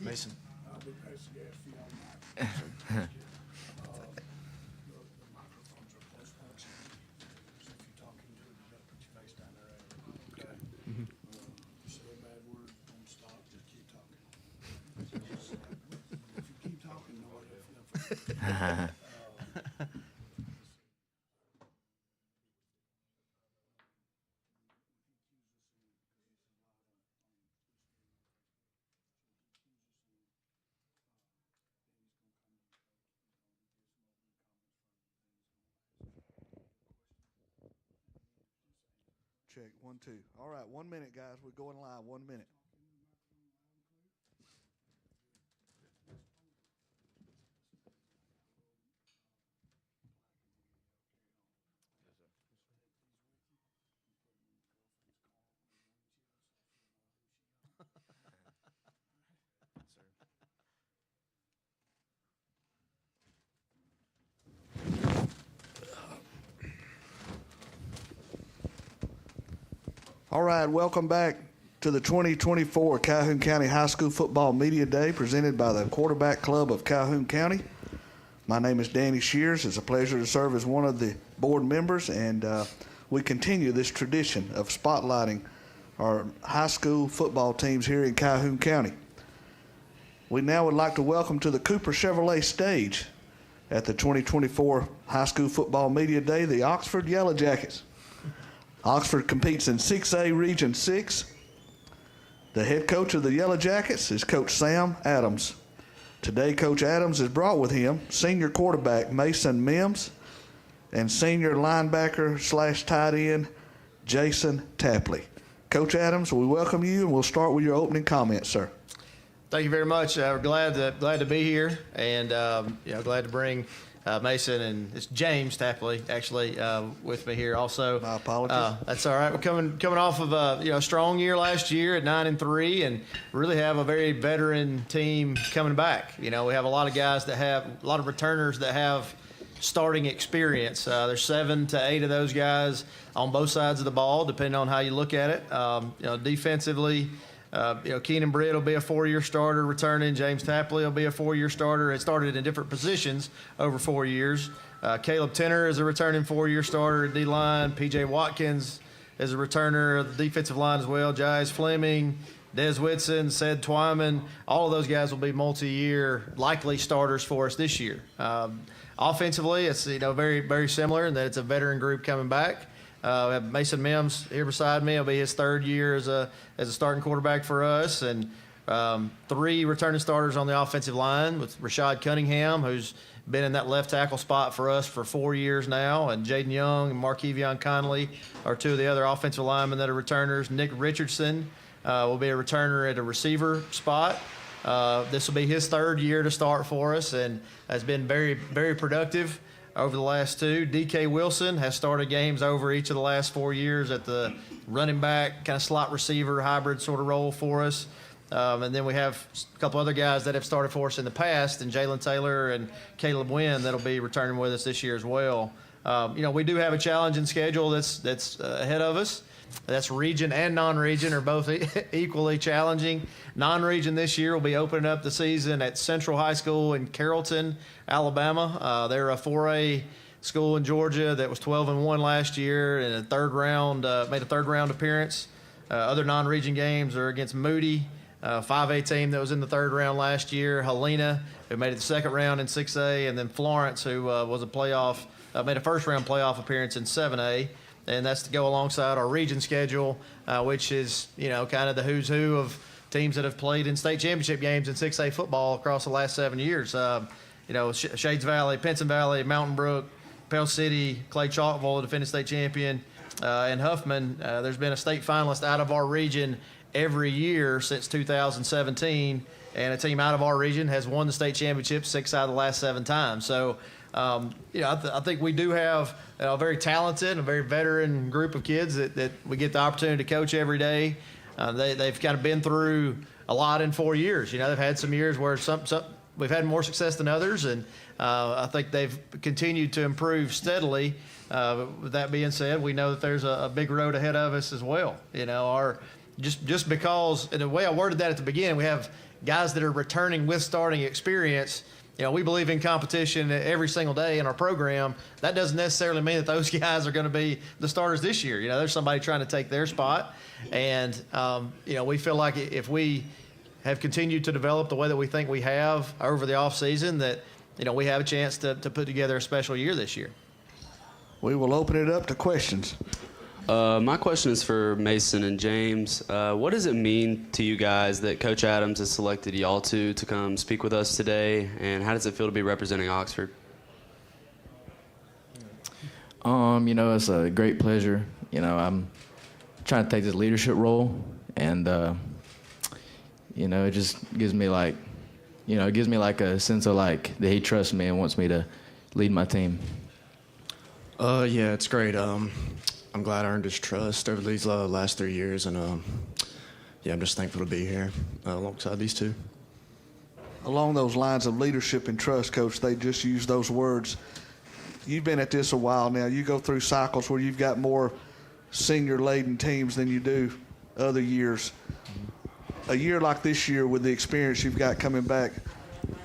Mason. I'll be passing gas for y'all tonight. The microphones are close proximity. So if you're talking to it, you gotta put your face down there. Okay? You say a bad word, don't stop, just keep talking. If you keep talking, nobody will feel free. Check, 1, 2. All right, 1 minute, guys. We're going live. 1 minute. All right, welcome back to the 2024 Calhoun County High School Football Media Day presented by the Quarterback Club of Calhoun County. My name is Danny Shears. It's a pleasure to serve as one of the board members, and we continue this tradition of spotlighting our high school football teams here in Calhoun County. We now would like to welcome to the Cooper Chevrolet stage at the 2024 High School Football Media Day the Oxford Yellow Jackets. Oxford competes in 6A Region 6. The head coach of the Yellow Jackets is Coach Sam Adams. Today, Coach Adams has brought with him senior quarterback Mason Mims and senior linebacker / tight end Jason Tapley. Coach Adams, we welcome you, and we'll start with your opening comments, sir. Thank you very much. We're glad to be here, and glad to bring Mason, and it's James Tapley actually with me here also. My apologies. That's all right. We're coming off of a strong year last year at 9-3, and really have a very veteran team coming back. We have a lot of guys that have a lot of returners that have starting experience. There's 7 to 8 of those guys on both sides of the ball, depending on how you look at it. Defensively. Keenan Britt will be a 4-year starter returning. James Tapley will be a 4-year starter. It started in different positions over 4 years. Caleb Tenner is a returning 4-year starter at D-line. P.J. Watkins is a returner of the defensive line as well. Jais Fleming, Des Whitson, Sed Twyman, all of those guys will be multi-year likely starters for us this year. Offensively, it's very, very similar in that it's a veteran group coming back. We have Mason Mims here beside me. It'll be his 3rd year as a starting quarterback for us, and 3 returning starters on the offensive line with Rashad Cunningham, who's been in that left tackle spot for us for 4 years now, and Jaden Young and Markevion Conley are 2 of the other offensive linemen that are returners. Nick Richardson will be a returner at a receiver spot. This will be his 3rd year to start for us, and has been very, very productive over the last 2. D.K. Wilson has started games over each of the last 4 years at the running back, kind of slot receiver, hybrid sort of role for us. And then we have a couple other guys that have started for us in the past, and Jalen Taylor and Caleb Wynn that'll be returning with us this year as well. We do have a challenging schedule that's ahead of us. That's region and non-region are both equally challenging. Non-region this year will be opening up the season at Central High School in Carrollton, Alabama. They're a 4A school in Georgia that was 12-1 last year and made a third round appearance. Other non-region games are against Moody, 5A team that was in the 3rd round last year. Helena, who made it the 2nd round in 6A, and then Florence, who was made a 1st round playoff appearance in 7A. And that's to go alongside our region schedule, which is, kind of the who's who of teams that have played in state championship games in 6A football across the last 7 years. Shades Valley, Pinson Valley, Mountain Brook, Pell City, Clay Chalkville, defending state champion, and Huffman. There's been a state finalist out of our region every year since 2017, and a team out of our region has won the state championship 6 out of the last 7 times. So, I think we do have a very talented and a very veteran group of kids that we get the opportunity to coach every day. They've kind of been through a lot in 4 years. They've had some years where we've had more success than others, and I think they've continued to improve steadily. With that being said, we know that there's a big road ahead of us as well. Just because, and the way I worded that at the beginning, we have guys that are returning with starting experience. We believe in competition every single day in our program. That doesn't necessarily mean that those guys are going to be the starters this year. There's somebody trying to take their spot. And, we feel like if we have continued to develop the way that we think we have over the offseason, that, we have a chance to put together a special year this year. We will open it up to questions. My question is for Mason and James. What does it mean to you guys that Coach Adams has selected y'all two to come speak with us today, and how does it feel to be representing Oxford? It's a great pleasure. I'm trying to take this leadership role, and it just gives me a sense of that he trusts me and wants me to lead my team. Yeah, it's great. I'm glad I earned his trust over these last 3 years, and I'm just thankful to be here alongside these two. Along those lines of leadership and trust, Coach, they just use those words. You've been at this a while now. You go through cycles where you've got more senior-laden teams than you do other years. A year like this year, with the experience you've got coming back,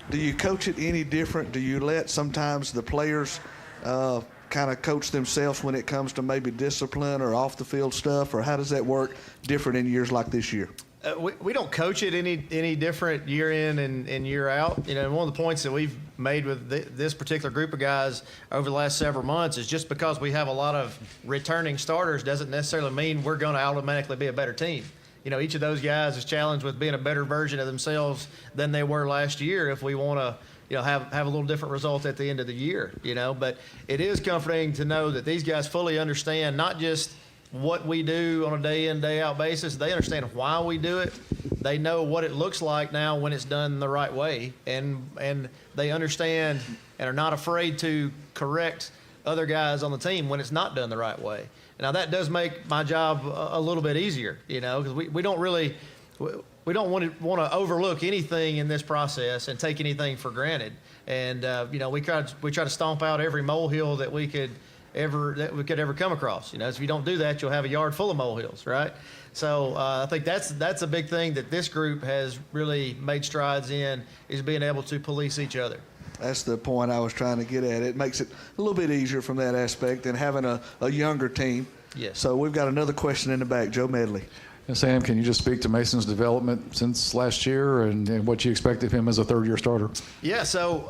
do you coach it any different? Do you let sometimes the players kind of coach themselves when it comes to maybe discipline or off-the-field stuff, or how does that work different in years like this year? We don't coach it any different year in and year out. And one of the points that we've made with this particular group of guys over the last several months is just because we have a lot of returning starters doesn't necessarily mean we're going to automatically be a better team. Each of those guys is challenged with being a better version of themselves than they were last year if we want to have a little different result at the end of the year, But it is comforting to know that these guys fully understand not just what we do on a day in, day out basis. They understand why we do it. They know what it looks like now when it's done the right way. And they understand and are not afraid to correct other guys on the team when it's not done the right way. Now, that does make my job a little bit easier, because we don't really – we don't want to overlook anything in this process and take anything for granted. And we try to stomp out every molehill that we could ever come across. If you don't do that, you'll have a yard full of molehills, right? So I think that's a big thing that this group has really made strides in, is being able to police each other. That's the point I was trying to get at. It makes it a little bit easier from that aspect than having a younger team. Yes. So we've got another question in the back. Joe Medley. Sam, can you just speak to Mason's development since last year and what you expect of him as a third-year starter? Yeah, so,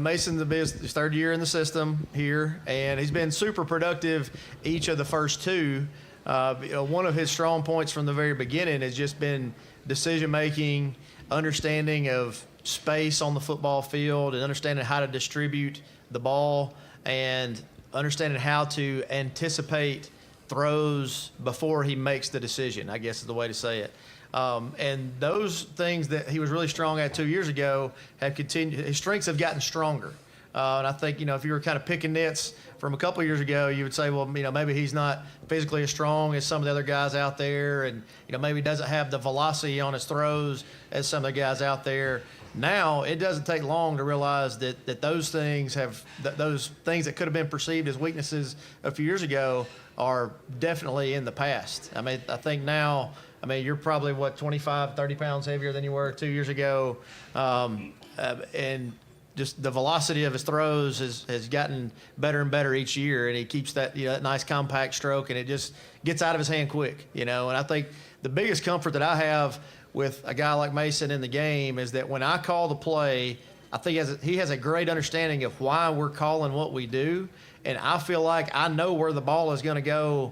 Mason's his third year in the system here, and he's been super productive each of the first two. One of his strong points from the very beginning has just been decision-making, understanding of space on the football field, and understanding how to distribute the ball, and understanding how to anticipate throws before he makes the decision, I guess is the way to say it. And those things that he was really strong at 2 years ago have continued. His strengths have gotten stronger. And I think, if you were kind of picking nits from a couple of years ago, you would say, well, maybe he's not physically as strong as some of the other guys out there, and, maybe doesn't have the velocity on his throws as some of the guys out there. Now, it doesn't take long to realize that those things those things that could have been perceived as weaknesses a few years ago are definitely in the past. I think now, you're probably, 25, 30 pounds heavier than you were 2 years ago. And just the velocity of his throws has gotten better and better each year, and he keeps that, that nice compact stroke, and it just gets out of his hand quick, And I think the biggest comfort that I have with a guy like Mason in the game is that when I call the play, I think he has a great understanding of why we're calling what we do. And I feel like I know where the ball is going to go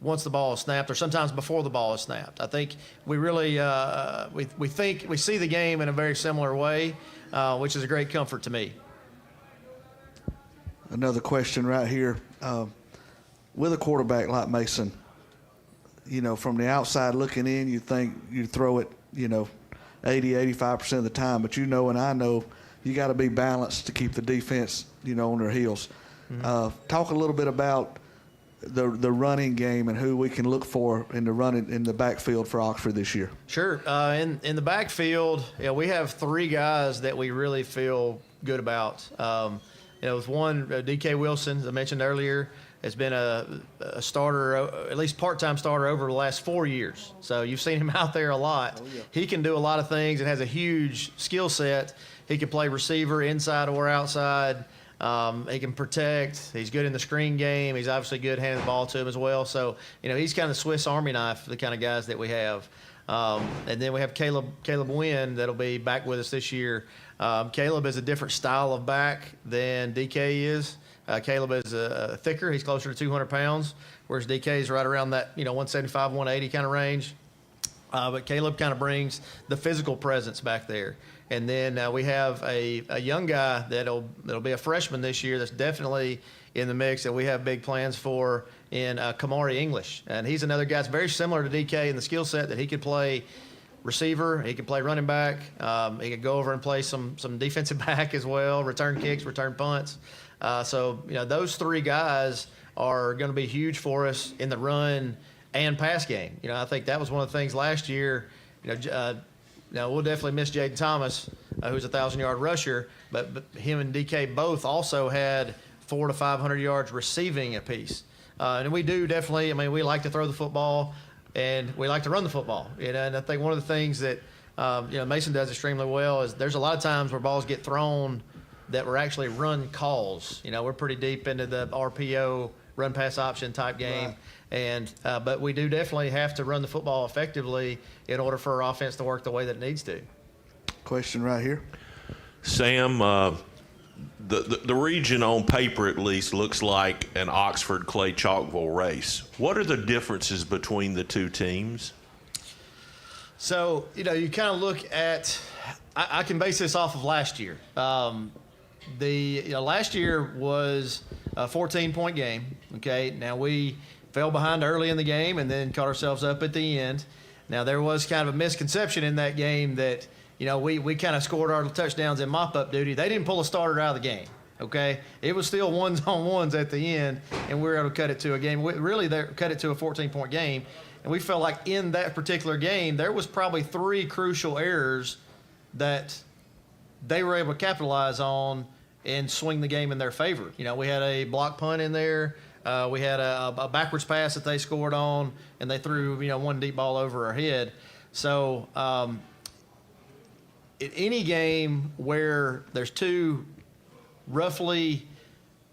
once the ball is snapped, or sometimes before the ball is snapped. I think we really we see the game in a very similar way, which is a great comfort to me. Another question right here. With a quarterback like Mason, from the outside looking in, you think you throw it, 80-85% of the time. But and I know you got to be balanced to keep the defense, on their heels. Mm-hmm. Talk a little bit about the running game and who we can look for in the backfield for Oxford this year. Sure. In the backfield, we have three guys that we really feel good about. With one, D.K. Wilson, as I mentioned earlier, has been a starter, at least part-time starter, over the last 4 years. So you've seen him out there a lot. He can do a lot of things and has a huge skill set. He can play receiver inside or outside. He can protect. He's good in the screen game. He's obviously good handing the ball to him as well. So, he's kind of the Swiss Army knife, the kind of guys that we have. And then we have Caleb Wynn that'll be back with us this year. Caleb is a different style of back than DK is. Caleb is thicker. He's closer to 200 pounds, whereas DK is right around that 175, 180 kind of range. But Caleb kind of brings the physical presence back there. And then we have a young guy that'll be a freshman this year that's definitely in the mix that we have big plans for in Kamari English. And he's another guy that's very similar to DK in the skill set that he could play receiver, he could play running back, he could go over and play some defensive back as well, return kicks, return punts. So those three guys are going to be huge for us in the run and pass game. I think that was one of the things last year. Now we'll definitely miss Jaden Thomas, who's a 1,000-yard rusher, but him and DK both also had 400 to 500 yards receiving apiece. And we do definitely. We like to throw the football, and we like to run the football. And I think one of the things that Mason does extremely well is there's a lot of times where balls get thrown that were actually run calls. We're pretty deep into the RPO, run pass option type game. Right. And but we do definitely have to run the football effectively in order for our offense to work the way that it needs to. Question right here. Sam, the region on paper at least looks like an Oxford Clay Chalkville race. What are the differences between the two teams? So, you kind of look at I can base this off of last year. Last year was a 14-point game. Okay, now we fell behind early in the game and then caught ourselves up at the end. Now there was kind of a misconception in that game that we kind of scored our touchdowns in mop-up duty. They didn't pull a starter out of the game. Okay, it was still ones-on-ones at the end, and we were able to cut it to a game. They cut it to a 14-point game, and we felt like in that particular game there was probably 3 crucial errors that they were able to capitalize on and swing the game in their favor. We had a block punt in there. We had a backwards pass that they scored on, and they threw one deep ball over our head. So in any game where there's 2 roughly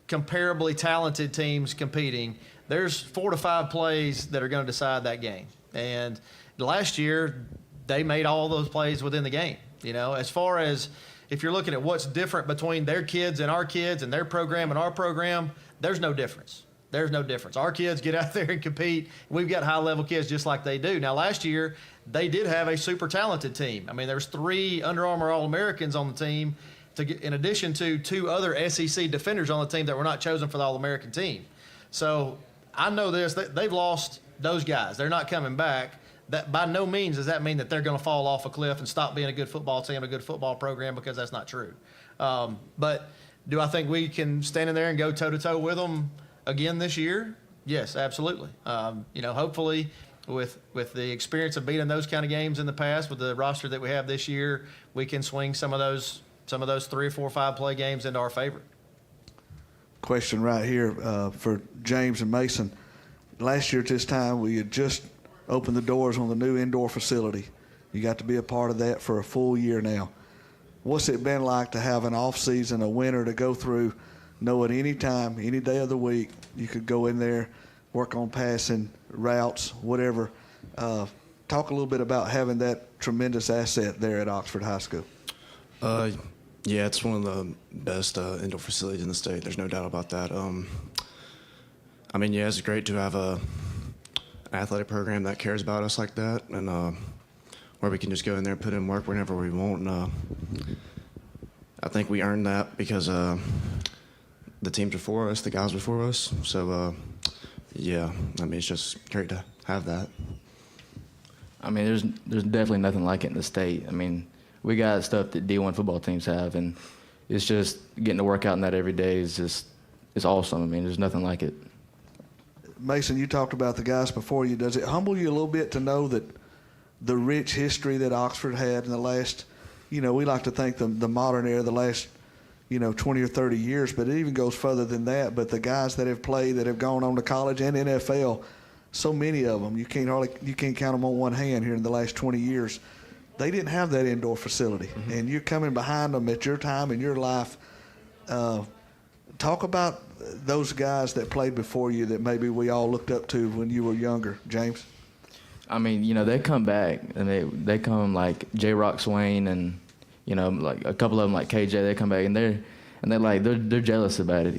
comparably talented teams competing, there's 4 to 5 plays that are going to decide that game. And last year, they made all those plays within the game. As far as if you're looking at what's different between their kids and their program and our program, there's no difference. There's no difference. Our kids get out there and compete. We've got high-level kids just like they do. Now, last year, they did have a super talented team. There was 3 Under Armour All-Americans on the team, in addition to 2 other SEC defenders on the team that were not chosen for the All-American team. So I know this. They've lost those guys. They're not coming back. That by no means does that mean that they're going to fall off a cliff and stop being a good football team, a good football program, because that's not true. But do I think we can stand in there and go toe-to-toe with them again this year? Yes, absolutely. Hopefully with the experience of beating those kind of games in the past, with the roster that we have this year, we can swing some of those 3 or 4 or 5 play games into our favor. Question right here for James and Mason. Last year at this time, we had just opened the doors on the new indoor facility. You got to be a part of that for a full year now. What's it been like to have an off season, a winter to go through, knowing any time, any day of the week, you could go in there, work on passing, routes, whatever. Talk a little bit about having that tremendous asset there at Oxford High School. Yeah, it's one of the best indoor facilities in the state. There's no doubt about that. It's great to have an athletic program that cares about us like that, and where we can just go in there and put in work whenever we want. And I think we earned that because the teams before us, the guys before us. So, it's just great to have that. There's definitely nothing like it in the state. We got stuff that D1 football teams have, and it's just getting to work out in that every day is awesome. There's nothing like it. Mason, you talked about the guys before you. Does it humble you a little bit to know that the rich history that Oxford had in the last, we like to think the modern era, the last, 20 or 30 years, but it even goes further than that. But the guys that have played, that have gone on to college and NFL, so many of them, you can't count them on one hand here in the last 20 years. They didn't have that indoor facility, and you're coming behind them at your time in your life. Talk about those guys that played before you that maybe we all looked up to when you were younger, James. I mean, they come back and they come like J. Rock Swain and like a couple of them like KJ. They come back and they're jealous about it.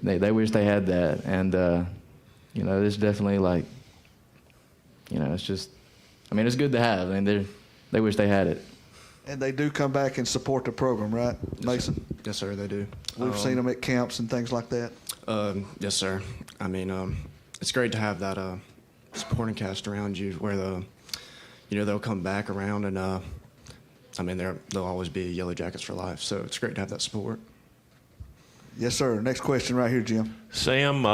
They wish they had that, and it's definitely like it's just. I mean, it's good to have. I mean, they wish they had it. And they do come back and support the program, right, Mason? Yes, sir, they do. We've seen them at camps and things like that. Yes, sir. I mean, it's great to have that supporting cast around you where they'll come back around and I mean, they'll always be Yellow Jackets for life. So it's great to have that support. Yes, sir. Next question right here, Jim. Sam,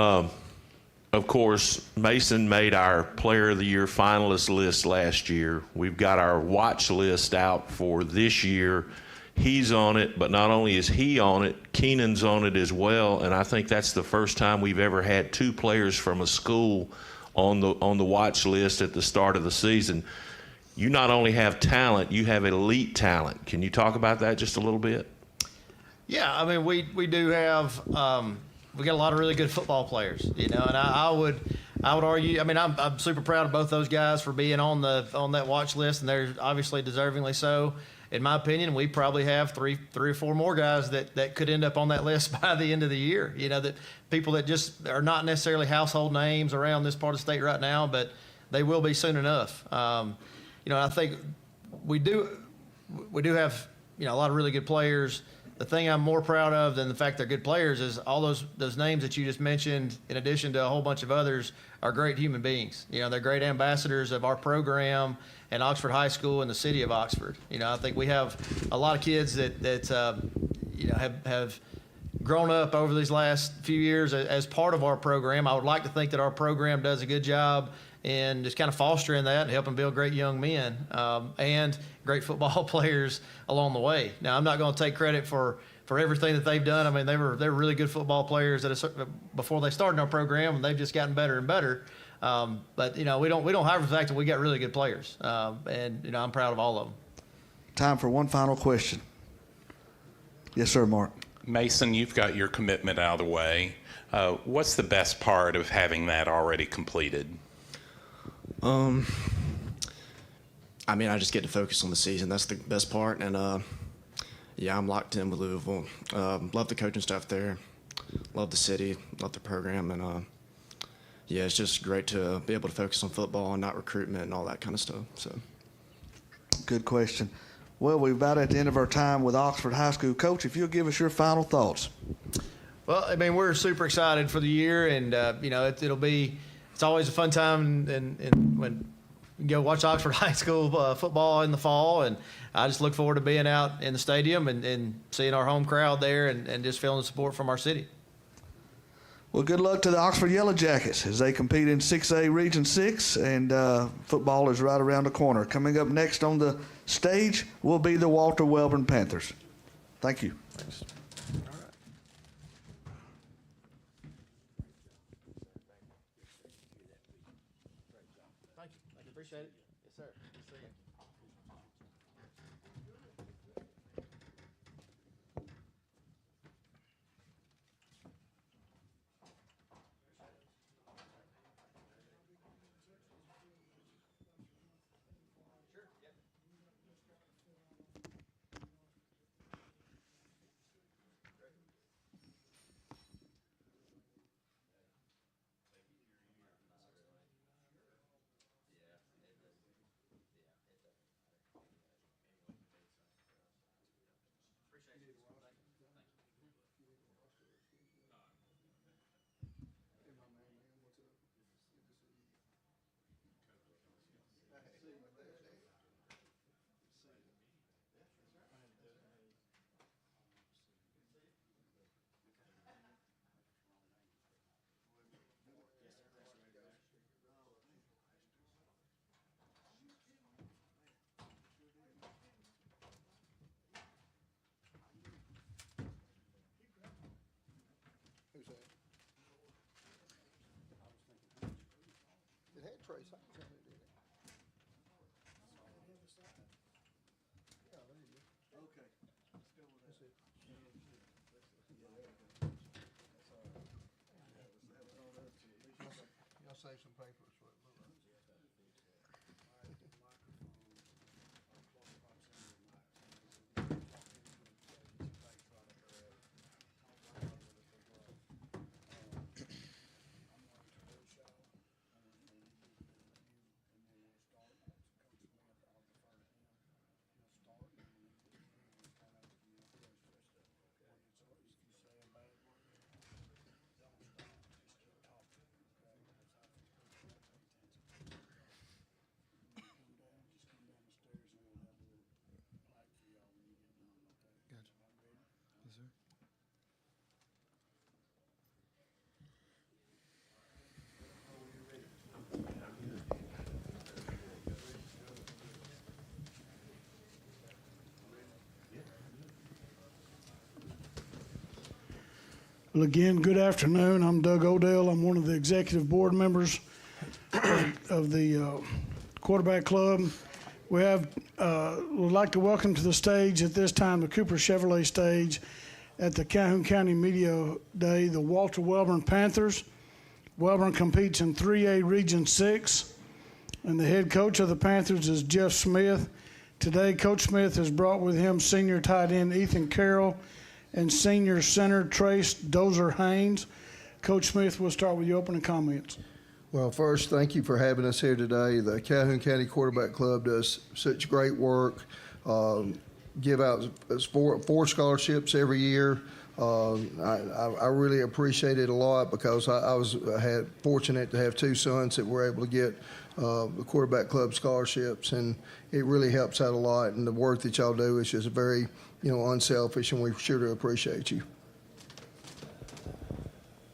of course, Mason made our Player of the Year finalist list last year. We've got our watch list out for this year. He's on it, but not only is he on it, Keenan's on it as well. And I think that's the first time we've ever had two players from a school on the watch list at the start of the season. You not only have talent, you have elite talent. Can you talk about that just a little bit? Yeah, I mean, we do have we got a lot of really good football players, and I would argue. I mean, I'm super proud of both those guys for being on that watch list, and they're obviously deservingly so. In my opinion, we probably have three or four more guys that could end up on that list by the end of the year. That people that just are not necessarily household names around this part of the state right now, but they will be soon enough. I think we do have a lot of really good players. The thing I'm more proud of than the fact they're good players is all those names that you just mentioned, in addition to a whole bunch of others, are great human beings. They're great ambassadors of our program and Oxford High School and the city of Oxford. I think we have a lot of kids that have grown up over these last few years as part of our program. I would like to think that our program does a good job in just kind of fostering that and helping build great young men and great football players along the way. Now, I'm not going to take credit for everything that they've done. I mean, they were really good football players before they started our program, and they've just gotten better and better. But we don't hide the fact that we got really good players, and I'm proud of all of them. Time for one final question. Yes, sir, Mark. Mason, you've got your commitment out of the way. What's the best part of having that already completed? I mean, I just get to focus on the season. That's the best part. And, I'm locked in with Louisville. Love the coaching staff there. Love the city. Love the program. And, it's just great to be able to focus on football and not recruitment and all that kind of stuff. So, good question. Well, we're about at the end of our time with Oxford High School. Coach, if you'll give us your final thoughts. Well, I mean, we're super excited for the year, and, it's always a fun time and when you go watch Oxford High School football in the fall, and I just look forward to being out in the stadium and seeing our home crowd there and just feeling the support from our city. Well, good luck to the Oxford Yellow Jackets as they compete in 6A Region 6, and football is right around the corner. Coming up next on the stage will be the Walter Welborn Panthers. Thank you. Thanks. Appreciate it. Yes, sir. See you. Trace, I can tell who did it. Yeah, there you go. Okay, let's go with that. Y'all save some papers for it. Gotcha. Yes, sir. Well, again, good afternoon. I'm Doug Odell. I'm one of the executive board members of the quarterback club. We would like to welcome to the stage at this time the Cooper Chevrolet stage at the Calhoun County Media Day, the Walter Welborn Panthers. Welborn competes in 3A Region 6, and the head coach of the Panthers is Jeff Smith. Today, Coach Smith has brought with him senior tight end Ethan Carroll and senior center Trace Dozer Haynes. Coach Smith, we'll start with your opening comments. Well, first, thank you for having us here today. The Calhoun County Quarterback Club does such great work. Give out four scholarships every year. I really appreciate it a lot because I was fortunate to have two sons that were able to get the quarterback club scholarships, and it really helps out a lot. And the work that y'all do is just very, unselfish, and we sure do appreciate you.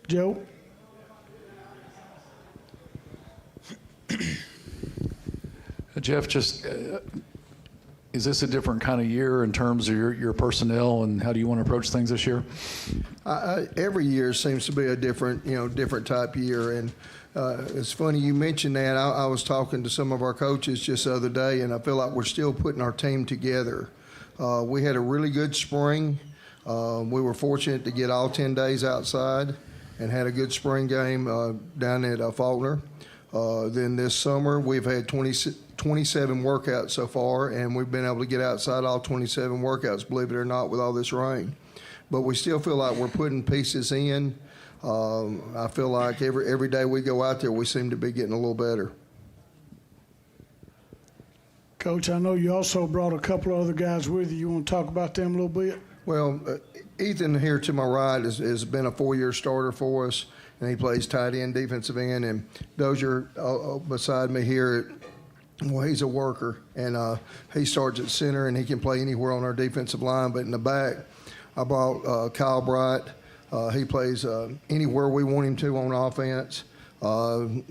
Joe? Jeff, just is this a different kind of year in terms of your personnel, and how do you want to approach things this year? Every year seems to be a different type year, and it's funny you mentioned that. I was talking to some of our coaches just the other day, and I feel like we're still putting our team together. We had a really good spring. We were fortunate to get all 10 days outside and had a good spring game down at Faulkner. Then this summer, we've had 27 workouts so far, and we've been able to get outside all 27 workouts, believe it or not, with all this rain. But we still feel like we're putting pieces in. I feel like every day we go out there, we seem to be getting a little better. Coach, I know you also brought a couple of other guys with you. You want to talk about them a little bit? Well, Ethan here to my right has been a 4-year starter for us, and he plays tight end, defensive end. And Dozier beside me here, well, he's a worker, and he starts at center, and he can play anywhere on our defensive line. But in the back, I brought Kyle Bright. He plays anywhere we want him to on offense.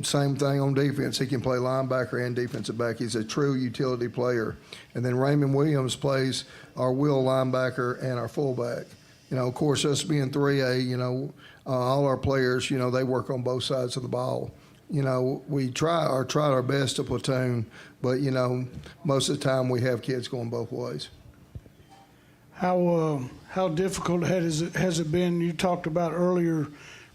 Same thing on defense. He can play linebacker and defensive back. He's a true utility player. And then Raymond Williams plays our will linebacker and our fullback. Of course, us being 3A, all our players, they work on both sides of the ball. We try our best to platoon, but, most of the time we have kids going both ways. How difficult has it been? You talked about earlier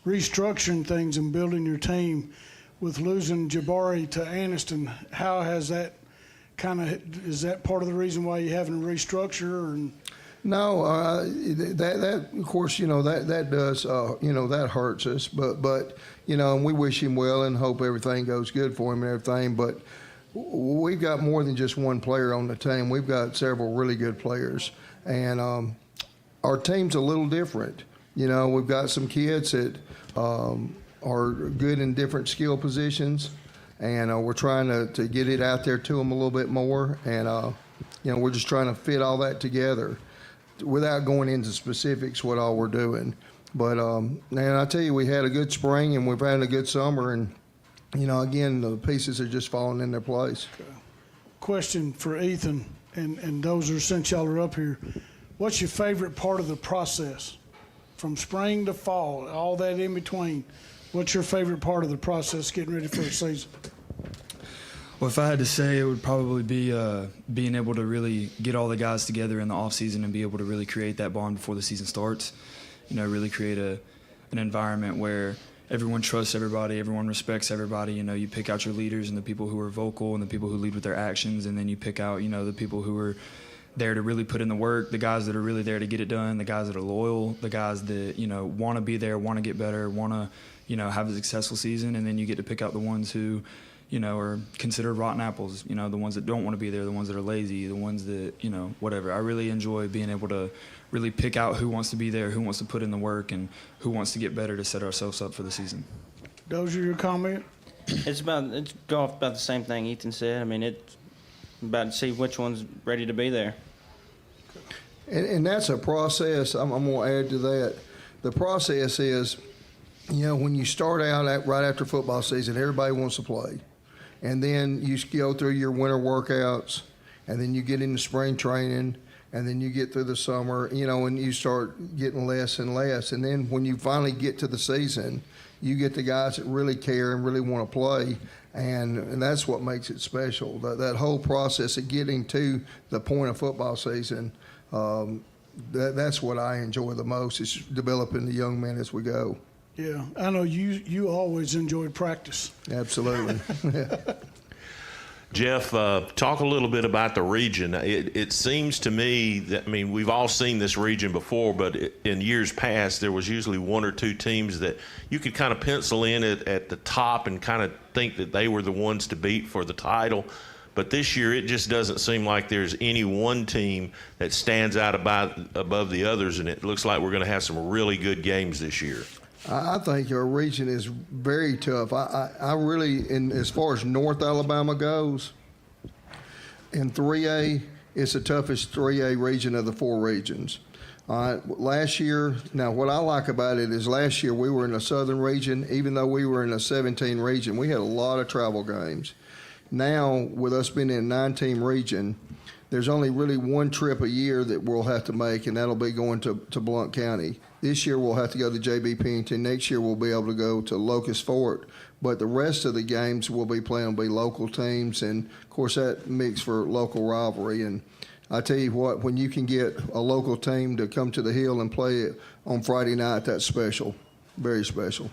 restructuring things and building your team with losing Jabari to Aniston. How has that is that part of the reason why you're having to restructure? And no, that of course, that does, that hurts us, but and we wish him well and hope everything goes good for him and everything. But we've got more than just one player on the team. We've got several really good players, and our team's a little different. We've got some kids that are good in different skill positions, and we're trying to get it out there to them a little bit more. And, we're just trying to fit all that together without going into specifics what all we're doing. But, man, I tell you, we had a good spring, and we've had a good summer. And, again, the pieces are just falling in their place. Question for Ethan and Dozer, since y'all are up here. What's your favorite part of the process? From spring to fall, all that in between. What's your favorite part of the process getting ready for the season? Well, if I had to say, it would probably be being able to really get all the guys together in the off season and be able to really create that bond before the season starts. Really create an environment where everyone trusts everybody, everyone respects everybody. You pick out your leaders and the people who are vocal and the people who lead with their actions, and then you pick out, the people who are there to really put in the work, the guys that are really there to get it done, the guys that are loyal, the guys that, want to be there, want to get better, want to, have a successful season, and then you get to pick out the ones who, are considered rotten apples, the ones that don't want to be there, the ones that are lazy, the ones that, whatever. I really enjoy being able to really pick out who wants to be there, who wants to put in the work, and who wants to get better to set ourselves up for the season. Dozier, your comment? It's about the same thing Ethan said. It's about to see which one's ready to be there. And that's a process. I'm going to add to that. The process is, when you start out right after football season, everybody wants to play. And then you go through your winter workouts, and then you get into spring training, and then you get through the summer, and you start getting less and less. And then when you finally get to the season, you get the guys that really care and really want to play, and that's what makes it special. That whole process of getting to the point of football season, that's what I enjoy the most, is developing the young men as we go. Yeah, I know you always enjoyed practice. Absolutely. Jeff, talk a little bit about the region. It seems to me that, we've all seen this region before, but in years past, there was usually one or two teams that you could kind of pencil in at the top and kind of think that they were the ones to beat for the title. But this year, it just doesn't seem like there's any one team that stands out above the others, and it looks like we're going to have some really good games this year. I think our region is very tough. I really, as far as North Alabama goes, in 3A, it's the toughest 3A region of the four regions. Last year, now what I like about it is last year we were in the southern region. Even though we were in a 17 region, we had a lot of travel games. Now, with us being in a 9-team region, there's only really one trip a year that we'll have to make, and that'll be going to Blount County. This year we'll have to go to J.B. Pennington. Next year we'll be able to go to Locust Fort. But the rest of the games we'll be playing will be local teams, and, of course, that makes for local rivalry. And I tell you what, when you can get a local team to come to the Hill and play it on Friday night, that's special, very special.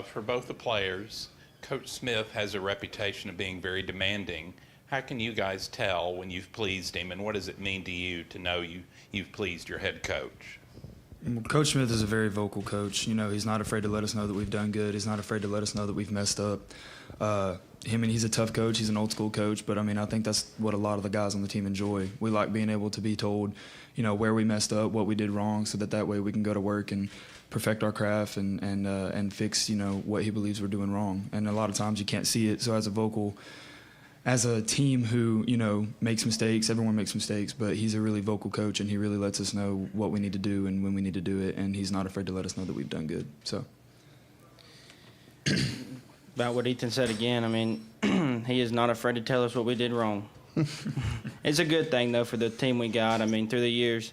For both the players, Coach Smith has a reputation of being very demanding. How can you guys tell when you've pleased him, and what does it mean to you to know you've pleased your head coach? Coach Smith is a very vocal coach. He's not afraid to let us know that we've done good. He's not afraid to let us know that we've messed up. He's a tough coach. He's an old school coach, but I think that's what a lot of the guys on the team enjoy. We like being able to be told, where we messed up, what we did wrong, so that way we can go to work and perfect our craft and fix, what he believes we're doing wrong. And a lot of times you can't see it. So as a team who, makes mistakes, everyone makes mistakes, but he's a really vocal coach, and he really lets us know what we need to do and when we need to do it, and he's not afraid to let us know that we've done good. So, About what Ethan said again, he is not afraid to tell us what we did wrong. It's a good thing, though, for the team we got. Through the years,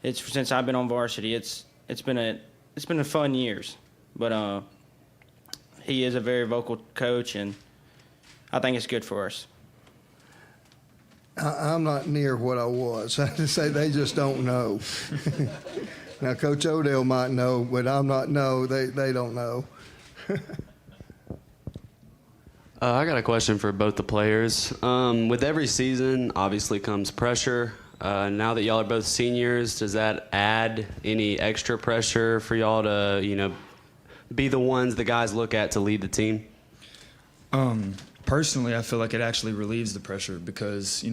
since I've been on varsity, it's been a fun years, but he is a very vocal coach, and I think it's good for us. I'm not near what I was. I just say they just don't know. Now, Coach Odell might know, but I'm not. No, they don't know. I got a question for both the players. With every season, obviously comes pressure. Now that y'all are both seniors, does that add any extra pressure for y'all to, be the ones the guys look at to lead the team? Personally, I feel like it actually relieves the pressure because,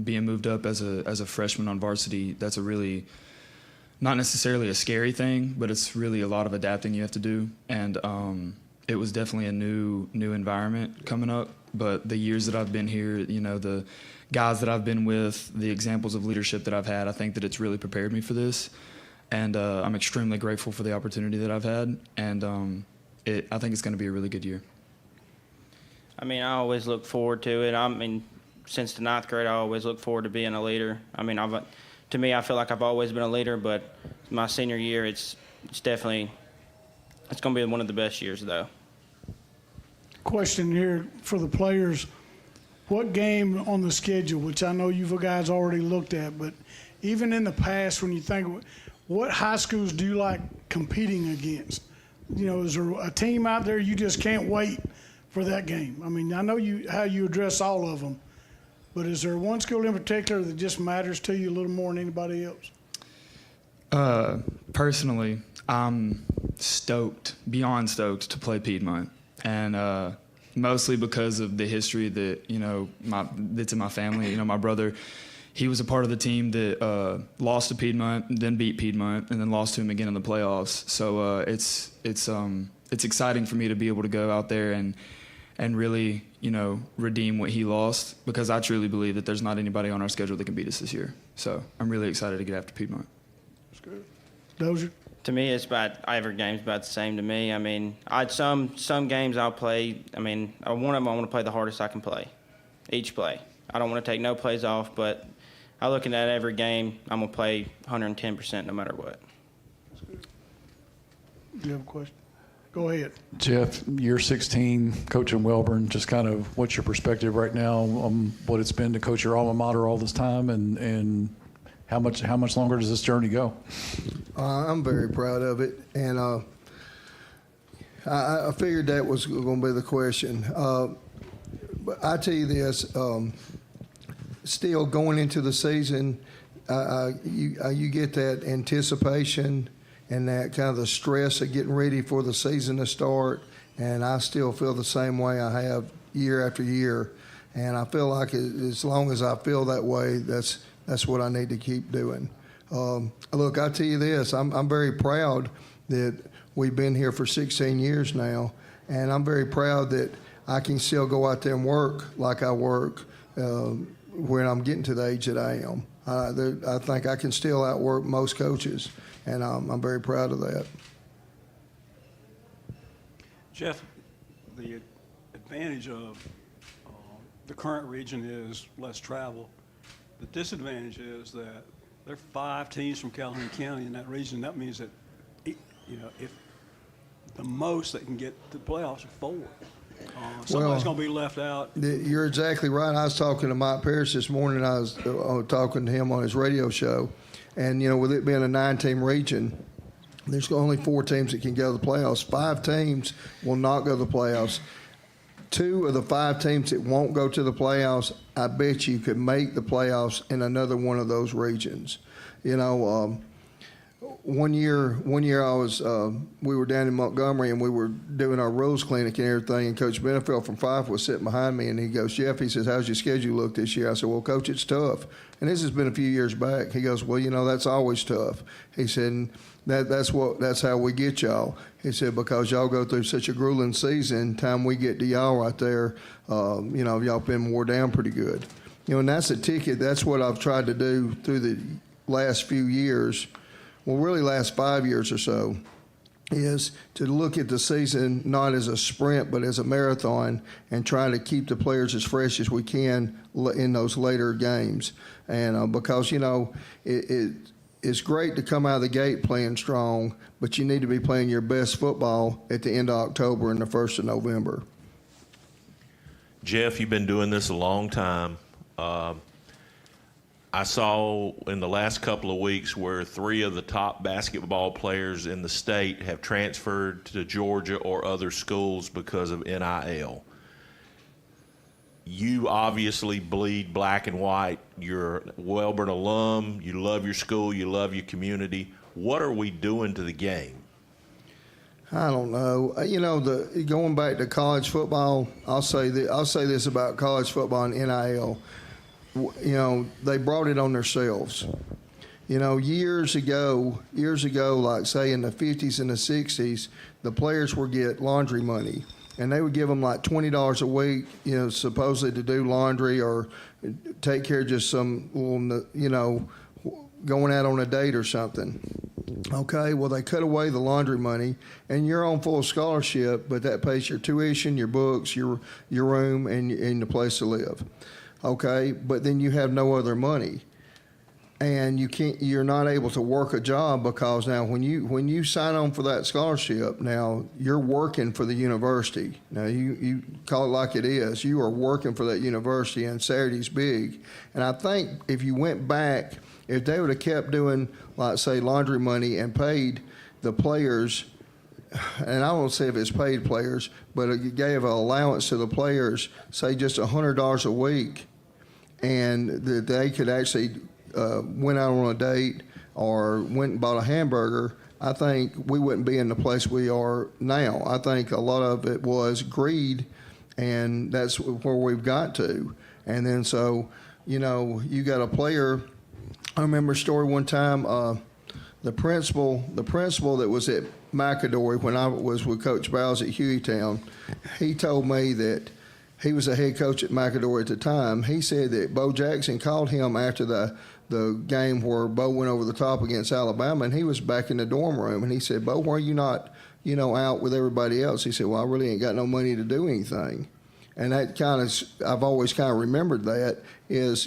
being moved up as a freshman on varsity, that's a really, not necessarily a scary thing, but it's really a lot of adapting you have to do. And it was definitely a new environment coming up. But the years that I've been here, the guys that I've been with, the examples of leadership that I've had, I think that it's really prepared me for this. And I'm extremely grateful for the opportunity that I've had. And I think it's going to be a really good year. I always look forward to it. Since the 9th grade, I always look forward to being a leader. To me, I feel like I've always been a leader, but my senior year, it's going to be one of the best years, though. question here for the players. What game on the schedule, which I know you guys already looked at, but even in the past, when you think, what high schools do you like competing against? You know, is there a team out there you just can't wait for that game? I mean, I know how you address all of them, but is there one school in particular that just matters to you a little more than anybody else? Personally, I'm beyond stoked to play Piedmont, and mostly because of the history that that's in my family. You know, my brother, he was a part of the team that lost to Piedmont, and then beat Piedmont, and then lost to him again in the playoffs. So it's exciting for me to be able to go out there and really redeem what he lost, because I truly believe that there's not anybody on our schedule that can beat us this year. So I'm really excited to get after Piedmont. That's good. Dozier? To me, it's about every game's about the same to me. I mean, some games I'll play. I mean, one of them I want to play the hardest I can play, each play. I don't want to take no plays off, but I look at every game, I'm gonna play 110% no matter what. Do you have a question? Go ahead. Jeff, year 16, coaching Welborn, just kind of what's your perspective right now on what it's been to coach your alma mater all this time, and how much longer does this journey go? I'm very proud of it, and I figured that was going to be the question. But I tell you this, still going into the season, you get that anticipation and that kind of the stress of getting ready for the season to start, and I still feel the same way I have year after year. And I feel like as long as I feel that way, that's what I need to keep doing. Look, I tell you this, I'm very proud that we've been here for 16 years now, and I'm very proud that I can still go out there and work like I work when I'm getting to the age that I am. I think I can still outwork most coaches, and I'm very proud of that. Jeff, the advantage of the current region is less travel. The disadvantage is that there are 5 teams from Calhoun County in that region. That means that, if the most that can get to the playoffs are 4. Somebody's going to be left out. You're exactly right. I was talking to Mike Parrish this morning. I was talking to him on his radio show. And, with it being a 9-team region, there's only 4 teams that can go to the playoffs. 5 teams will not go to the playoffs. 2 of the 5 teams that won't go to the playoffs, I bet you could make the playoffs in another one of those regions. One year I was we were down in Montgomery, and we were doing our rules clinic and everything, and Coach Benefield from Fife was sitting behind me, and he goes, Jeff, he says, how's your schedule look this year? I said, well, Coach, it's tough. And this has been a few years back. He goes, well, that's always tough. He said, that's how we get y'all. He said, because y'all go through such a grueling season, time we get to y'all right there, y'all been wore down pretty good. And that's a ticket. That's what I've tried to do through the last few years, well, really last 5 years or so, is to look at the season not as a sprint but as a marathon, and try to keep the players as fresh as we can in those later games. And because, it's great to come out of the gate playing strong, but you need to be playing your best football at the end of October and the 1st of November. Jeff, you've been doing this a long time. I saw in the last couple of weeks where 3 of the top basketball players in the state have transferred to Georgia or other schools because of NIL. You obviously bleed black and white. You're a Welborn alum. You love your school. You love your community. What are we doing to the game? I don't know. Going back to college football, I'll say this about college football and NIL. They brought it on themselves. Years ago, like say in the 50s and the 60s, the players would get laundry money, and they would give them like $20 a week, supposedly to do laundry or take care of just some, going out on a date or something. Okay, well, they cut away the laundry money, and you're on full scholarship, but that pays your tuition, your books, your room, and the place to live. Okay, but then you have no other money. and you're not able to work a job because now when you sign on for that scholarship, now you're working for the university. Now you call it like it is. You are working for that university, and Saturday's big. And I think if you went back, if they would have kept doing, like say, laundry money and paid the players, and I won't say if it's paid players, but it gave an allowance to the players, say just $100 a week, and that they could actually went out on a date or went and bought a hamburger, I think we wouldn't be in the place we are now. I think a lot of it was greed, and that's where we've got to. And then so, you got a player. I remember a story one time, the principal that was at McAdory when I was with Coach Bowles at Hueytown, he told me that he was a head coach at McAdory at the time. He said that Bo Jackson called him after the game where Bo went over the top against Alabama, and he was back in the dorm room, and he said, "Bo, why are you not, out with everybody else?" He said, "Well, I really ain't got no money to do anything." And that I've always kind of remembered that is,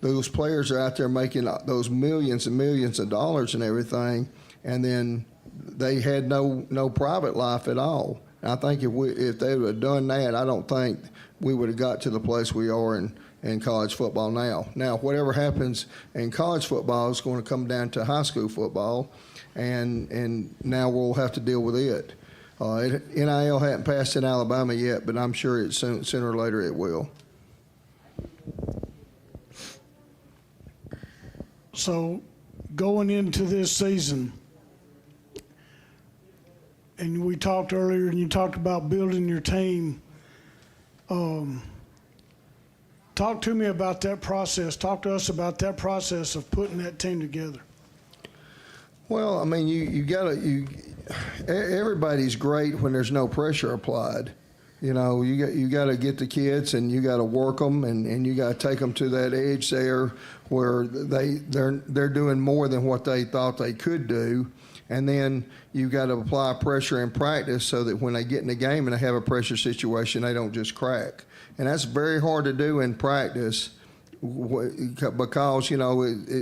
those players are out there making those millions and millions of dollars and everything, and then they had no private life at all. And I think if they would have done that, I don't think we would have got to the place we are in college football now. Now, whatever happens in college football is going to come down to high school football, and now we'll have to deal with it. NIL hadn't passed in Alabama yet, but I'm sure sooner or later it will. So going into this season, and we talked earlier, and you talked about building your team. Talk to me about that process. Talk to us about that process of putting that team together. Well, I mean, everybody's great when there's no pressure applied. You got to get the kids, and you got to work them, and you got to take them to that edge there where they're doing more than what they thought they could do. And then you've got to apply pressure in practice so that when they get in the game and they have a pressure situation, they don't just crack. And that's very hard to do in practice because,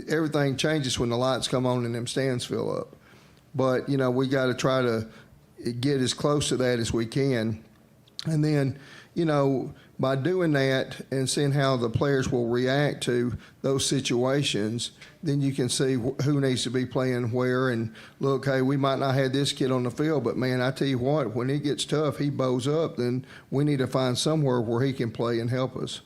everything changes when the lights come on and them stands fill up. But, we got to try to get as close to that as we can. And then, by doing that and seeing how the players will react to those situations, then you can see who needs to be playing where. And look, hey, we might not have this kid on the field, but man, I tell you what, when it gets tough, he bows up. Then we need to find somewhere where he can play and help us.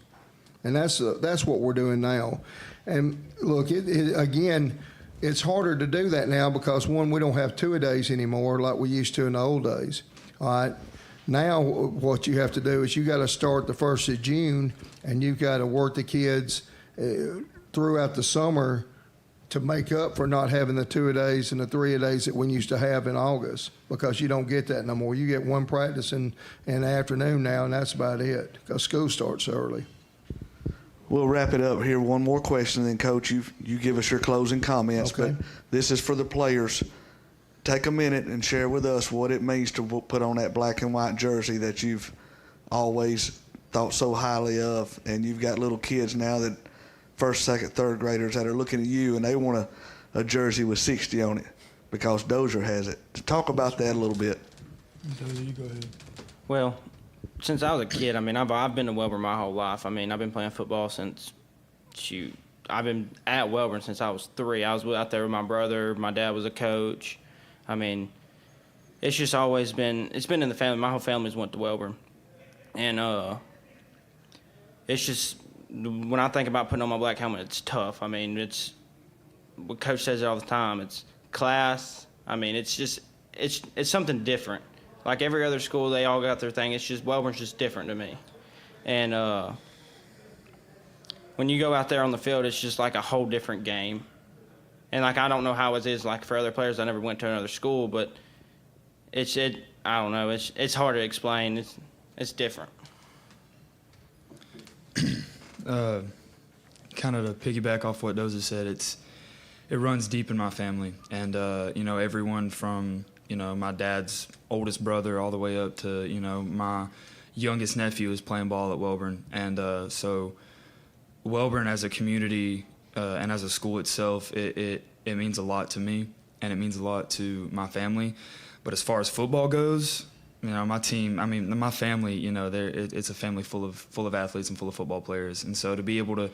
And that's what we're doing now. And look, again, it's harder to do that now because one, we don't have two-a-days anymore like we used to in the old days. All right. Now what you have to do is you got to start the 1st of June, and you've got to work the kids throughout the summer to make up for not having the 2-a-days and the 3-a-days that we used to have in August, because you don't get that no more. You get one practice in the afternoon now, and that's about it because school starts early. We'll wrap it up here. One more question, then, Coach, you give us your closing comments. Okay. But this is for the players. Take a minute and share with us what it means to put on that black and white jersey that you've always thought so highly of. And you've got little kids now that first, second, third graders that are looking at you, and they want a jersey with 60 on it because Dozier has it. Talk about that a little bit. Dozier, you go ahead. Well, since I was a kid, I've been to Welborn my whole life. I've been playing football since, I've been at Welborn since I was 3. I was out there with my brother. My dad was a coach. It's just always been, it's been in the family. My whole family's went to Welborn. And it's just, when I think about putting on my black helmet, it's tough. It's what Coach says it all the time. It's class. It's just, it's something different. Like every other school, they all got their thing. It's just, Welborn's just different to me. And when you go out there on the field, it's just like a whole different game. And I don't know how it is for other players. I never went to another school, but I don't know. It's hard to explain. It's different. Kind of to piggyback off what Dozier said, it runs deep in my family, and everyone from my dad's oldest brother all the way up to my youngest nephew is playing ball at Welborn, and so Welborn as a community and as a school itself, it means a lot to me, and it means a lot to my family. But as far as football goes, you know, my team, I mean, my family, you know, it's a family full of athletes and full of football players. And so to be able to,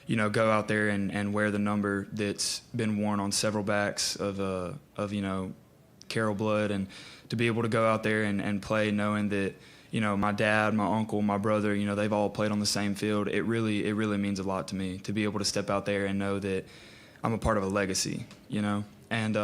you know, go out there and wear the number that's been worn on several backs of you know, Carroll blood, and to be able to go out there and play knowing that, you know, my dad, my uncle, my brother, you know, they've all played on the same field. It really means a lot to me to be able to step out there and know that I'm a part of a legacy, you know. And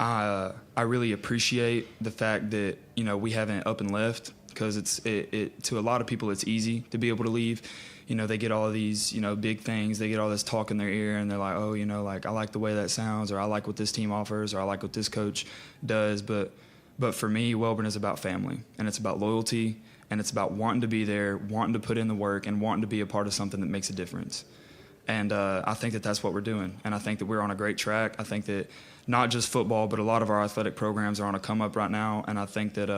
I really appreciate the fact that, you know, we haven't up and left, because it to a lot of people it's easy to be able to leave. You know, they get all of these, you know, big things. They get all this talk in their ear, and they're like, oh, you know, like, I like the way that sounds, or I like what this team offers, or I like what this coach does. But for me, Welborn is about family, and it's about loyalty, and it's about wanting to be there, wanting to put in the work, and wanting to be a part of something that makes a difference. And I think that that's what we're doing, and I think that we're on a great track. I think that not just football, but a lot of our athletic programs are on a come up right now, and I think that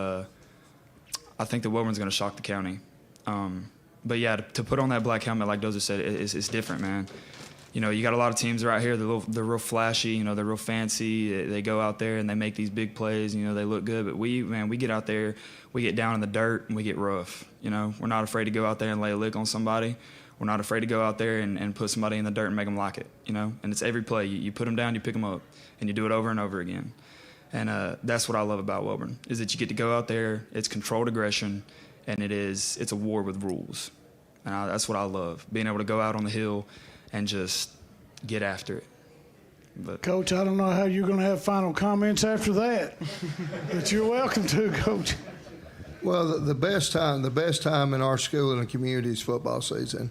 Welborn's going to shock the county. But yeah, to put on that black helmet, like Dozer said, it's different, man. You know, you got a lot of teams right here. They're real flashy. You know, they're real fancy. They go out there and they make these big plays. You know, they look good. But we get out there, we get down in the dirt, and we get rough. You know, we're not afraid to go out there and lay a lick on somebody. We're not afraid to go out there and put somebody in the dirt and make them like it. You know, and it's every play. You put them down, you pick them up, and you do it over and over again. And that's what I love about Welborn, is that you get to go out there. It's controlled aggression, and it's a war with rules. And that's what I love, being able to go out on the hill and just get after it. But Coach, I don't know how you're going to have final comments after that, but you're welcome to, Coach. Well, the best time in our school and the community is football season.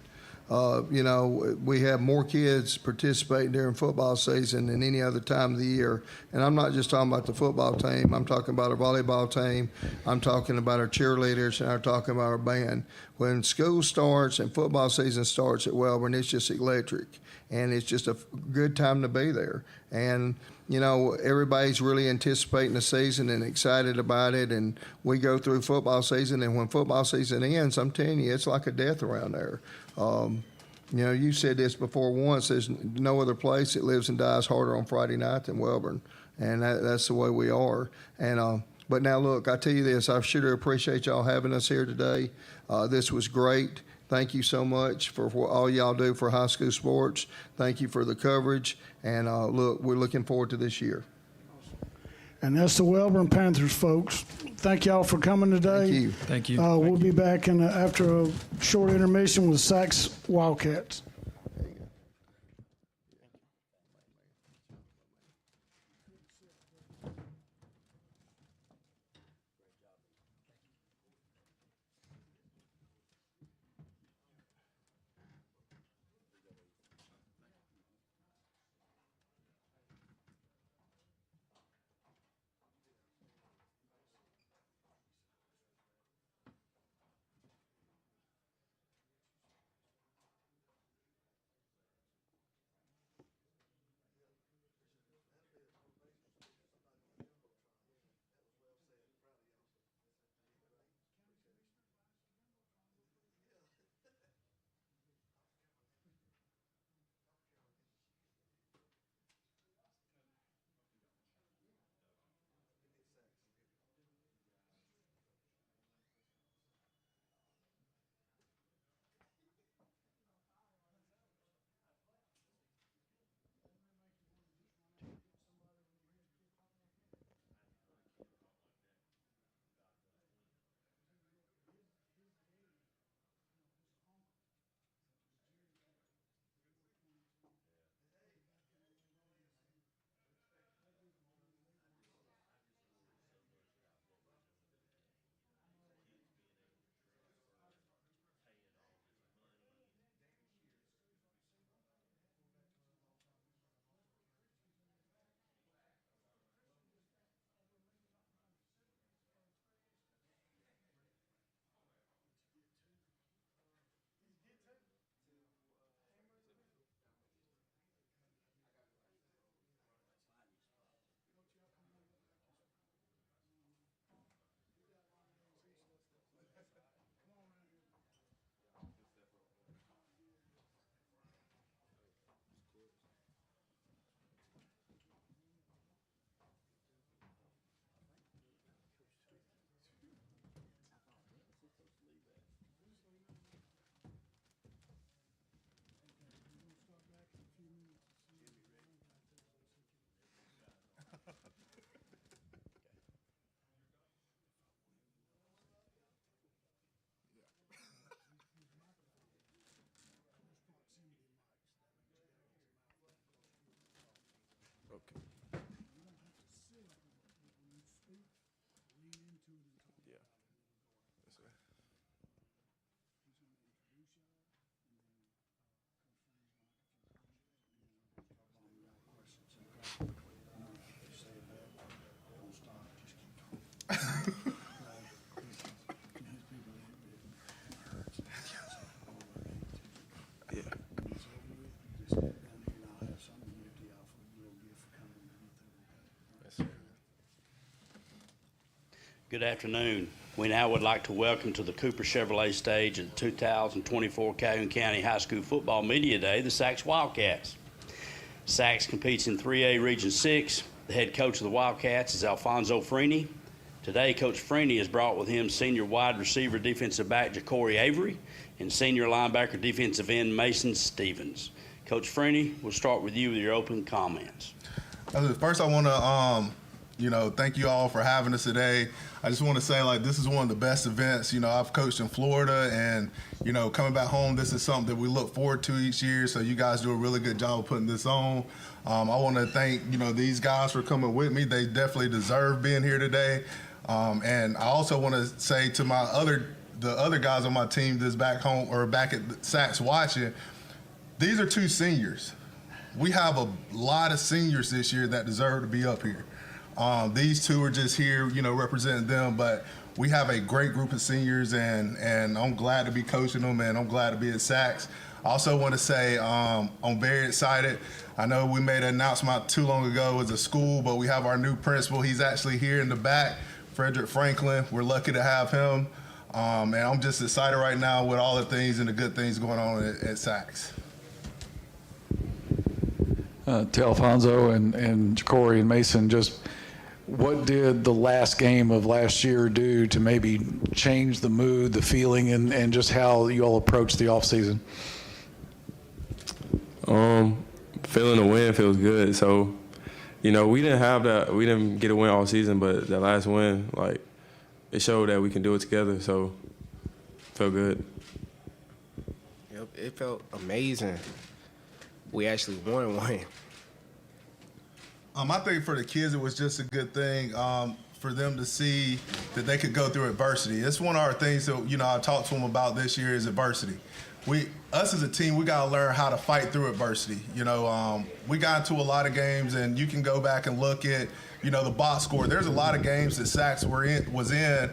You know, we have more kids participating during football season than any other time of the year. And I'm not just talking about the football team. I'm talking about our volleyball team. I'm talking about our cheerleaders, and I'm talking about our band. When school starts and football season starts at Welborn, it's just electric. And it's just a good time to be there. And, you know, everybody's really anticipating the season and excited about it. And we go through football season, and when football season ends, I'm telling you, it's like a death around there. You know, you said this before once, there's no other place that lives and dies harder on Friday night than Welborn. And that's the way we are. And but now, look, I tell you this, I sure appreciate y'all having us here today. This was great. Thank you so much for all y'all do for high school sports. Thank you for the coverage. And look, we're looking forward to this year. And that's the Welborn Panthers, folks. Thank y'all for coming today. Thank you. thank you. We'll be back after a short intermission with Sachs Wildcats. Okay. Yeah. That's right. Yeah. Yes, sir. Good afternoon. We now would like to welcome to the Cooper Chevrolet stage at the 2024 Calhoun County High School Football Media Day, the Sacs Wildcats. Sacs competes in 3A Region 6. The head coach of the Wildcats is Alfonso Freeney. Today, Coach Freeney has brought with him senior wide receiver defensive back Ja'Cory Avery and senior linebacker defensive end Mason Stevens. Coach Freeney, we'll start with you with your opening comments. First, I want to, thank you all for having us today. I just want to say, this is one of the best events. I've coached in Florida, and, coming back home, this is something that we look forward to each year. So you guys do a really good job of putting this on. I want to thank, these guys for coming with me. They definitely deserve being here today. And I also want to say to the other guys on my team that's back home or back at Sacs watching, these are two seniors. We have a lot of seniors this year that deserve to be up here. These two are just here, representing them, but we have a great group of seniors, and I'm glad to be coaching them, and I'm glad to be at Sacs. I also want to say I'm very excited. I know we made an announcement not too long ago as a school, but we have our new principal. He's actually here in the back, Frederick Franklin. We're lucky to have him, and I'm just excited right now with all the things and the good things going on at Sacs. To Alfonso and Ja'Cory and Mason, just what did the last game of last year do to maybe change the mood, the feeling, and just how you all approach the off season? Feeling a win feels good. So, we didn't have that. We didn't get a win all season, but that last win, it showed that we can do it together. So, felt good. Yep, it felt amazing. We actually won one. I think for the kids, it was just a good thing for them to see that they could go through adversity. It's one of our things that, I talked to them about this year is adversity. Us as a team, we got to learn how to fight through adversity. We got into a lot of games, and you can go back and look at, the box score. There's a lot of games that Sacs was in,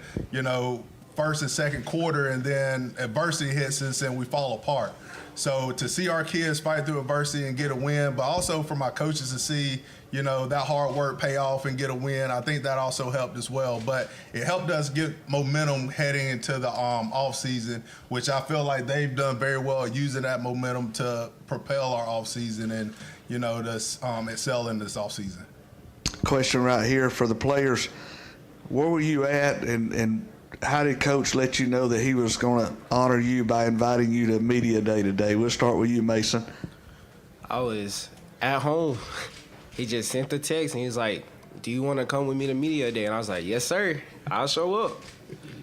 first and second quarter, and then adversity hits us and we fall apart. So to see our kids fight through adversity and get a win, but also for my coaches to see, that hard work pay off and get a win, I think that also helped as well. But it helped us get momentum heading into the off season, which I feel like they've done very well at using that momentum to propel our off season and, to excel in this off season. Question right here for the players. Where were you at, and how did Coach let you know that he was going to honor you by inviting you to Media Day today? We'll start with you, Mason. I was at home. He just sent the text, and he was like, do you want to come with me to Media Day? And I was like, yes, sir. I'll show up.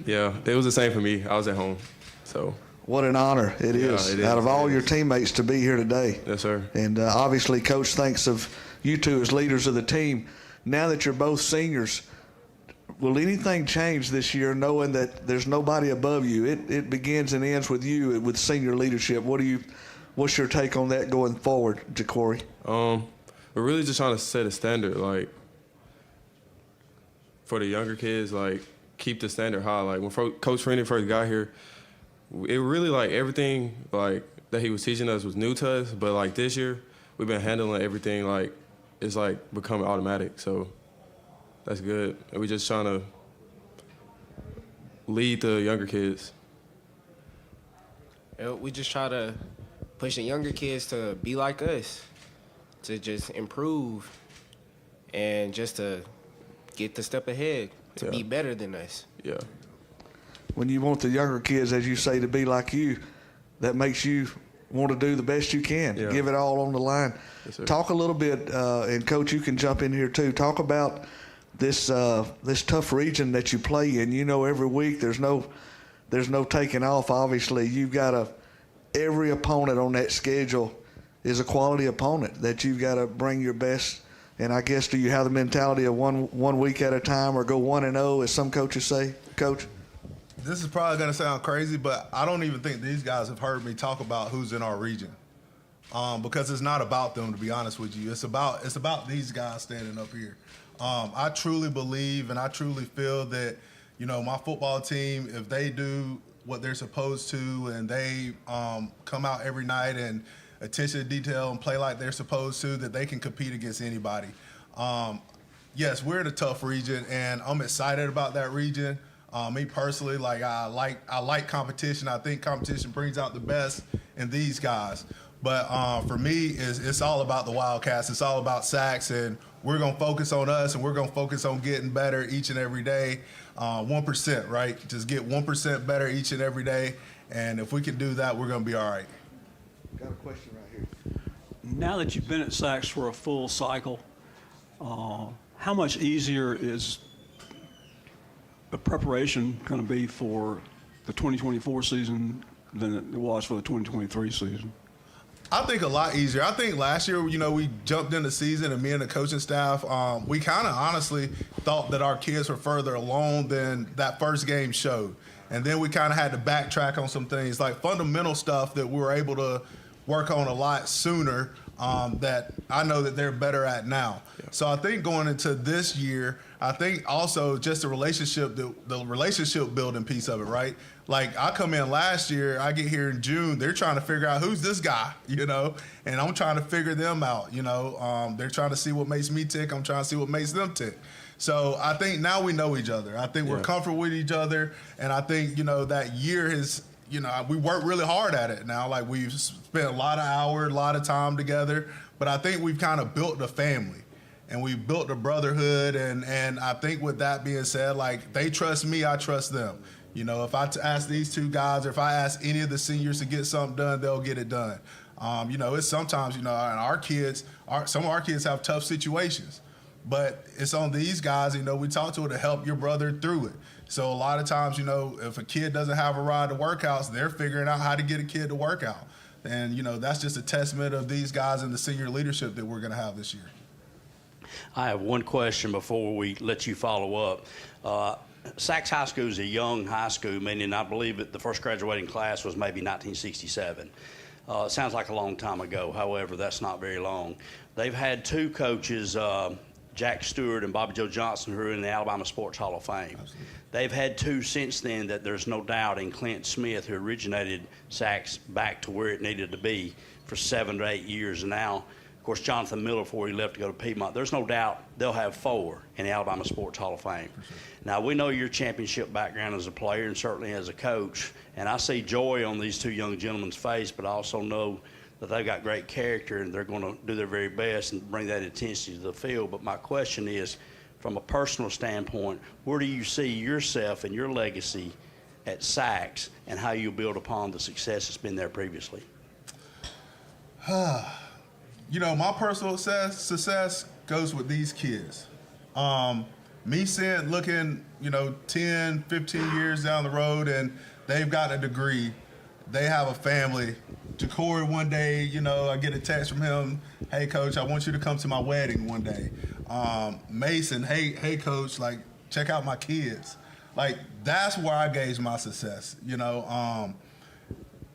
Yeah, it was the same for me. I was at home, so. What an honor it is. Out of all your teammates to be here today. Yes, sir. And obviously, Coach thinks of you two as leaders of the team. Now that you're both seniors, will anything change this year knowing that there's nobody above you? It begins and ends with you, with senior leadership. What's your take on that going forward, Ja'Cory? We're really just trying to set a standard, for the younger kids, keep the standard high. When Coach Freeney first got here, it really, everything, that he was teaching us was new to us. But, this year, we've been handling everything, it's, becoming automatic. So that's good. And we're just trying to lead the younger kids. We just try to push the younger kids to be like us, to just improve and just to get the step ahead, to be better than us. Yeah. When you want the younger kids, as you say, to be like you, that makes you want to do the best you can, give it all on the line. Yes, sir. Talk a little bit, and Coach, you can jump in here too. Talk about this tough region that you play in. You know, every week there's no taking off. Obviously, you've got every opponent on that schedule is a quality opponent that you've got to bring your best. And I guess, do you have the mentality of one week at a time, or go 1-0, as some coaches say, Coach? This is probably going to sound crazy, but I don't even think these guys have heard me talk about who's in our region, because it's not about them, to be honest with you. It's about these guys standing up here. I truly believe and I truly feel that, you know, my football team, if they do what they're supposed to and they come out every night and attention to detail and play like they're supposed to, that they can compete against anybody. Yes, we're in a tough region, and I'm excited about that region. Me personally, I like competition. I think competition brings out the best in these guys. But for me, it's all about the Wildcats. It's all about Sacs, and we're going to focus on us, and we're going to focus on getting better each and every day. 1%, right? Just get 1% better each and every day, and if we can do that, we're going to be all right. Got a question right here. Now that you've been at Sacs for a full cycle, how much easier is the preparation going to be for the 2024 season than it was for the 2023 season? I think a lot easier. I think last year, you know, we jumped in the season, and me and the coaching staff, we kind of honestly thought that our kids were further along than that first game showed. And then we kind of had to backtrack on some things, like fundamental stuff that we were able to work on a lot sooner, that I know that they're better at now. Yeah. So I think going into this year, I think also just the relationship building piece of it, right? Like, I come in last year, I get here in June, they're trying to figure out who's this guy, you know, and I'm trying to figure them out, you know. They're trying to see what makes me tick, I'm trying to see what makes them tick. So I think now we know each other. I think we're comfortable with each other, and I think, you know, that year has, you know, we worked really hard at it now. Like, we've spent a lot of hours, a lot of time together, but I think we've kind of built a family. And we built a brotherhood, and I think with that being said, like, they trust me, I trust them. You know, if I ask these two guys, or if I ask any of the seniors to get something done, they'll get it done. You know, it's sometimes, you know, and our kids, some of our kids have tough situations, but it's on these guys, you know, we talk to help your brother through it. So a lot of times, you know, if a kid doesn't have a ride to workouts, they're figuring out how to get a kid to work out. And, you know, that's just a testament of these guys and the senior leadership that we're going to have this year. I have one question before we let you follow up. Sacs High School is a young high school, meaning I believe that the first graduating class was maybe 1967. It sounds like a long time ago. However, that's not very long. They've had two coaches, Jack Stewart and Bobby Joe Johnson, who are in the Alabama Sports Hall of Fame. Absolutely. They've had two since then that there's no doubt in Clint Smith, who originated Sacs back to where it needed to be for 7 to 8 years now. Of course, Jonathan Miller, before he left to go to Piedmont, there's no doubt they'll have 4 in the Alabama Sports Hall of Fame. Sure. Now, we know your championship background as a player and certainly as a coach, and I see joy on these two young gentlemen's face, but I also know that they've got great character and they're going to do their very best and bring that intensity to the field. But my question is, from a personal standpoint, where do you see yourself and your legacy at Sacs, and how you build upon the success that's been there previously? You know, my personal success goes with these kids. Me looking, you know, 10, 15 years down the road, and they've got a degree. They have a family. Ja'Cory, one day, you know, I get a text from him, hey, Coach, I want you to come to my wedding one day. Mason, hey, Coach, like, check out my kids. Like, that's where I gauge my success, you know.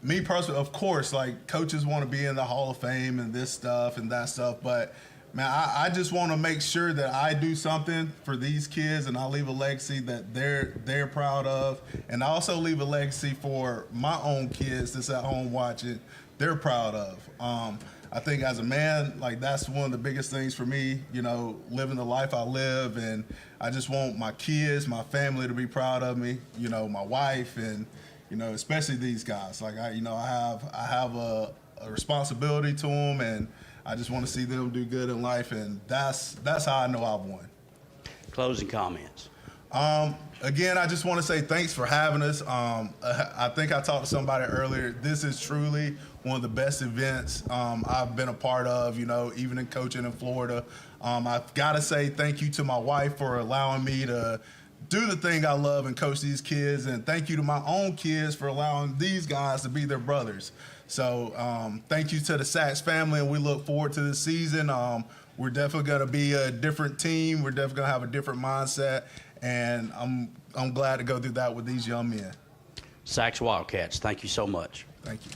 Me personally, of course, like, coaches want to be in the Hall of Fame and this stuff and that stuff, but, man, I just want to make sure that I do something for these kids, and I leave a legacy that they're proud of, and I also leave a legacy for my own kids that's at home watching, they're proud of. I think as a man, like, that's one of the biggest things for me, you know, living the life I live, and I just want my kids, my family to be proud of me, you know, my wife, and, you know, especially these guys. Like, I have a responsibility to them, and I just want to see them do good in life, and that's how I know I've won. Closing comments. Again, I just want to say thanks for having us. I think I talked to somebody earlier. This is truly one of the best events I've been a part of, you know, even in coaching in Florida. I've got to say thank you to my wife for allowing me to do the thing I love and coach these kids, and thank you to my own kids for allowing these guys to be their brothers. So thank you to the Sachs family, and we look forward to this season. We're definitely going to be a different team. We're definitely going to have a different mindset, and I'm glad to go through that with these young men. Sachs Wildcats, thank you so much. Thank you.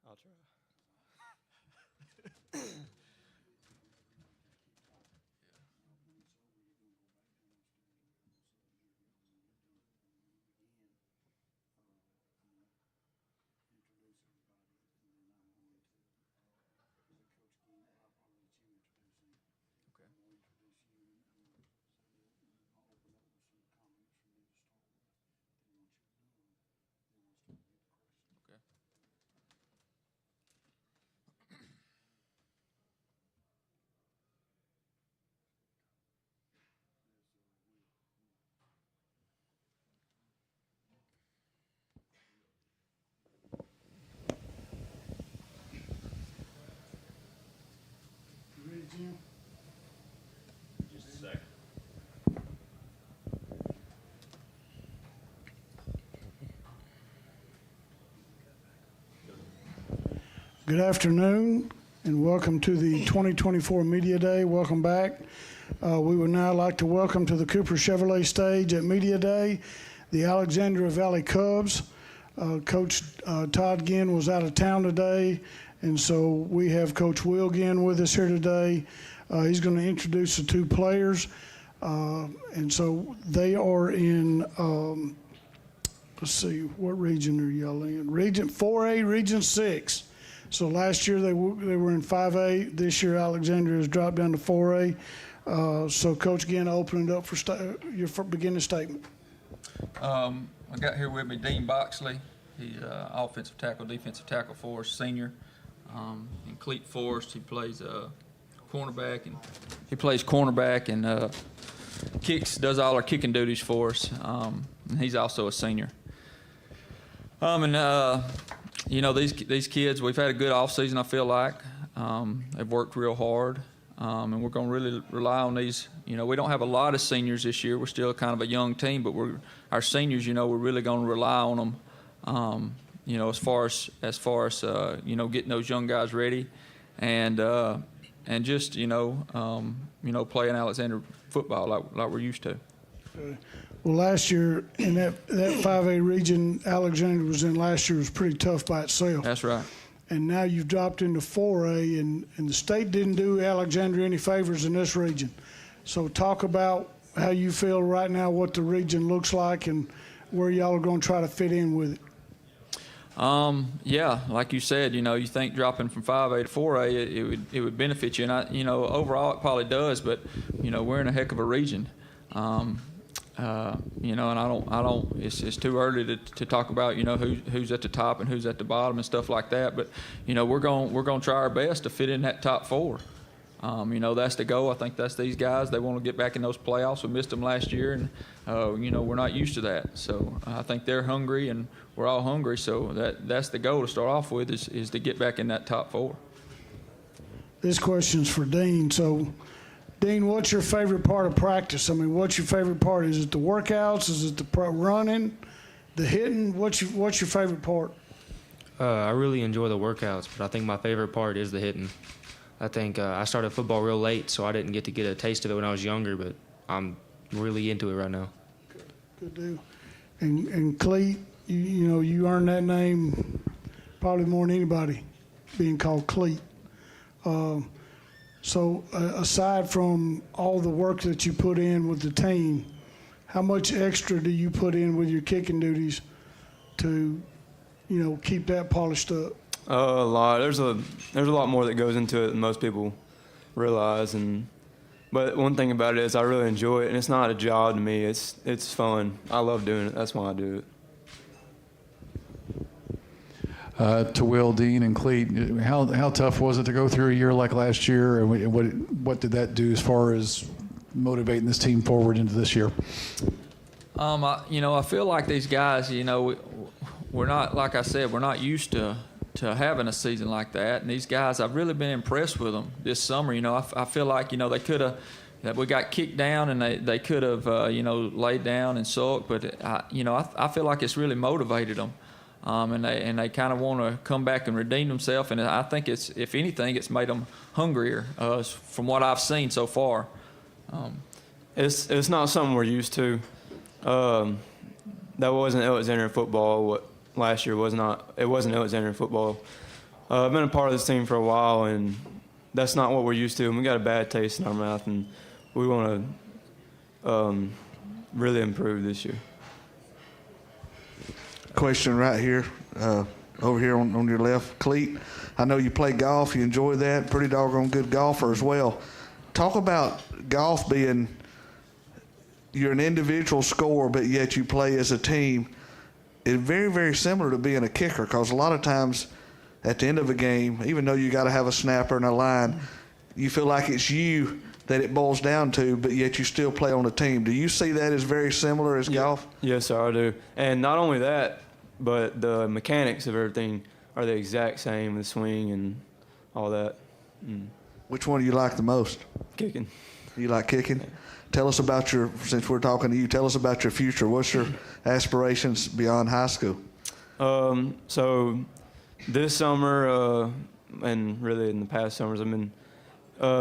I'll try. You ready, Jim? Just a second. Good afternoon. and welcome to the 2024 Media Day. Welcome back. We would now like to welcome to the Cooper Chevrolet stage at Media Day the Alexandria Valley Cubs. Coach Todd Ginn was out of town today, and so we have Coach Will Ginn with us here today. He's going to introduce the two players. And so they are in, let's see, what region are y'all in? Region 4A, Region 6. So last year they were in 5A. This year Alexandria has dropped down to 4A. So Coach Ginn, open it up for your beginning statement. I got here with me Dean Boxley. He's offensive tackle, defensive tackle for us, senior. And Cleet Forrest, he plays cornerback, and does all our kicking duties for us. And he's also a senior. These kids, we've had a good off season. I feel like they've worked real hard, and we're going to really rely on these. We don't have a lot of seniors this year. We're still kind of a young team, but our seniors. We're really going to rely on them. As far as getting those young guys ready, and just playing Alexander football like we're used to. Well, last year in that 5A region Alexandria was in last year was pretty tough by itself. That's right. And now you've dropped into 4A, and the state didn't do Alexandria any favors in this region. So talk about how you feel right now, what the region looks like, and where y'all are going to try to fit in with it. Yeah, like you said, you think dropping from 5A to 4A, it would benefit you, and overall it probably does. But we're in a heck of a region, and I don't. It's too early to talk about who's at the top and who's at the bottom and stuff like that. But we're going to try our best to fit in that top four. That's the goal. I think that's these guys. They want to get back in those playoffs. We missed them last year, and we're not used to that. So I think they're hungry, and we're all hungry. So that's the goal to start off with is to get back in that top four. This question's for Dean. So, Dean, what's your favorite part of practice? I mean, what's your favorite part? Is it the workouts? Is it the running, the hitting? What's your favorite part? I really enjoy the workouts, but I think my favorite part is the hitting. I think I started football real late, so I didn't get to get a taste of it when I was younger, but I'm really into it right now. Good deal. And Cleet, you earned that name probably more than anybody, being called Cleet. So aside from all the work that you put in with the team, how much extra do you put in with your kicking duties to, keep that polished up? A lot. There's a lot more that goes into it than most people realize, but one thing about it is I really enjoy it, and it's not a job to me. It's fun. I love doing it. That's why I do it. To Will, Dean, and Cleet, how tough was it to go through a year like last year, and what did that do as far as motivating this team forward into this year? I feel like these guys, we're not, like I said, we're not used to having a season like that. And these guys, I've really been impressed with them this summer. I feel like, they could have, that we got kicked down and they could have, laid down and sulked. But, I feel like it's really motivated them. And they kind of want to come back and redeem themselves. And I think if anything, it's made them hungrier from what I've seen so far. It's not something we're used to. That wasn't Alexandria football. What last year was not. It wasn't Alexandria football. I've been a part of this team for a while, and that's not what we're used to. And we got a bad taste in our mouth, and we want to really improve this year. Question right here, over here on your left, Cleet. I know you play golf. You enjoy that. Pretty doggone good golfer as well. Talk about golf being, you're an individual scorer, but yet you play as a team. It's very, very similar to being a kicker, because a lot of times at the end of a game, even though you got to have a snapper and a line, you feel like it's you that it boils down to, but yet you still play on a team. Do you see that as very similar as golf? Yes, sir, I do. And not only that, but the mechanics of everything are the exact same, the swing and all that. Which one do you like the most? Kicking. You like kicking? Tell us about since we're talking to you, tell us about your future. What's your aspirations beyond high school? So this summer, and really in the past summers, I've been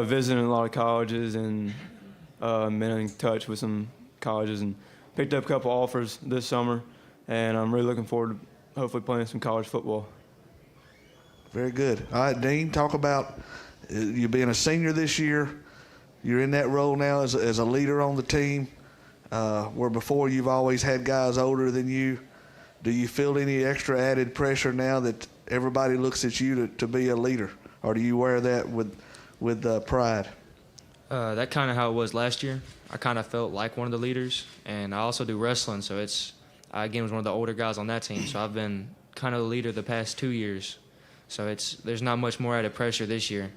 visiting a lot of colleges and been in touch with some colleges and picked up a couple offers this summer, and I'm really looking forward to hopefully playing some college football. Very good. All right, Dean, talk about you being a senior this year. You're in that role now as a leader on the team, where before you've always had guys older than you. Do you feel any extra added pressure now that everybody looks at you to be a leader, or do you wear that with pride? That kind of how it was last year. I kind of felt like one of the leaders, and I also do wrestling, so I again was one of the older guys on that team. So I've been kind of the leader the past 2 years. So there's not much more added pressure this year.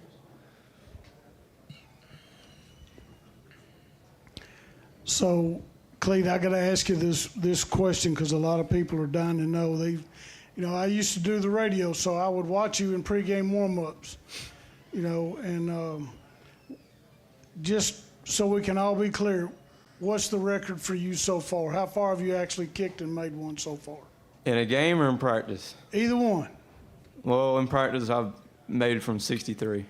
So, Cleet, I got to ask you this question because a lot of people are dying to know. I used to do the radio, so I would watch you in pregame warm-ups, and just so we can all be clear, what's the record for you so far? How far have you actually kicked and made one so far? In a game or in practice? Either one. Well, in practice, I've made it from 63.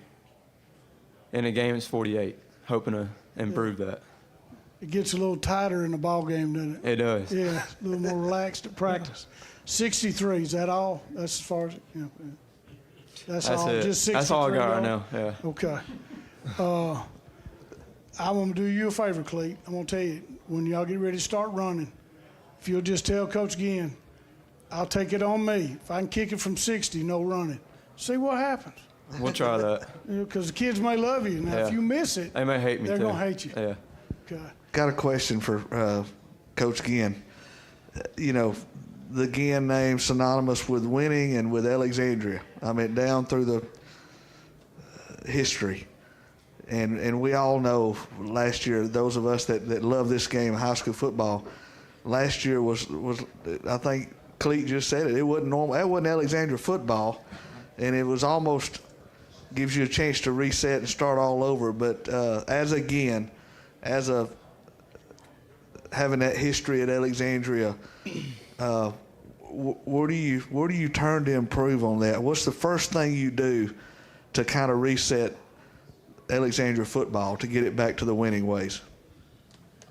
In a game, it's 48. Hoping to improve that. It gets a little tighter in the ball game, doesn't it? It does. Yeah, a little more relaxed at practice. 63, is that all? That's as far as, that's all, it. just 63? That's all I got right now, yeah. Okay. I'm going to do you a favor, Cleet. I'm going to tell you, when y'all get ready to start running, if you'll just tell Coach Ginn, I'll take it on me. If I can kick it from 60, no running. See what happens. We'll try that. Because the kids may love you. Now, if you miss it, they may hate me they're too. going to hate you. Yeah. Okay. Got a question for Coach Ginn. The Ginn name synonymous with winning and with Alexandria. I mean, down through the history. And we all know last year, those of us that love this game, high school football, last year was I think Cleet just said it wasn't normal. That wasn't Alexandria football, and it was almost gives you a chance to reset and start all over. But having that history at Alexandria, where do you turn to improve on that? What's the first thing you do to kind of reset Alexandria football to get it back to the winning ways?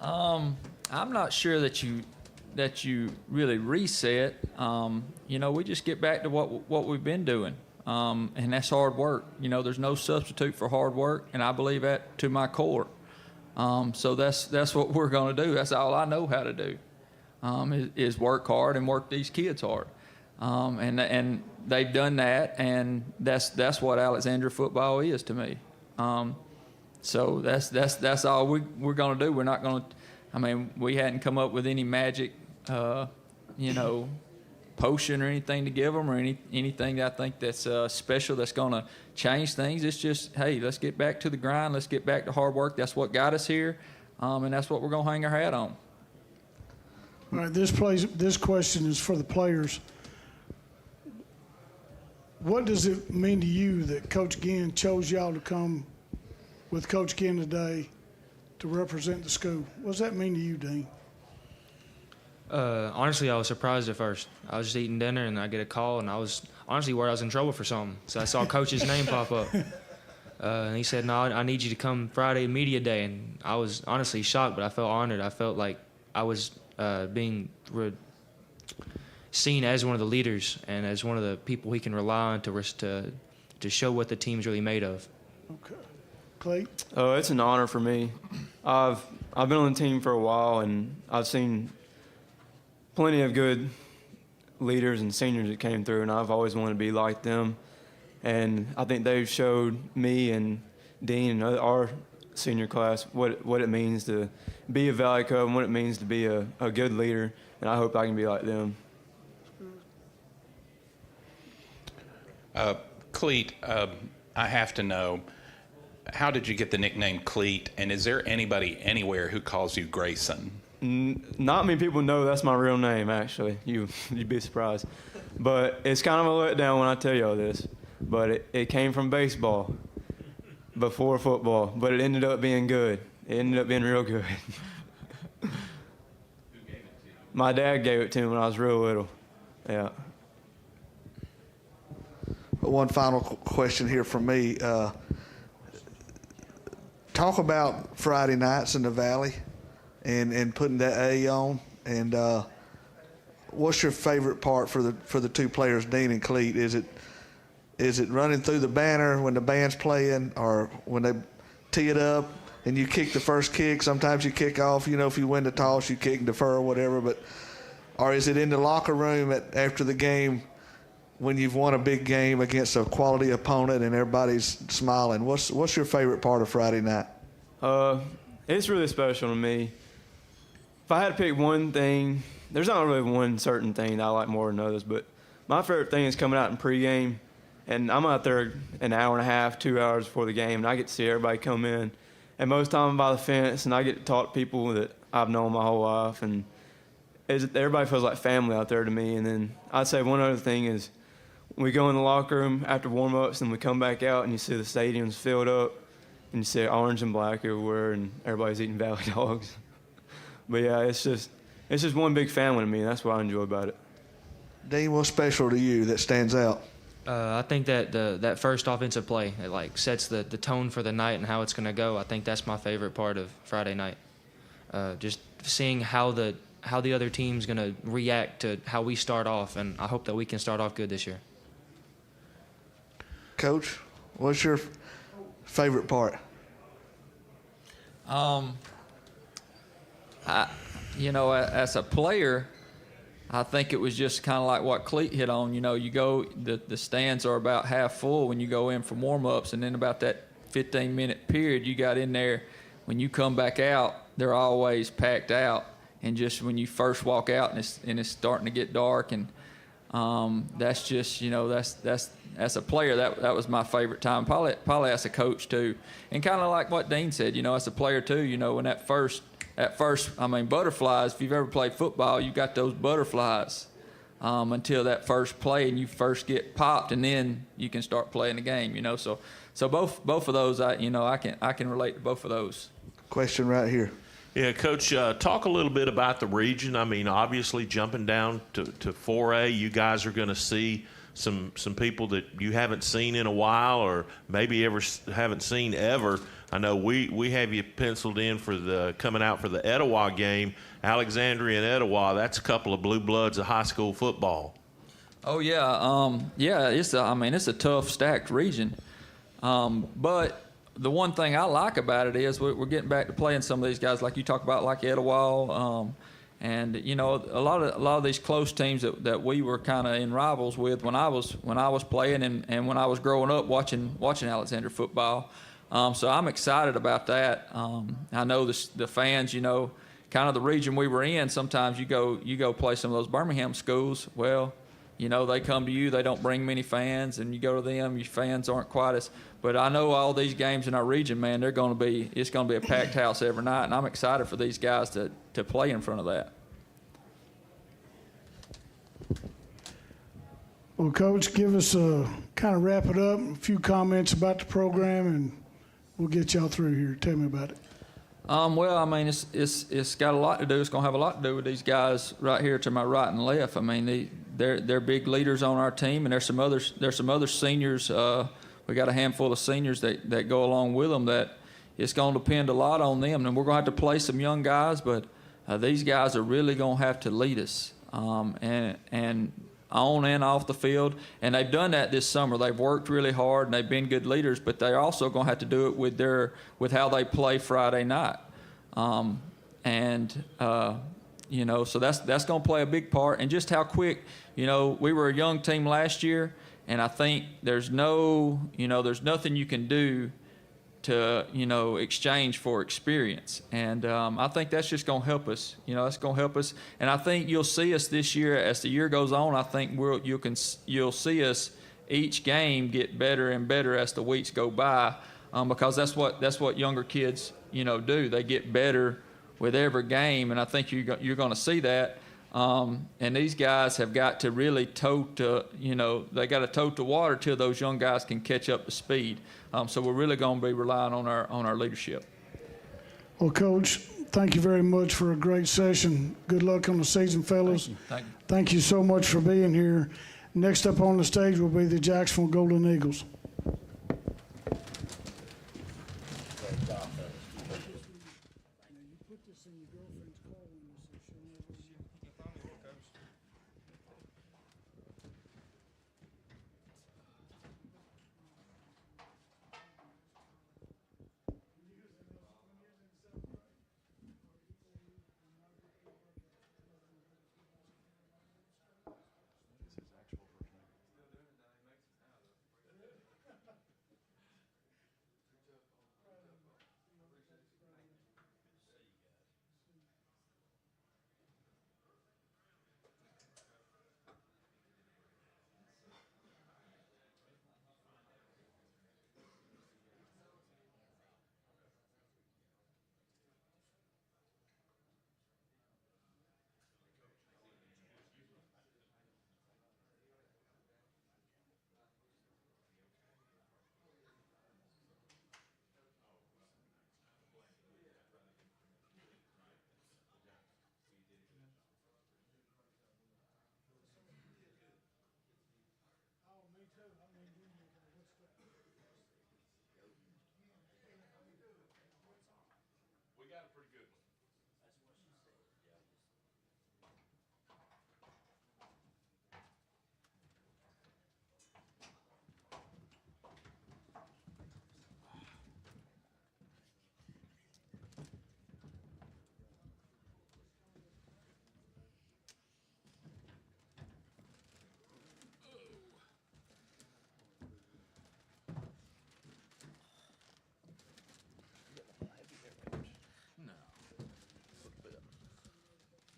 I'm not sure that you really reset. We just get back to what we've been doing, and that's hard work. There's no substitute for hard work, and I believe that to my core. So that's what we're going to do. That's all I know how to do, is work hard and work these kids hard. And they've done that, and that's what Alexandria football is to me. So that's all we're going to do. We're not going to. We hadn't come up with any magic, potion or anything to give them, or anything that I think that's special that's going to change things. It's just, hey, let's get back to the grind. Let's get back to hard work. That's what got us here, and that's what we're going to hang our hat on. All right, this question is for the players. What does it mean to you that Coach Ginn chose y'all to come with Coach Ginn today to represent the school? What does that mean to you, Dean? Honestly, I was surprised at first. I was just eating dinner, and I get a call, and I was honestly worried I was in trouble for something. So I saw Coach's name pop up. And he said, no, I need you to come Friday media day. And I was honestly shocked, but I felt honored. I felt like I was being seen as one of the leaders and as one of the people he can rely on to show what the team's really made of. Okay. Clay? It's an honor for me. I've been on the team for a while, and I've seen plenty of good leaders and seniors that came through, and I've always wanted to be like them. And I think they've showed me and Dean and our senior class what it means to be a Valley Cub and what it means to be a good leader, and I hope I can be like them. Cleet, I have to know, how did you get the nickname Cleet, and is there anybody anywhere who calls you Grayson? Not many people know that's my real name, actually. You'd be surprised. But it's kind of a letdown when I tell y'all this. But it came from baseball before football, but it ended up being good. It ended up being real good. My dad gave it to me when I was real little. Yeah. one final question here from me. Talk about Friday nights in the Valley and putting that A on. And what's your favorite part for the two players, Dean and Cleet? Is it running through the banner when the band's playing, or when they tee it up and you kick the first kick? Sometimes you kick off, if you win the toss, you kick and defer or whatever. Or is it in the locker room after the game when you've won a big game against a quality opponent and everybody's smiling? What's your favorite part of Friday night? It's really special to me. If I had to pick one thing, there's not really one certain thing that I like more than others, but my favorite thing is coming out in pregame, and I'm out there an hour and a half, 2 hours before the game, and I get to see everybody come in. And most time I'm by the fence, and I get to talk to people that I've known my whole life, and everybody feels like family out there to me. And then I'd say one other thing is we go in the locker room after warm-ups, and we come back out, and you see the stadiums filled up, and you see orange and black everywhere, and everybody's eating Valley dogs. But yeah, it's just one big family to me, and that's what I enjoy about it. Dean, what's special to you that stands out? I think that that first offensive play, it sets the tone for the night and how it's going to go. I think that's my favorite part of Friday night. Just seeing how the other team's going to react to how we start off, and I hope that we can start off good this year. Coach, what's your favorite part? As a player, I think it was just kind of like what Cleet hit on. You go, the stands are about half full when you go in for warm-ups, and then about that 15-minute period you got in there, when you come back out, they're always packed out. And just when you first walk out and it's starting to get dark, and that's just, that's as a player, that was my favorite time. Probably as a coach too. And kind of like what Dean said, as a player too, when that first, butterflies, if you've ever played football, you got those butterflies until that first play and you first get popped, and then you can start playing the game, So both of those, I can relate to both of those. Question right here. Yeah, Coach, talk a little bit about the region. Obviously jumping down to 4A, you guys are going to see some people that you haven't seen in a while, or maybe haven't seen ever. I know we have you penciled in for coming out for the Etowah game. Alexandria and Etowah, that's a couple of blue bloods of high school football. Oh yeah, it's a tough, stacked region, but the one thing I like about it is we're getting back to playing some of these guys like you talk about, like Etowah, and a lot of these close teams that we were kind of in rivals with when I was playing and when I was growing up watching Alexandria football. So I'm excited about that. I know the fans, kind of the region we were in. Sometimes you go play some of those Birmingham schools. Well, they come to you, they don't bring many fans, and you go to them, your fans aren't quite as. But I know all these games in our region, man, it's going to be a packed house every night, and I'm excited for these guys to play in front of that. Well, Coach, give us kind of wrap it up, a few comments about the program, and we'll get y'all through here. Tell me about it. It's got a lot to do. It's going to have a lot to do with these guys right here to my right and left. They're big leaders on our team, and there's some other seniors. We got a handful of seniors that go along with them that it's going to depend a lot on them. And we're going to have to play some young guys, but these guys are really going to have to lead us and on and off the field. And they've done that this summer. They've worked really hard, and they've been good leaders, but they're also going to have to do it with how they play Friday night. So that's going to play a big part. And just how quick, we were a young team last year, and I think there's nothing you can do to, exchange for experience. And I think that's just going to help us. That's going to help us. And I think you'll see us this year as the year goes on. I think you'll see us each game get better and better as the weeks go by, because that's what younger kids, do. They get better with every game, and I think you're going to see that. And these guys have got to really they got to tote the water till those young guys can catch up to speed. So we're really going to be relying on our leadership. Well, Coach, thank you very much for a great session. Good luck on the season, fellas. Thank you. Thank you so much for being here. Next up on the stage will be the Jacksonville Golden Eagles.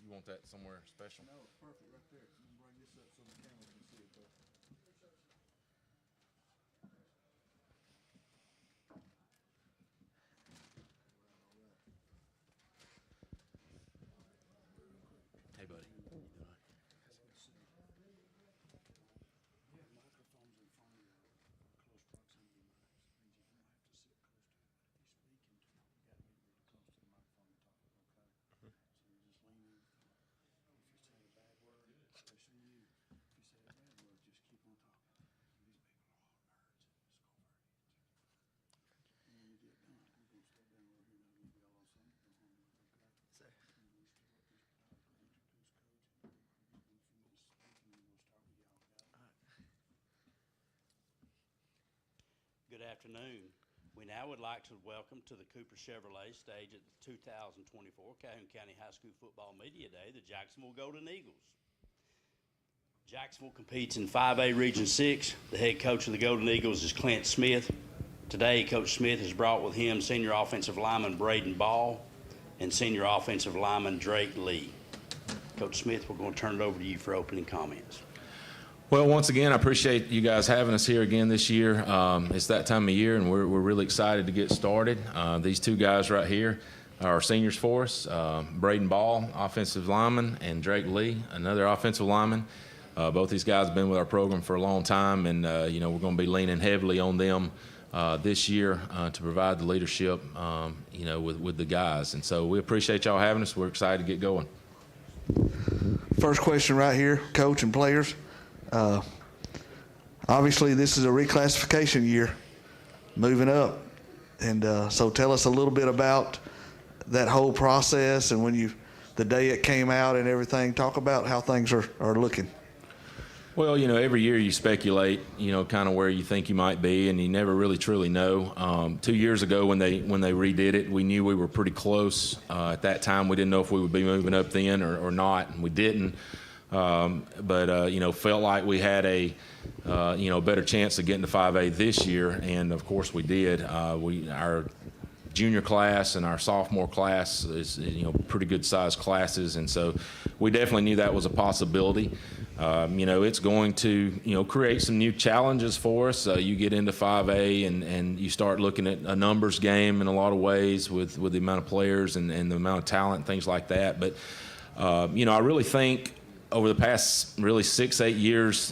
You want that somewhere special? No, it's perfect right there. You can bring this up so the camera can see it, though. Hey, buddy. Good afternoon. We now would like to welcome to the Cooper Chevrolet stage at the 2024 Calhoun County High School Football Media Day, the Jacksonville Golden Eagles. Jacksonville competes in 5A Region 6. The head coach of the Golden Eagles is Clint Smith. Today, Coach Smith has brought with him senior offensive lineman Braden Ball and senior offensive lineman Drake Lee. Coach Smith, we're going to turn it over to you for opening comments. Well, once again, I appreciate you guys having us here again this year. It's that time of year, and we're really excited to get started. These two guys right here are seniors for us, Braden Ball, offensive lineman, and Drake Lee, another offensive lineman. Both these guys have been with our program for a long time, and we're going to be leaning heavily on them this year to provide the leadership, with the guys. And so we appreciate y'all having us. We're excited to get going. First question right here, coach and players. Obviously, this is a reclassification year, moving up. And so tell us a little bit about that whole process and the day it came out and everything. Talk about how things are looking. Well, every year you speculate, kind of where you think you might be, and you never really truly know. 2 years ago when they redid it, we knew we were pretty close. At that time, we didn't know if we would be moving up then or not, and we didn't. But felt like we had a better chance of getting to 5A this year, and of course we did. Our junior class and our sophomore class is pretty good sized classes, and so we definitely knew that was a possibility. It's going to create some new challenges for us. You get into 5A and you start looking at a numbers game in a lot of ways with the amount of players and the amount of talent and things like that. But I really think over the past really 6-8 years,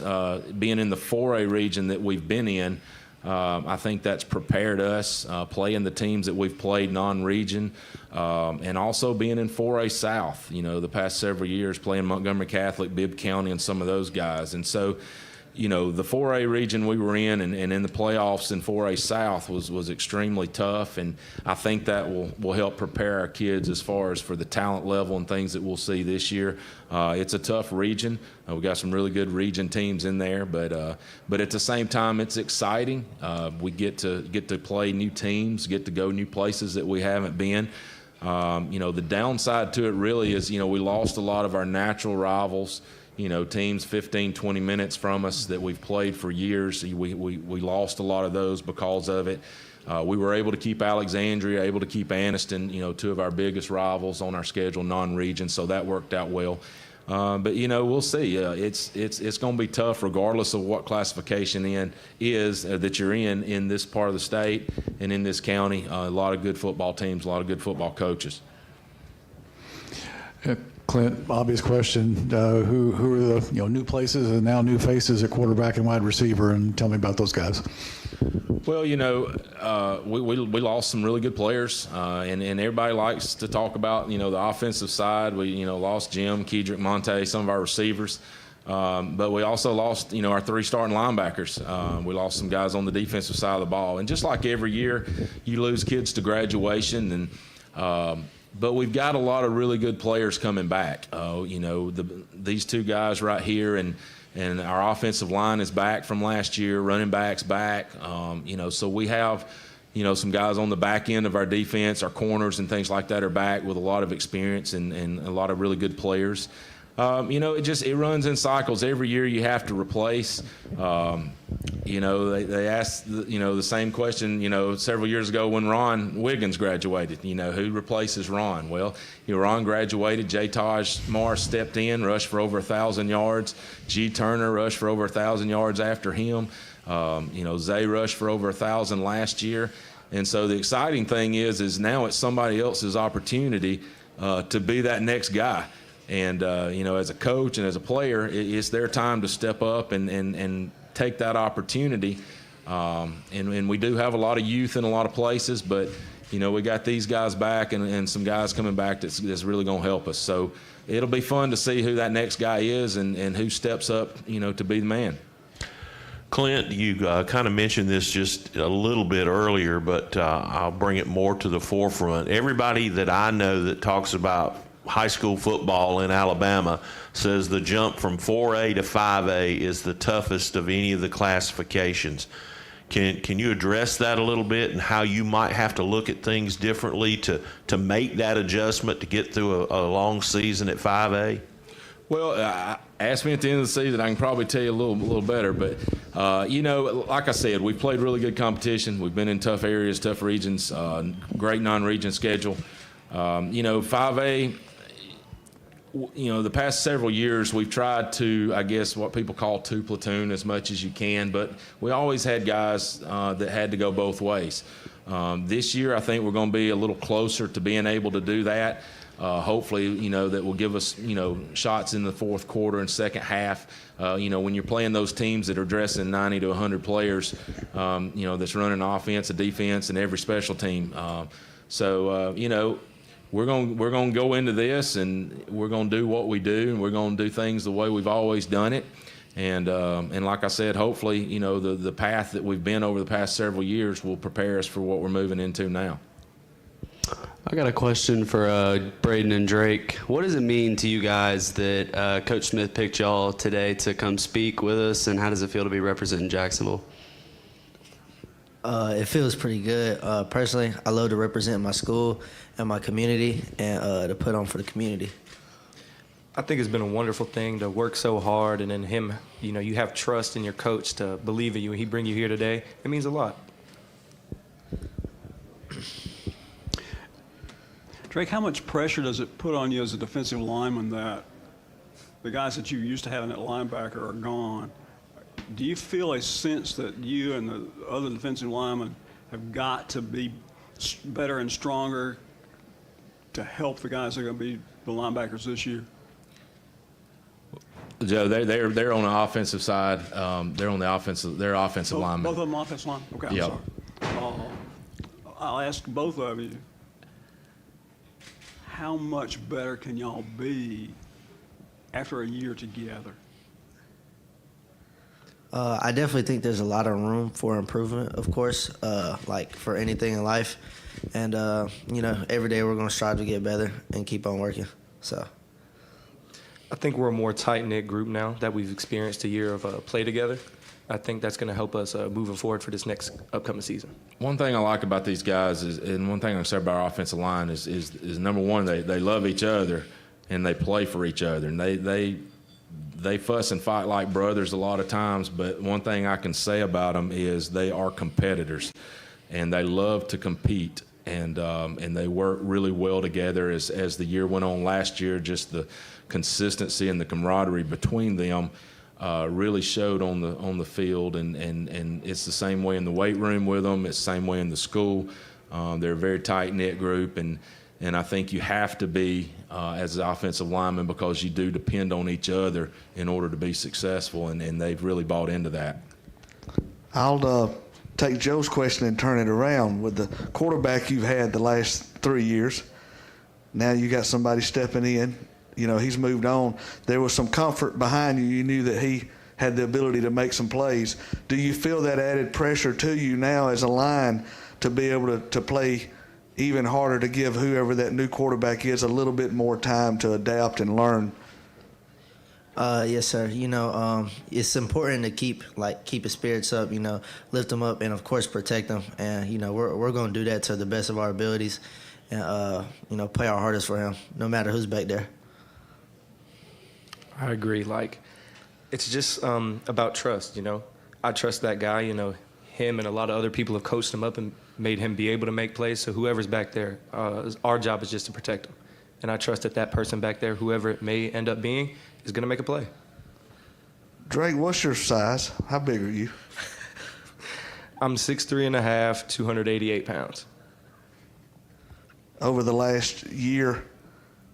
being in the 4A region that we've been in, I think that's prepared us, playing the teams that we've played non-region, and also being in 4A South, the past several years, playing Montgomery Catholic, Bibb County, and some of those guys. And so, the 4A region we were in and in the playoffs in 4A South was extremely tough, and I think that will help prepare our kids as far as for the talent level and things that we'll see this year. It's a tough region. We got some really good region teams in there, but at the same time, it's exciting. We get to play new teams, get to go new places that we haven't been. The downside to it really is, we lost a lot of our natural rivals. Teams 15, 20 minutes from us that we've played for years. We lost a lot of those because of it. We were able to keep Alexandria, able to keep Anniston, two of our biggest rivals on our schedule, non-region, so that worked out well. But we'll see. It's going to be tough regardless of what classification that you're in this part of the state and in this county. A lot of good football teams, a lot of good football coaches. Clint, obvious question. Who are the new new faces at quarterback and wide receiver, and tell me about those guys. Well, we lost some really good players, and everybody likes to talk about the offensive side. We lost Jim, Kedrick, Monte, some of our receivers, but we also lost our 3 starting linebackers. We lost some guys on the defensive side of the ball, and just like every year, you lose kids to graduation and. But we've got a lot of really good players coming back. These 2 guys right here, and our offensive line is back from last year. Running backs back. So we have, some guys on the back end of our defense. Our corners and things like that are back with a lot of experience and a lot of really good players. It runs in cycles. Every year you have to replace. They asked the same question several years ago when Ron Wiggins graduated. Who replaces Ron? Well, Ron graduated. J. Taj Morris stepped in, rushed for over 1,000 yards. G. Turner rushed for over 1,000 yards after him. Zay rushed for over 1,000 last year. And so the exciting thing is now it's somebody else's opportunity to be that next guy. And, as a coach and as a player, it's their time to step up and take that opportunity. And we do have a lot of youth in a lot of places, but, we got these guys back and some guys coming back that's really going to help us. So it'll be fun to see who that next guy is and who steps up, to be the man. Clint, you kind of mentioned this just a little bit earlier, but I'll bring it more to the forefront. Everybody that I know that talks about high school football in Alabama says the jump from 4A to 5A is the toughest of any of the classifications. Can you address that a little bit and how you might have to look at things differently to make that adjustment to get through a long season at 5A? Well, ask me at the end of the season, I can probably tell you a little better. But, like I said, we've played really good competition. We've been in tough areas, tough regions, great non-region schedule. 5A, the past several years we've tried to, I guess, what people call 2 platoon as much as you can, but we always had guys that had to go both ways. This year I think we're going to be a little closer to being able to do that. Hopefully, that will give us, shots in the fourth quarter and second half. When you're playing those teams that are dressing 90 to 100 players, that's running offense, a defense, and every special team. We're going to go into this and we're going to do what we do, and we're going to do things the way we've always done it. And like I said, hopefully, the path that we've been over the past several years will prepare us for what we're moving into now. I got a question for Braden and Drake. What does it mean to you guys that Coach Smith picked y'all today to come speak with us, and how does it feel to be representing Jacksonville? It feels pretty good. Personally, I love to represent my school and my community and to put on for the community. I think it's been a wonderful thing to work so hard, and then him, you have trust in your coach to believe in you, and he bring you here today. It means a lot. Drake, how much pressure does it put on you as a defensive lineman that the guys that you used to have in that linebacker are gone? Do you feel a sense that you and the other defensive linemen have got to be better and stronger to help the guys that are going to be the linebackers this year? Joe, they're on the offensive side. They're offensive linemen. Both of them offensive line? Okay, I'm yep. sorry. I'll ask both of you, how much better can y'all be after a year together? I definitely think there's a lot of room for improvement, of course, like for anything in life. And, every day we're going to strive to get better and keep on working. So I think we're a more tight-knit group now that we've experienced a year of play together. I think that's going to help us moving forward for this next upcoming season. One thing I like about these guys is, and one thing I say about our offensive line is number one, they love each other and they play for each other. And they fuss and fight like brothers a lot of times, but one thing I can say about them is they are competitors and they love to compete. And they work really well together as the year went on last year. Just the consistency and the camaraderie between them really showed on the field, and it's the same way in the weight room with them. It's the same way in the school. They're a very tight-knit group, and I think you have to be as an offensive lineman because you do depend on each other in order to be successful, and they've really bought into that. I'll take Joe's question and turn it around. With the quarterback you've had the last 3 years, now you got somebody stepping in. He's moved on. There was some comfort behind you. You knew that he had the ability to make some plays. Do you feel that added pressure to you now as a line to be able to play even harder, to give whoever that new quarterback is a little bit more time to adapt and learn? Yes, sir. It's important to keep his spirits up, lift them up, and, of course, protect them. And, we're going to do that to the best of our abilities and, play our hardest for him, no matter who's back there. I agree. It's just about trust, I trust that guy, him and a lot of other people have coached him up and made him be able to make plays. So whoever's back there, our job is just to protect him. And I trust that person back there, whoever it may end up being, is going to make a play. Drake, what's your size? How big are you? I'm 6'3.5", 288 pounds. Over the last year,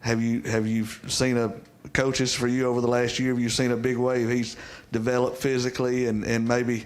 have you seen coaches for you over the last year? Have you seen a big wave? He's developed physically, and maybe,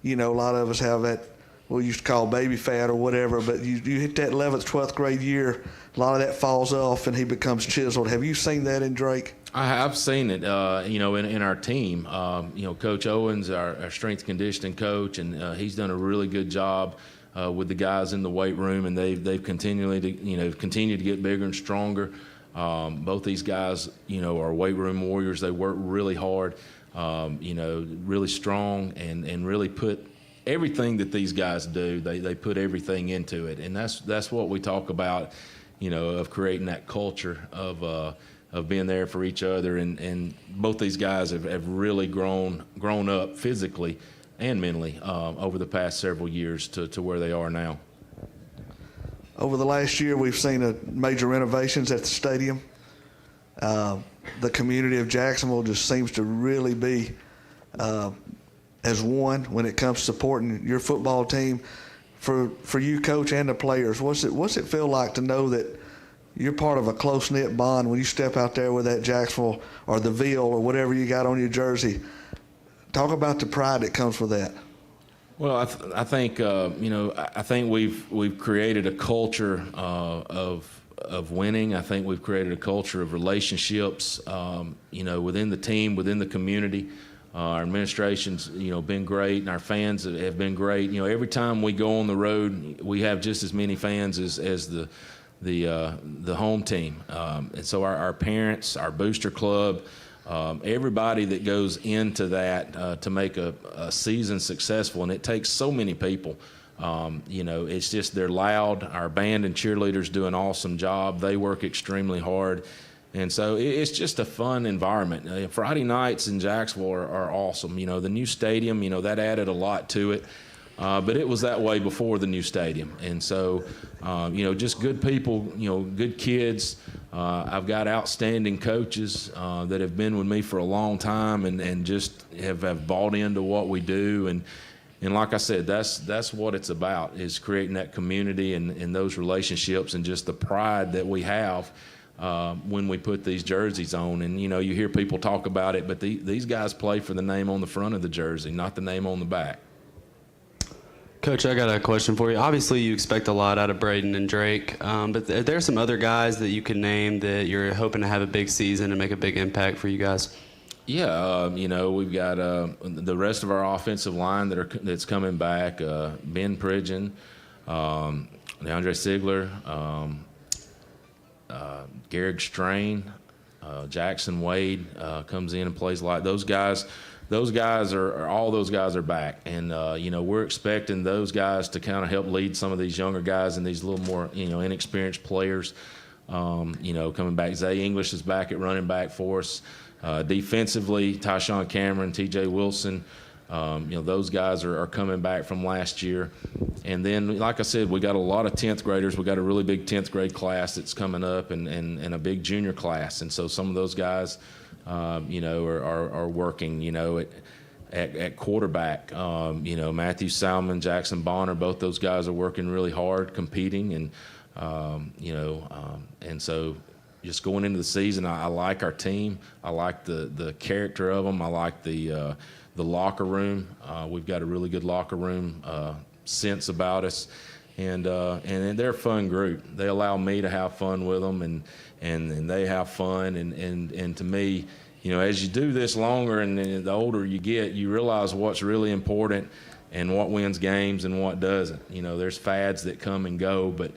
a lot of us have that, we used to call baby fat or whatever, but you hit that 11th, 12th grade year, a lot of that falls off and he becomes chiseled. Have you seen that in Drake? I've seen it, in our team. Coach Owens, our strength conditioning coach, and he's done a really good job with the guys in the weight room, and they've continued to get bigger and stronger. Both these guys, are weight room warriors. They work really hard, really strong, and really put everything that these guys do. They put everything into it, and that's what we talk about, of creating that culture of being there for each other. And both these guys have really grown up physically and mentally over the past several years to where they are now. Over the last year, we've seen major renovations at the stadium. The community of Jacksonville just seems to really be as one when it comes to supporting your football team. For you, Coach, and the players, what's it feel like to know that you're part of a close-knit bond when you step out there with that Jacksonville or the Ville or whatever you got on your jersey? Talk about the pride that comes with that. Well, I think I think we've created a culture of winning. I think we've created a culture of relationships, within the team, within the community. Our administration's been great, and our fans have been great. Every time we go on the road, we have just as many fans as the home team, and so our parents, our booster club. Everybody that goes into that to make a season successful, and it takes so many people. It's just they're loud. Our band and cheerleaders do an awesome job. They work extremely hard, and so it's just a fun environment. Friday nights in Jacksonville are awesome. The new stadium, that added a lot to it. But it was that way before the new stadium. And so, just good people, good kids. I've got outstanding coaches that have been with me for a long time and just have bought into what we do. And like I said, that's what it's about, is creating that community and those relationships and just the pride that we have when we put these jerseys on. And, you hear people talk about it, but these guys play for the name on the front of the jersey, not the name on the back. Coach, I got a question for you. Obviously, you expect a lot out of Braden and Drake, but are there some other guys that you can name that you're hoping to have a big season and make a big impact for you guys? Yeah, we've got the rest of our offensive line that's coming back. Ben Pridgeon, DeAndre Sigler, Garrick Strain, Jackson Wade comes in and plays a lot. Those guys are back, and we're expecting those guys to kind of help lead some of these younger guys and these little more inexperienced players. Coming back, Zay English is back at running back for us. Defensively, Tyshawn Cameron, T.J. Wilson, those guys are coming back from last year. And then, like I said, we got a lot of 10th graders. We got a really big 10th grade class that's coming up and a big junior class. And so some of those guys, are working, at quarterback. Matthew Salmon, Jackson Bonner, both those guys are working really hard, competing. And, and so just going into the season, I like our team. I like the character of them. I like the locker room. We've got a really good locker room sense about us, and they're a fun group. They allow me to have fun with them, and they have fun. And to me, as you do this longer and the older you get, you realize what's really important and what wins games and what doesn't. There's fads that come and go, but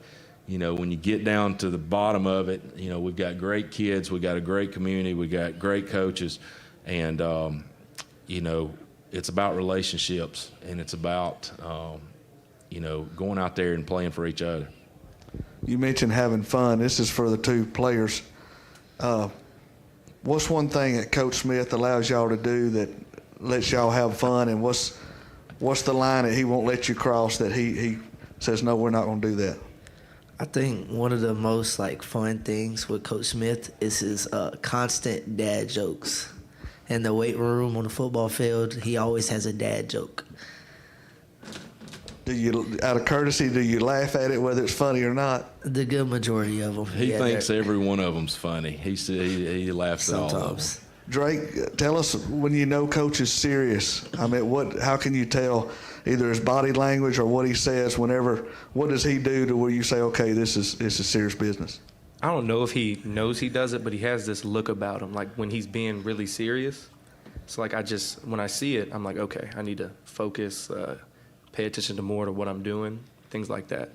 when you get down to the bottom of it, we've got great kids, we've got a great community, we've got great coaches, and, it's about relationships, and it's about, going out there and playing for each other. You mentioned having fun. This is for the two players. What's one thing that Coach Smith allows y'all to do that lets y'all have fun, and what's the line that he won't let you cross that he says, no, we're not going to do that? I think one of the most fun things with Coach Smith is his constant dad jokes. In the weight room, on the football field, he always has a dad joke. Do you, out of courtesy, do you laugh at it whether it's funny or not? The good majority of them. He thinks every one of them's funny. He laughs at all of them. Sometimes. Drake, tell us when you know Coach is serious. I mean, how can you tell either his body language or what he says whenever? What does he do to where you say, okay, this is serious business? I don't know if he knows he does it, but he has this look about him, like when he's being really serious. It's like when I see it, I'm like, okay, I need to focus, pay attention to more to what I'm doing, things like that.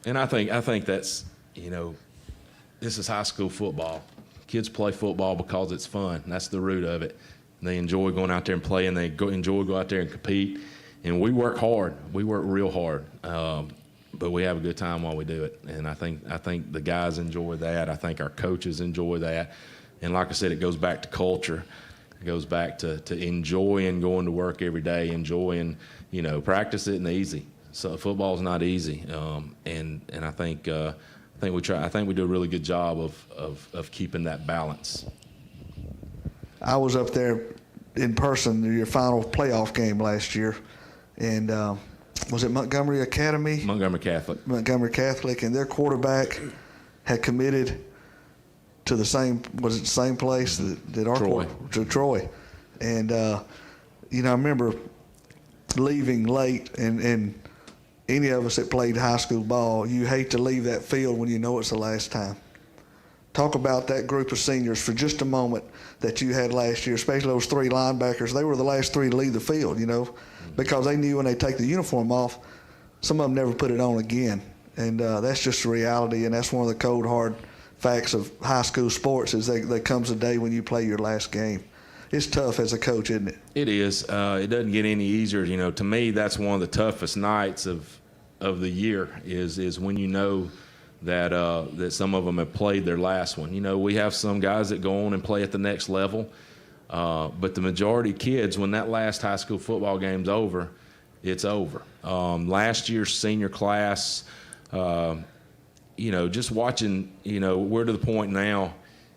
And I think that's, this is high school football. Kids play football because it's fun. That's the root of it. They enjoy going out there and playing. They enjoy going out there and compete. And we work hard. We work real hard. But we have a good time while we do it. And I think the guys enjoy that. I think our coaches enjoy that. And like I said, it goes back to culture. It goes back to enjoying going to work every day, enjoying, practice isn't easy. So football's not easy. And I think we try. I think we do a really good job of keeping that balance. I was up there in person your final playoff game last year, and was it Montgomery Academy? Montgomery Catholic. Montgomery Catholic, and their quarterback had committed to the same place that our Troy. To Troy, and I remember leaving late, and any of us that played high school ball, you hate to leave that field when you know it's the last time. Talk about that group of seniors for just a moment that you had last year, especially those three linebackers. They were the last three to leave the field, because they knew when they take the uniform off, some of them never put it on again. And that's just the reality, and that's one of the cold, hard facts of high school sports is there comes a day when you play your last game. It's tough as a coach, isn't it? It is. It doesn't get any easier. To me, that's one of the toughest nights of the year is when you know that some of them have played their last one. We have some guys that go on and play at the next level, but the majority of kids, when that last high school football game's over, it's over. Last year's senior class, just watching, we're to the point now,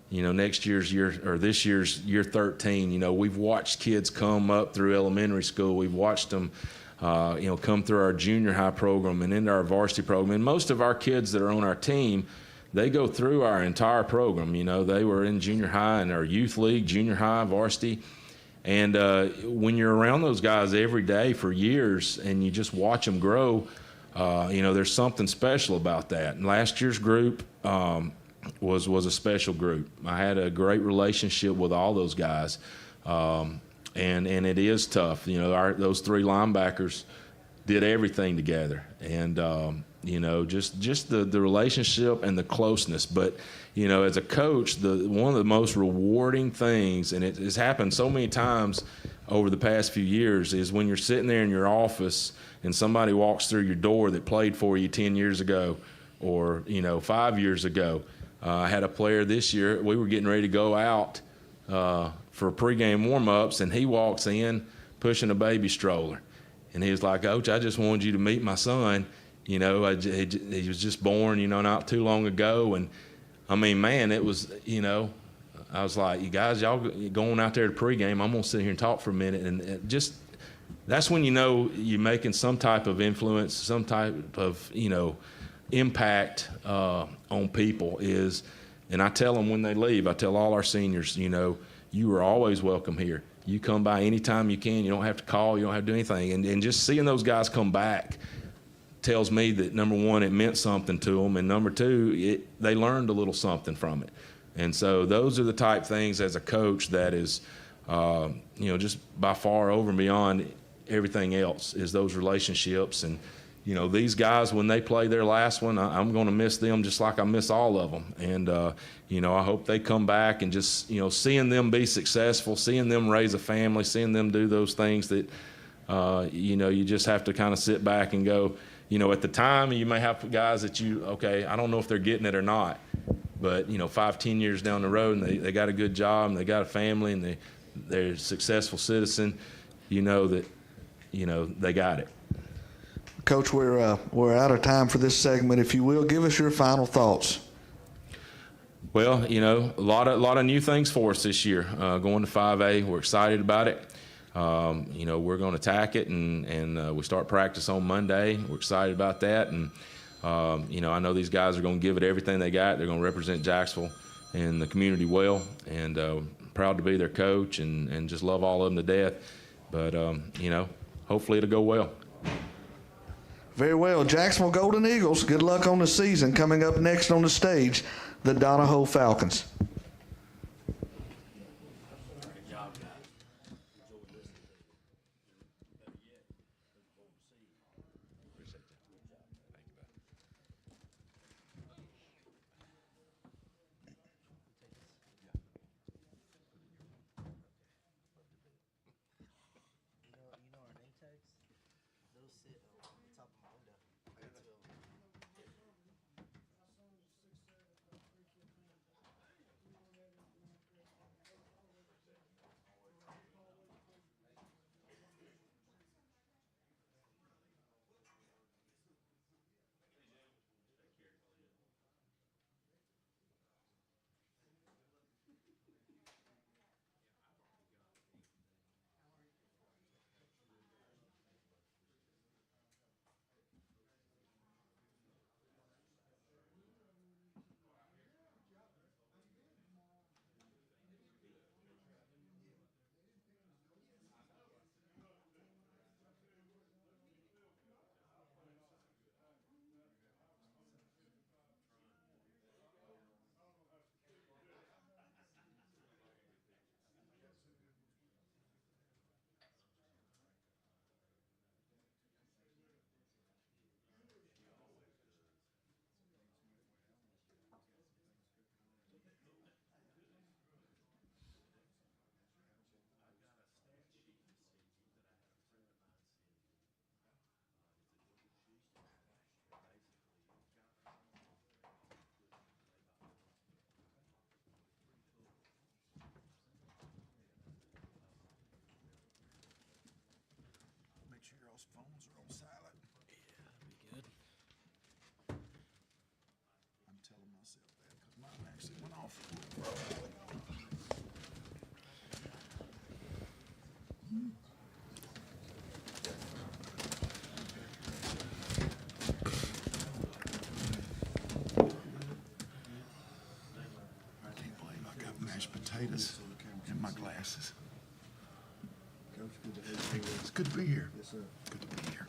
this year's year 13, we've watched kids come up through elementary school. We've watched them come through our junior high program and into our varsity program. And most of our kids that are on our team, they go through our entire program. They were in junior high and our youth league, junior high, varsity. And when you're around those guys every day for years and you just watch them grow, there's something special about that. And last year's group, was a special group. I had a great relationship with all those guys, and it is tough. You know, those three linebackers did everything together, and just the relationship and the closeness. But you know, as a coach, one of the most rewarding things, and it has happened so many times over the past few years, is when you're sitting there in your office and somebody walks through your door that played for you 10 years ago or 5 years ago. I had a player this year, we were getting ready to go out for pregame warm-ups, and he walks in pushing a baby stroller. And he was like, "Coach, I just wanted you to meet my son. He was just born, not too long ago." And I mean, man, it was, I was like, "You guys, y'all going out there to pregame, I'm going to sit here and talk for a minute." And just, that's when you're making some type of influence, some type of, impact on people is, and I tell them when they leave, I tell all our seniors, you are always welcome here. You come by anytime you can. You don't have to call. You don't have to do anything. And just seeing those guys come back tells me that, number one, it meant something to them, and number two, they learned a little something from it. And so those are the type things as a coach that is, just by far over and beyond everything else, is those relationships. And these guys, when they play their last one, I'm going to miss them just like I miss all of them. And, I hope they come back, and just, seeing them be successful, seeing them raise a family, seeing them do those things that, you just have to kind of sit back and go, at the time you may have guys that I don't know if they're getting it or not. But, 5-10 years down the road, and they got a good job, and they got a family, and they're a successful citizen, that, they got it. Coach, we're out of time for this segment. If you will, give us your final thoughts. Well, a lot of new things for us this year. Going to 5A, we're excited about it. We're going to attack it, and we start practice on Monday. We're excited about that, and I know these guys are going to give it everything they got. They're going to represent Jacksonville and the community well, and proud to be their coach, and just love all of them to death. But hopefully it'll go well. Very well. Jacksonville Golden Eagles, good luck on the season. Coming up next on the stage, the Donahoe Falcons. Phones are on silent. Yeah, be good. I'm telling myself that because mine actually went off. I can't believe I got mashed potatoes in my glasses. It's good to be here. Yes, sir. Good to be here.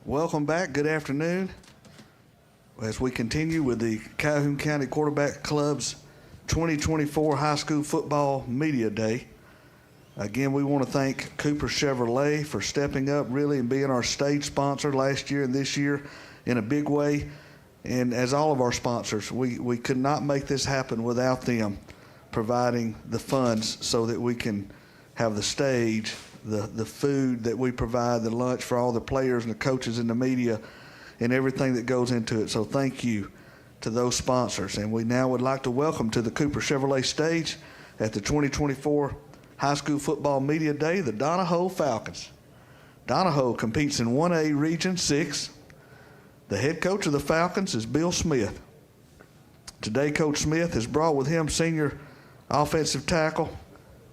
Welcome back. Good afternoon. As we continue with the Calhoun County Quarterback Club's 2024 High School Football Media Day. Again, we want to thank Cooper Chevrolet for stepping up really and being our stage sponsor last year and this year in a big way. And as all of our sponsors, we could not make this happen without them providing the funds so that we can have the stage, the food that we provide, the lunch for all the players and the coaches and the media and everything that goes into it. So thank you to those sponsors. And we now would like to welcome to the Cooper Chevrolet stage at the 2024 High School Football Media Day, the Donahoe Falcons. Donahoe competes in 1A Region 6. The head coach of the Falcons is Bill Smith. Today, Coach Smith has brought with him senior offensive tackle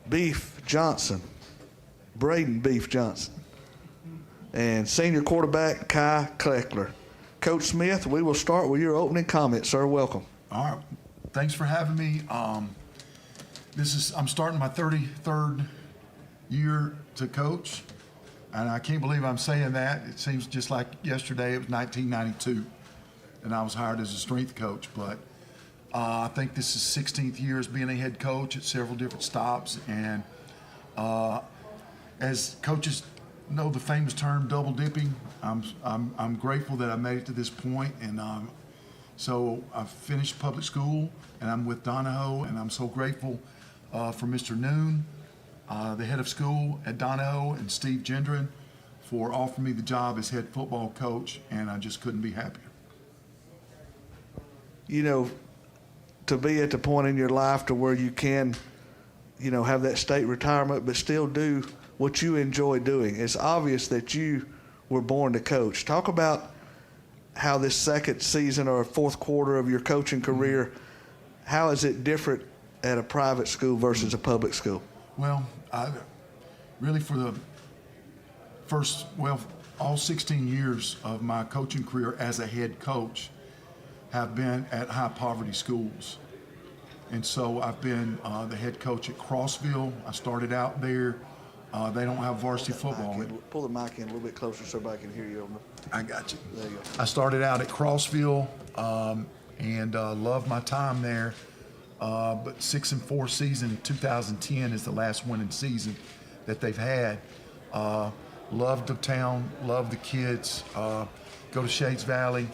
Beef Johnson, Braden Beef Johnson, and senior quarterback Kai Kleckler. Coach Smith, we will start with your opening comments, sir. Welcome. All right. Thanks for having me. I'm starting my 33rd year to coach, and I can't believe I'm saying that. It seems just like yesterday. It was 1992, and I was hired as a strength coach. But I think this is 16th year as being a head coach at several different stops, and as coaches know the famous term double dipping, I'm grateful that I made it to this point, and so I've finished public school and I'm with Donahoe, and I'm so grateful for Mr. Noon, the head of school at Donahoe, and Steve Gendron for offering me the job as head football coach, and I just couldn't be happier. You know, to be at the point in your life to where you can, you know, have that state retirement but still do what you enjoy doing. It's obvious that you were born to coach. Talk about how this second season or fourth quarter of your coaching career, how is it different at a private school versus a public school? Well, really for the all 16 years of my coaching career as a head coach have been at high poverty schools. And so I've been the head coach at Crossville. I started out there. They don't have varsity football. Pull the mic in a little bit closer so everybody can hear you. I got you. There you go. I started out at Crossville and loved my time there. But 6-4 season, 2010 is the last winning season that they've had. Loved the town, loved the kids. Go to Shades Valley,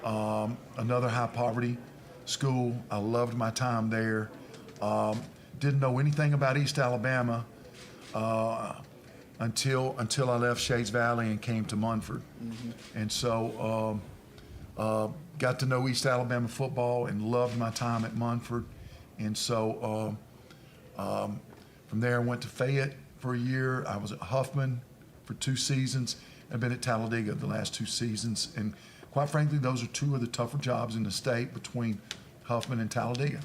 another high poverty school. I loved my time there. Didn't know anything about East Alabama until I left Shades Valley and came to Munford. And so got to know East Alabama football and loved my time at Munford. And so from there I went to Fayette for a year. I was at Huffman for 2 seasons. I've been at Talladega the last 2 seasons. And quite frankly, those are 2 of the tougher jobs in the state between Huffman and Talladega.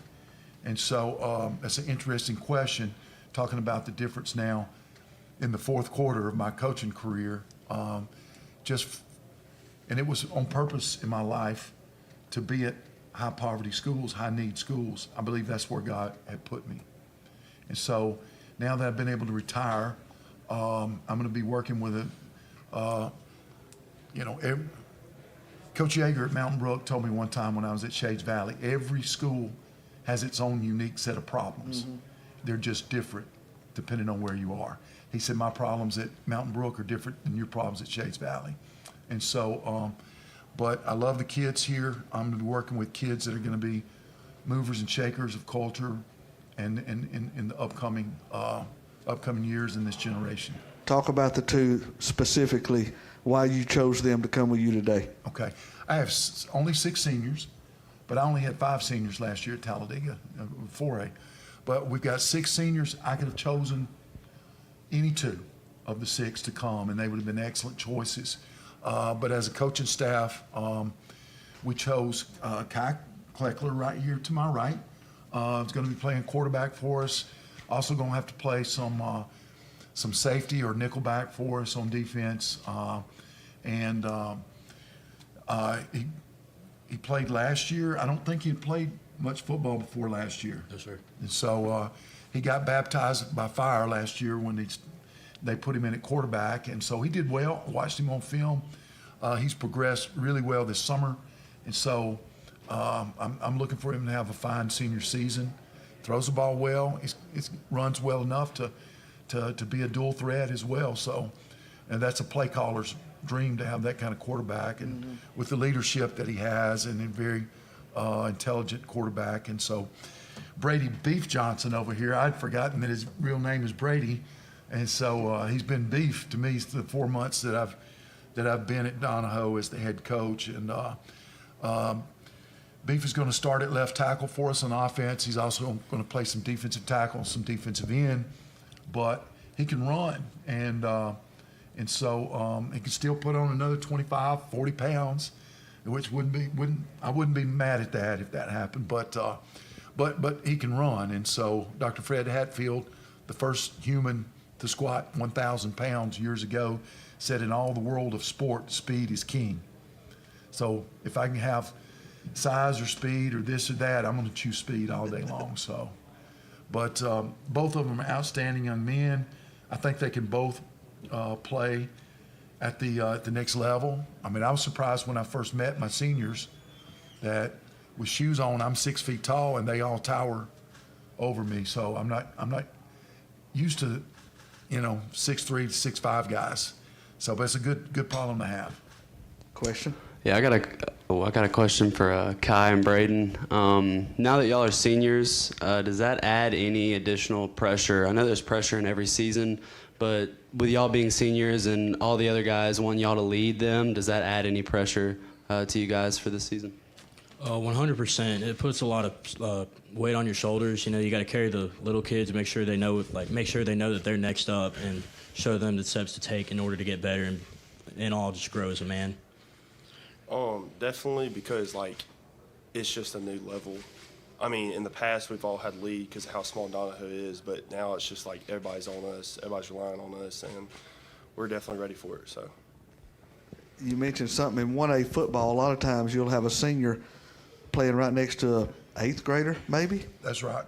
And so that's an interesting question, talking about the difference now in the fourth quarter of my coaching career. And it was on purpose in my life to be at high poverty schools, high need schools. I believe that's where God had put me. And so now that I've been able to retire, I'm going to be working with Coach Yeager at Mountain Brook told me one time when I was at Shades Valley, every school has its own unique set of problems. They're just different depending on where you are. He said, my problems at Mountain Brook are different than your problems at Shades Valley. And so, but I love the kids here. I'm going to be working with kids that are going to be movers and shakers of culture and in the upcoming years in this generation. Talk about the 2 specifically, why you chose them to come with you today. Okay. I have only 6 seniors, but I only had 5 seniors last year at Talladega, 4A. But we've got 6 seniors. I could have chosen any 2 of the 6 to come, and they would have been excellent choices. But as a coaching staff, we chose Kai Kleckler right here to my right. He's going to be playing quarterback for us. Also going to have to play some safety or nickelback for us on defense. He played last year. I don't think he had played much football before last year. Yes, sir. And so he got baptized by fire last year when they put him in at quarterback, and so he did well. I watched him on film. He's progressed really well this summer, and so I'm looking for him to have a fine senior season. Throws the ball well. He runs well enough to be a dual threat as well. So, and that's a play caller's dream to have that kind of quarterback, and with the leadership that he has, and a very intelligent quarterback. And so, Brady Beef Johnson over here, I'd forgotten that his real name is Brady, and so he's been Beef to me the 4 months that I've been at Donahoe as the head coach. And Beef is going to start at left tackle for us on offense. He's also going to play some defensive tackle, some defensive end, but he can run, and so he can still put on another 25, 40 pounds, which I wouldn't be mad at that if that happened, but he can run. And so Dr. Fred Hatfield, the first human to squat 1,000 pounds years ago, said in all the world of sport, speed is king. So if I can have size or speed or this or that, I'm going to choose speed all day long. So, but both of them are outstanding young men. I think they can both play at the next level. I mean, I was surprised when I first met my seniors that with shoes on, I'm 6 feet tall and they all tower over me. So I'm not used to, 6'3" to 6'5" guys. So, but it's a good problem to have. Question? Yeah, I got a question for Kai and Braden. Now that y'all are seniors, does that add any additional pressure? I know there's pressure in every season, but with y'all being seniors and all the other guys wanting y'all to lead them, does that add any pressure to you guys for this season? 100%. It puts a lot of weight on your shoulders. You got to carry the little kids, make sure they know that they're next up, and show them the steps to take in order to get better and all just grow as a man. Definitely, because it's just a new level. I mean, in the past we've all had lead because of how small Donahoe is, but now it's just everybody's on us, everybody's relying on us, and we're definitely ready for it. So, you mentioned something in 1A football. A lot of times you'll have a senior playing right next to a 8th grader, maybe. That's right.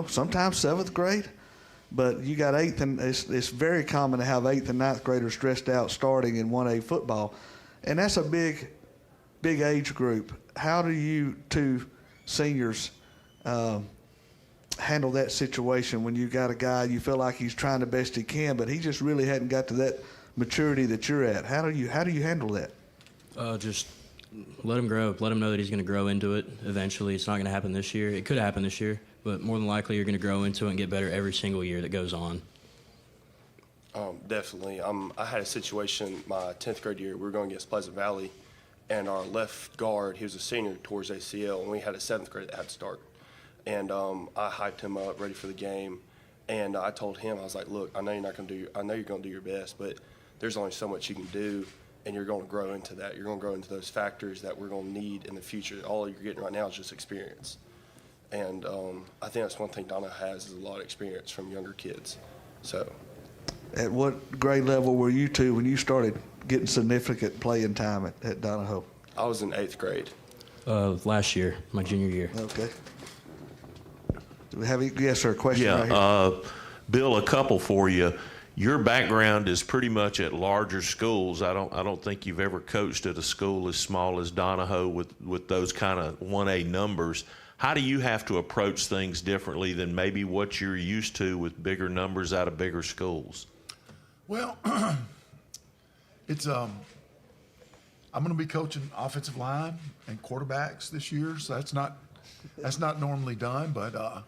Sometimes 7th grade, but you got 8th, and it's very common to have 8th and 9th graders stressed out starting in 1A football, and that's a big age group. How do you two seniors handle that situation when you got a guy you feel like he's trying the best he can, but he just really hadn't got to that maturity that you're at? How do you handle that? Just let him grow. Let him know that he's going to grow into it eventually. It's not going to happen this year. It could happen this year, but more than likely you're going to grow into it and get better every single year that goes on. Definitely. I had a situation my 10th grade year. We were going against Pleasant Valley, and our left guard, he was a senior towards ACL, and we had a 7th grader that had to start. And I hyped him up, ready for the game, and I told him, I was like, look, I know you're going to do your best, but there's only so much you can do, and you're going to grow into that. You're going to grow into those factors that we're going to need in the future. All you're getting right now is just experience. And I think that's one thing Donna has is a lot of experience from younger kids. So, at what grade level were you two when you started getting significant playing time at Donahoe? I was in 8th grade. Last year, my junior year. Okay. Do we have yes, sir, a question right here? Bill, a couple for you. Your background is pretty much at larger schools. I don't think you've ever coached at a school as small as Donahoe with those kind of 1A numbers. How do you have to approach things differently than maybe what you're used to with bigger numbers out of bigger schools? Well, it's I'm going to be coaching offensive line and quarterbacks this year, so that's not normally done, but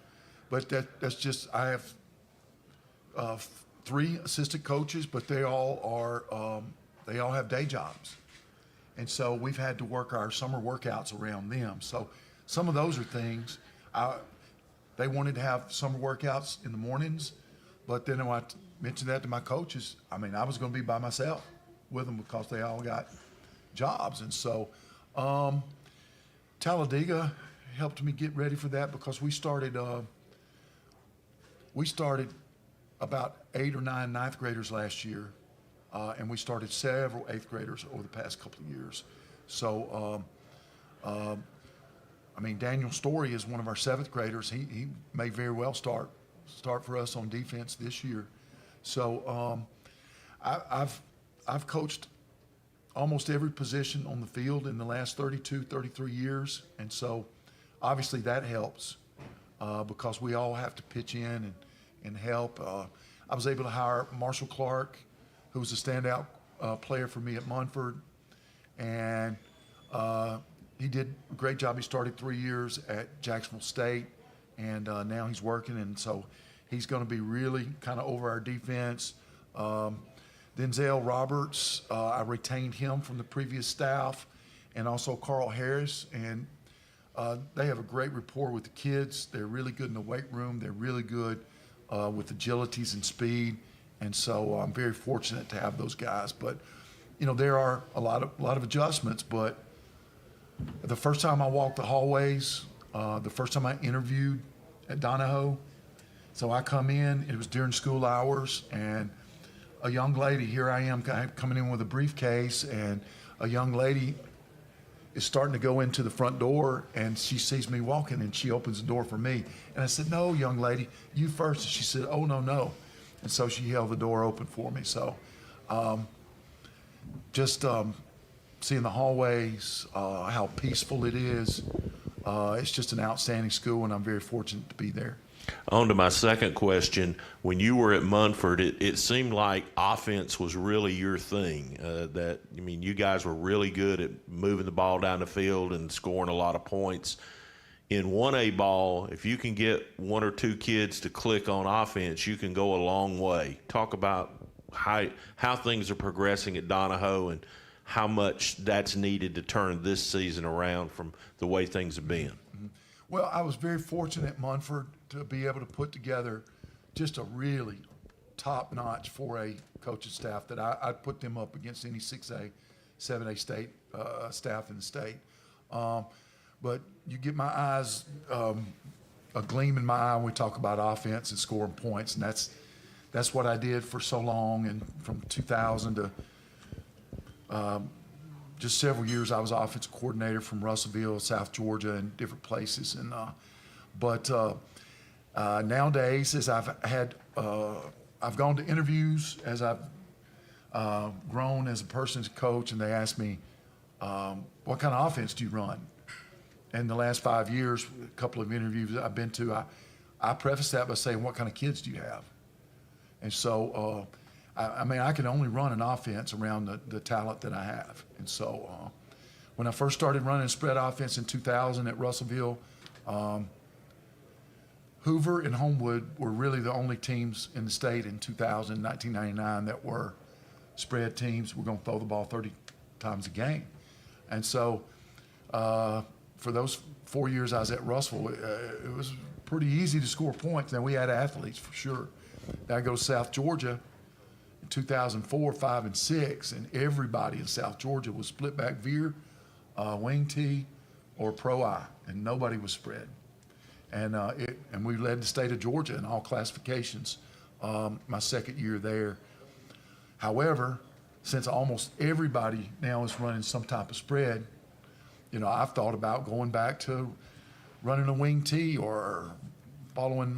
that's just I have 3 assistant coaches, but they all have day jobs, and so we've had to work our summer workouts around them. So some of those are things they wanted to have summer workouts in the mornings, but then when I mentioned that to my coaches, I was going to be by myself with them because they all got jobs. And so Talladega helped me get ready for that because we started about 8 or 9 ninth graders last year, and we started several 8th graders over the past couple of years. So Daniel Story is one of our 7th graders. He may very well start for us on defense this year. So I've coached almost every position on the field in the last 32, 33 years. And so obviously that helps because we all have to pitch in and help. I was able to hire Marshall Clark, who was a standout player for me at Munford. And he did a great job. He started 3 years at Jacksonville State, and now he's working. And so he's going to be really kind of over our defense. Denzel Roberts, I retained him from the previous staff, and also Carl Harris. And they have a great rapport with the kids. They're really good in the weight room. They're really good with agilities and speed. And so I'm very fortunate to have those guys. But, you know, there are a lot of adjustments. But the first time I walked the hallways, the first time I interviewed at Donahoe, so I come in, it was during school hours, and a young lady, here I am coming in with a briefcase, and a young lady is starting to go into the front door, and she sees me walking, and she opens the door for me. And I said, "No, young lady, you first." And she said, "Oh, no." And so she held the door open for me. So just seeing the hallways, how peaceful it is, it's just an outstanding school, and I'm very fortunate to be there. On to my second question. When you were at Munford, it seemed like offense was really your thing. You guys were really good at moving the ball down the field and scoring a lot of points. In 1A ball, if you can get one or two kids to click on offense, you can go a long way. Talk about how things are progressing at Donahoe and how much that's needed to turn this season around from the way things have been. Well, I was very fortunate at Munford to be able to put together just a really top-notch 4A coaching staff that I'd put them up against any 6A, 7A state staff in the state. But you get my eyes, a gleam in my eye when we talk about offense and scoring points, and that's what I did for so long. And from 2000 to just several years, I was offensive coordinator from Russellville, South Georgia, and different places. And but nowadays, as I've gone to interviews, as I've grown as a person, as a coach, and they ask me, "What kind of offense do you run?" In the last 5 years, a couple of interviews I've been to, I preface that by saying, "What kind of kids do you have?" And so, I can only run an offense around the talent that I have. And so when I first started running spread offense in 2000 at Russellville, Hoover and Homewood were really the only teams in the state in 2000, 1999 that were spread teams. We're going to throw the ball 30 times a game. And so for those 4 years I was at Russellville, it was pretty easy to score points. Now, we had athletes for sure. Then I go to South Georgia in 2004, 5, and 6, and everybody in South Georgia was split back veer, wing T, or pro I, and nobody was spread. And we led the state of Georgia in all classifications my second year there. However, since almost everybody now is running some type of spread, I've thought about going back to running a wing T or following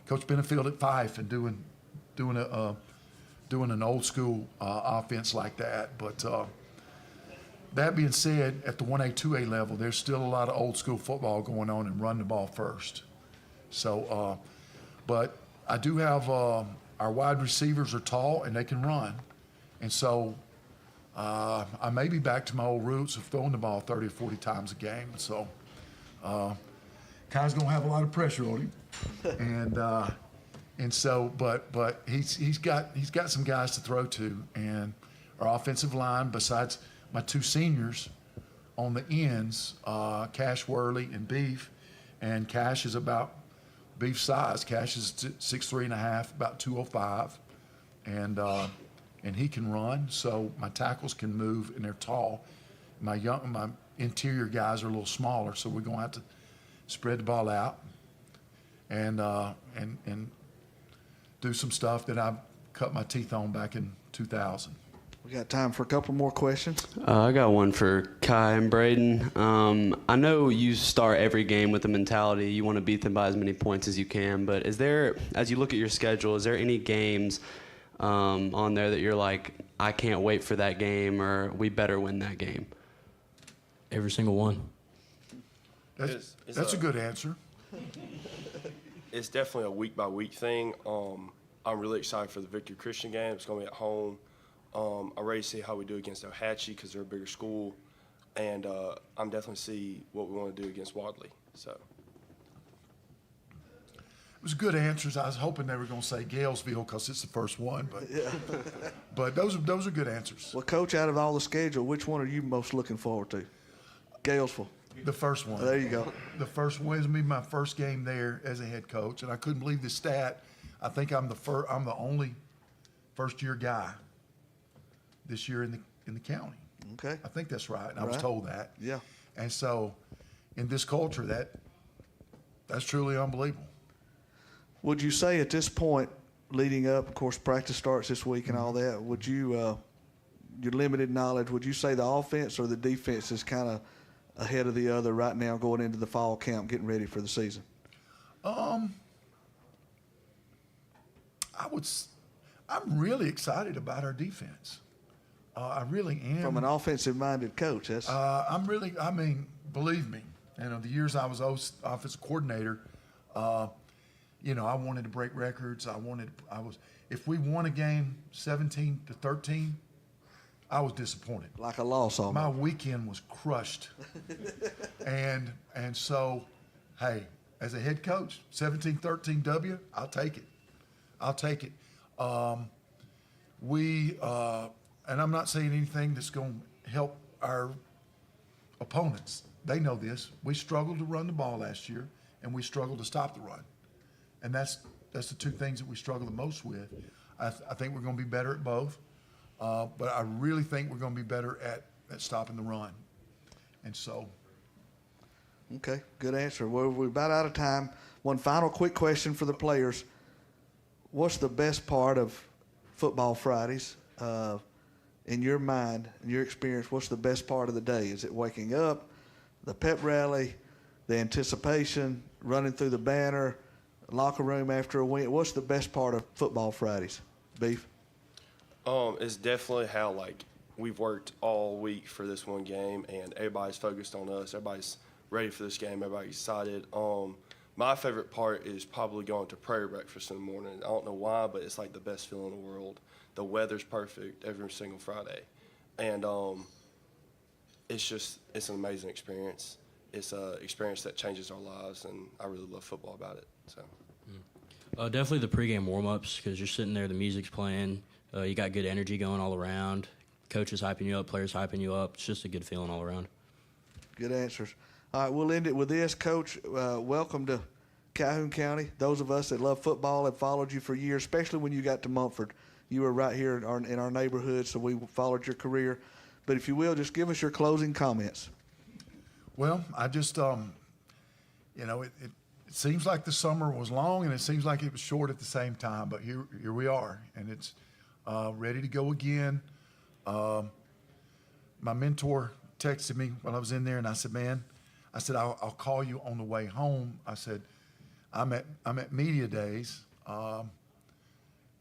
Coach Benefield at Fife and doing an old school offense like that. But that being said, at the 1A, 2A level, there's still a lot of old school football going on and run the ball first. So, but I do have our wide receivers are tall and they can run. And so I may be back to my old roots of throwing the ball 30 or 40 times a game. So Kai's going to have a lot of pressure on him. And so, but he's got some guys to throw to, and our offensive line, besides my two seniors on the ends, Cash Worley and Beef, and Cash is about Beef size. Cash is 6'3.5", about 205, and he can run. So my tackles can move, and they're tall. My interior guys are a little smaller, so we're gonna have to spread the ball out and do some stuff that I cut my teeth on back in 2000. We got time for a couple more questions. I got one for Kai and Braden. I know you start every game with the mentality you want to beat them by as many points as you can, but is there, as you look at your schedule, is there any games on there that you're like, I can't wait for that game, or we better win that game? Every single one. That's a good answer. It's definitely a week-by-week thing. I'm really excited for the Victory Christian game. It's going to be at home. I'm ready to see how we do against Ohatchee because they're a bigger school. And I'm definitely see what we want to do against Wadley. So. It was good answers. I was hoping they were going to say Galesville because it's the first one, but but those are good answers. Well, Coach, out of all the schedule, which one are you most looking forward to? Galesville. The first one. There you go. The first one is going to be my first game there as a head coach, and I couldn't believe the stat. I think I'm the only first-year guy this year in the county. Okay. I think that's right. And I was told that. Yeah. And so, in this culture, that's truly unbelievable. Would you say at this point, leading up, of course, practice starts this week and all that, would you, your limited knowledge, would you say the offense or the defense is kind of ahead of the other right now going into the fall camp, getting ready for the season? I'm really excited about our defense. I really am. From an offensive-minded coach, that's. Believe me, the years I was offensive coordinator, I wanted to break records. If we won a game 17-13, I was disappointed. Like a loss almost. My weekend was crushed. and so, hey, as a head coach, 17-13 W, I'll take it. And I'm not saying anything that's going to help our opponents. They know this. We struggled to run the ball last year, and we struggled to stop the run. And that's the two things that we struggle the most with. I think we're going to be better at both, but I really think we're going to be better at stopping the run. And so. Okay, good answer. Well, we're about out of time. One final quick question for the players. What's the best part of Football Fridays? In your mind, in your experience, what's the best part of the day? Is it waking up, the pep rally, the anticipation, running through the banner, locker room after a win? What's the best part of Football Fridays, Beef? It's definitely how we've worked all week for this one game, and everybody's focused on us. Everybody's ready for this game. Everybody's excited. My favorite part is probably going to prayer breakfast in the morning. I don't know why, but it's like the best feeling in the world. The weather's perfect every single Friday. And it's an amazing experience. It's an experience that changes our lives, and I really love football about it. So, definitely the pregame warm-ups because you're sitting there, the music's playing, you got good energy going all around. Coaches hyping you up, players hyping you up. It's just a good feeling all around. Good answers. All right, we'll end it with this. Coach, welcome to Calhoun County. Those of us that love football have followed you for years, especially when you got to Mumford. You were right here in our neighborhood, so we followed your career. But if you will, just give us your closing comments. Well, I just, it seems like the summer was long, and it seems like it was short at the same time. But here we are, and it's ready to go again. My mentor texted me while I was in there, and I said, "Man," I said, "I'll call you on the way home." I said, "I'm at Media Days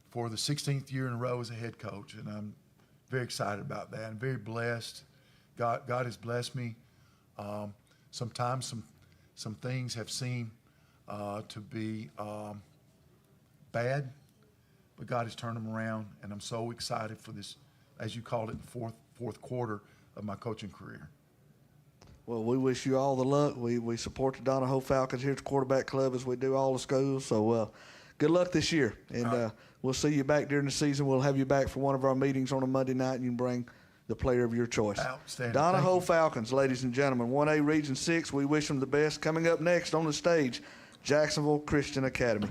for the 16th year in a row as a head coach, and I'm very excited about that. I'm very blessed. God has blessed me. Sometimes some things have seemed to be bad, but God has turned them around, and I'm so excited for this, as you called it, the fourth quarter of my coaching career." Well, we wish you all the luck. We support the Donahoe Falcons here at the Quarterback Club as we do all the schools. So good luck this year, and we'll see you back during the season. We'll have you back for one of our meetings on a Monday night, and you can bring the player of your choice. Outstanding. Donahoe Falcons, ladies and gentlemen, 1A Region 6. We wish them the best. Coming up next on the stage, Jacksonville Christian Academy.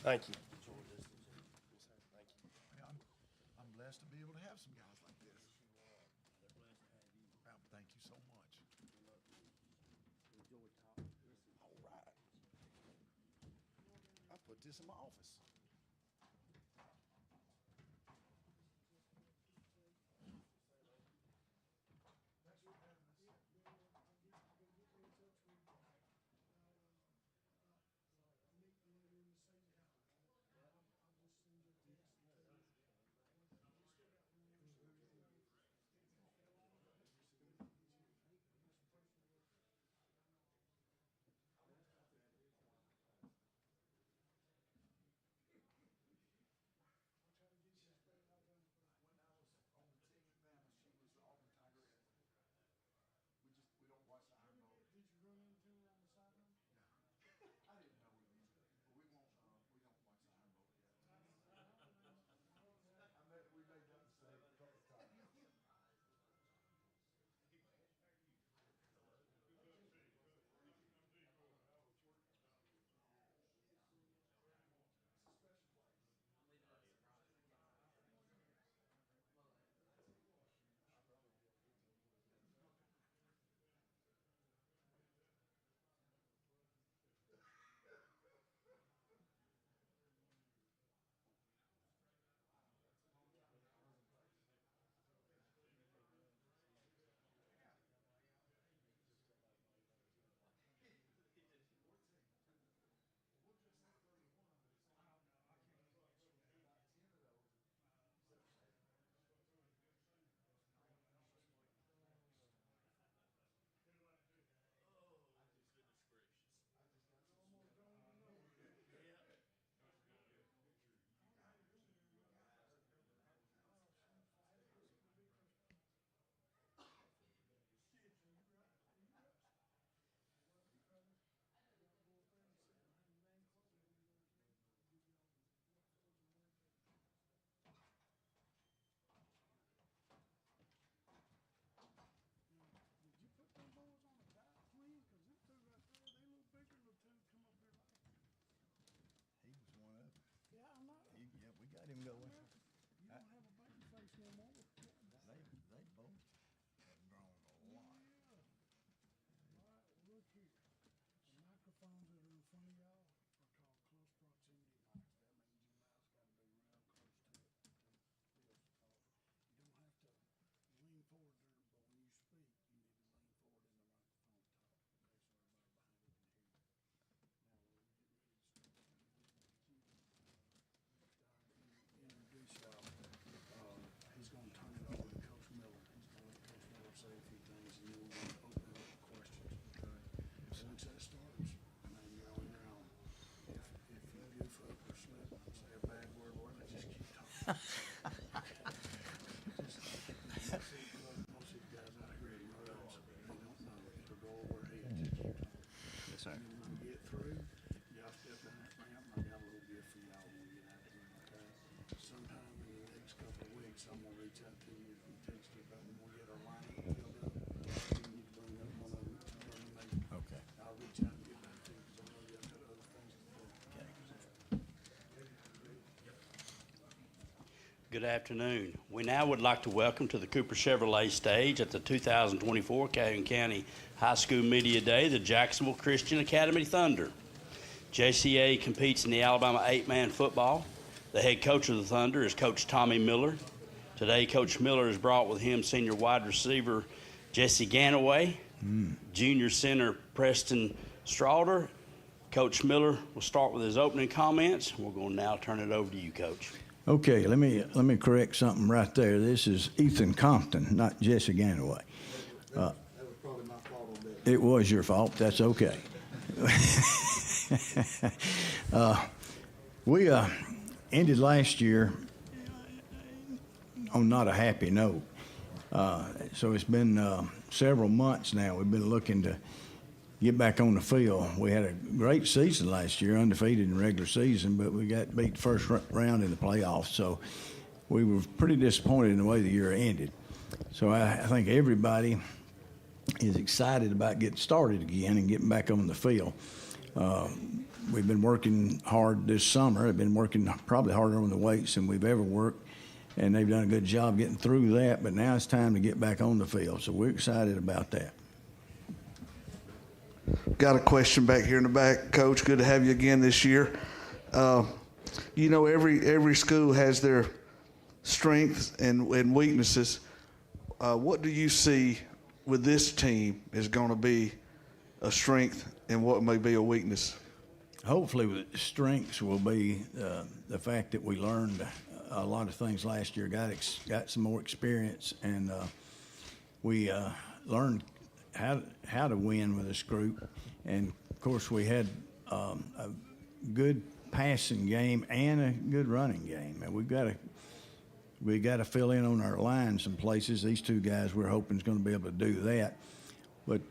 Thank you. I'm blessed to be able to have some guys like this. Thank you so much. All right. I put this in my office. Yes, sir. Get through, y'all step in that ramp, and I got a little gift for y'all when we get out of here, okay? Sometime in the next couple of weeks, I'm gonna reach out to you and text you about when we get our lineup filled up. You need to bring up one of them, maybe. Okay. I'll reach out and get back to you, because I know y'all got other things to do. Good afternoon. We now would like to welcome to the Cooper Chevrolet stage at the 2024 Calhoun County High School Media Day the Jacksonville Christian Academy Thunder. JCA competes in the Alabama 8-man football. The head coach of the Thunder is Coach Tommy Miller. Today, Coach Miller has brought with him senior wide receiver Jesse Ganaway, junior center Preston Strawder. Coach Miller will start with his opening comments. We're going to now turn it over to you, Coach. Okay, let me correct something right there. This is Ethan Compton, not Jesse Ganaway. That was probably my fault on that. It was your fault. That's okay. We ended last year on not a happy note. So it's been several months now. We've been looking to get back on the field. We had a great season last year, undefeated in regular season, but we got beat the first round in the playoffs. So we were pretty disappointed in the way the year ended. So I think everybody is excited about getting started again and getting back on the field. We've been working hard this summer. I've been working probably harder on the weights than we've ever worked, and they've done a good job getting through that, but now it's time to get back on the field. So we're excited about that. Got a question back here in the back, Coach. Good to have you again this year. You know, every school has their strengths and weaknesses. What do you see with this team is going to be a strength and what may be a weakness? Hopefully, the strengths will be the fact that we learned a lot of things last year, got some more experience, and we learned how to win with this group. And of course, we had a good passing game and a good running game. And we got to fill in on our line some places. These two guys we're hoping is going to be able to do that. But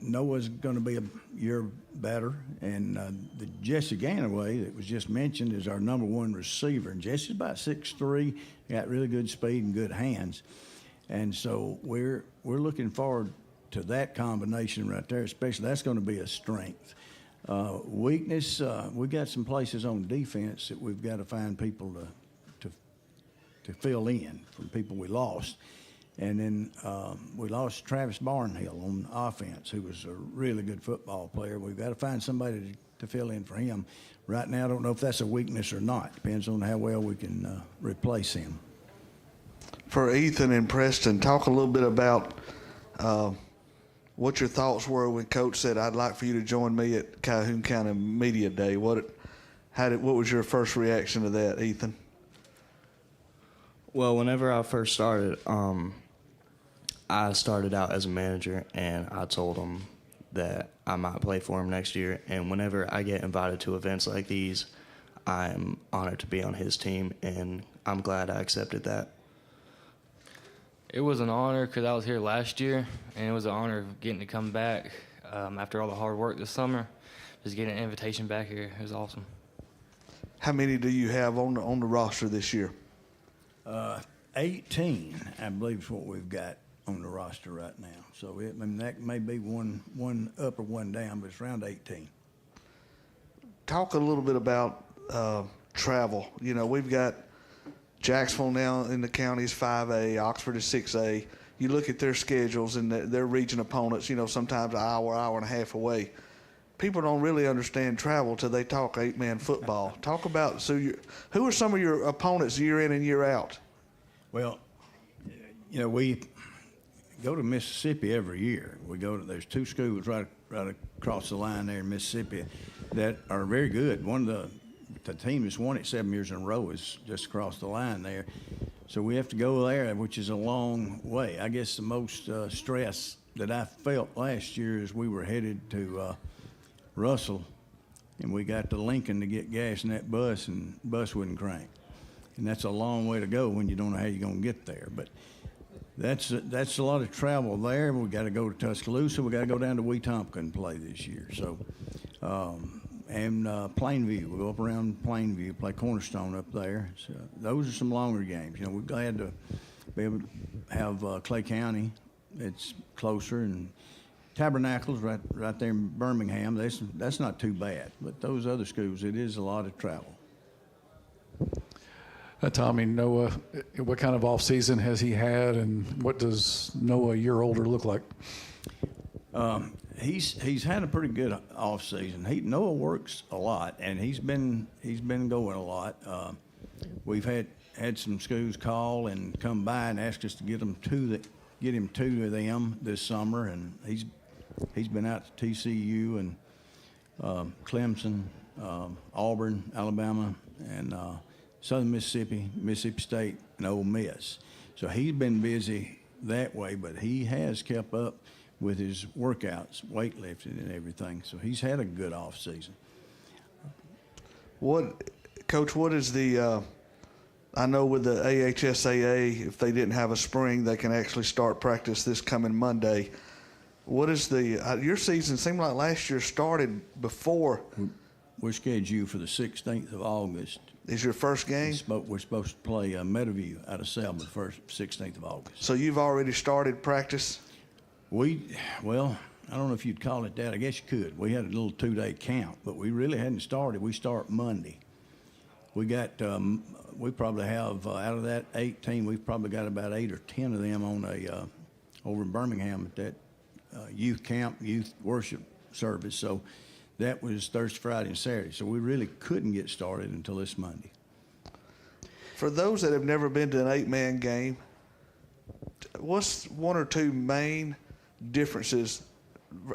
Noah's going to be a year better, and the Jesse Ganaway that was just mentioned is our number one receiver. And Jesse's about 6'3", got really good speed and good hands. And so we're looking forward to that combination right there, especially that's going to be a strength. Weakness, we got some places on defense that we've got to find people to fill in from people we lost. And then we lost Travis Barnhill on offense, who was a really good football player. We've got to find somebody to fill in for him. Right now, I don't know if that's a weakness or not. Depends on how well we can replace him. For Ethan and Preston, talk a little bit about what your thoughts were when Coach said, "I'd like for you to join me at Calhoun County Media Day." What was your first reaction to that, Ethan? Well, whenever I first started, I started out as a manager, and I told him that I might play for him next year. And whenever I get invited to events like these, I'm honored to be on his team, and I'm glad I accepted that. It was an honor because I was here last year, and it was an honor getting to come back after all the hard work this summer. Just getting an invitation back here, it was awesome. How many do you have on the roster this year? 18, I believe, is what we've got on the roster right now. So that may be one up or one down, but it's around 18. Talk a little bit about travel. You know, we've got Jacksonville now in the county is 5A, Oxford is 6A. You look at their schedules and their region opponents, you know, sometimes an hour and a half away. People don't really understand travel till they talk 8-man football. Talk about, who are some of your opponents year in and year out? Well, you know, we go to Mississippi every year. There's two schools right across the line there in Mississippi that are very good. One of the team that's won it 7 years in a row is just across the line there. So we have to go there, which is a long way. I guess the most stress that I felt last year is we were headed to Russell and we got to Lincoln to get gas in that bus, and the bus wouldn't crank. And that's a long way to go when you don't know how you're going to get there. But that's a lot of travel there. We got to go to Tuscaloosa. We got to go down to Wetumpka and play this year. So, and Plainview. We'll go up around Plainview, play Cornerstone up there. So those are some longer games. You know, we're glad to be able to have Clay County. It's closer, and Tabernacle's right there in Birmingham. That's not too bad. But those other schools, it is a lot of travel. Tommy, Noah, what kind of off season has he had, and what does Noah, a year older, look like? He's had a pretty good off season. Noah works a lot, and he's been going a lot. We've had some schools call and come by and ask us to get him to them this summer, and he's been out to TCU and Clemson, Auburn, Alabama, and Southern Mississippi, Mississippi State, and Ole Miss. So he's been busy that way, but he has kept up with his workouts, weightlifting and everything. So he's had a good off season. Coach, what is the I know with the AHSAA, if they didn't have a spring, they can actually start practice this coming Monday. What is your season seemed like last year started before? We're scheduled for the 16th of August. Is your first game? We're supposed to play Meadowview out of Selma the 16th of August. So you've already started practice? Well, I don't know if you'd call it that. I guess you could. We had a little 2-day camp, but we really hadn't started. We start Monday. We got, we probably have, out of that 18, we've probably got about 8 or 10 of them on over in Birmingham at that youth camp, youth worship service. So that was Thursday, Friday, and Saturday. So we really couldn't get started until this Monday. For those that have never been to an 8-man game, what's one or two main differences,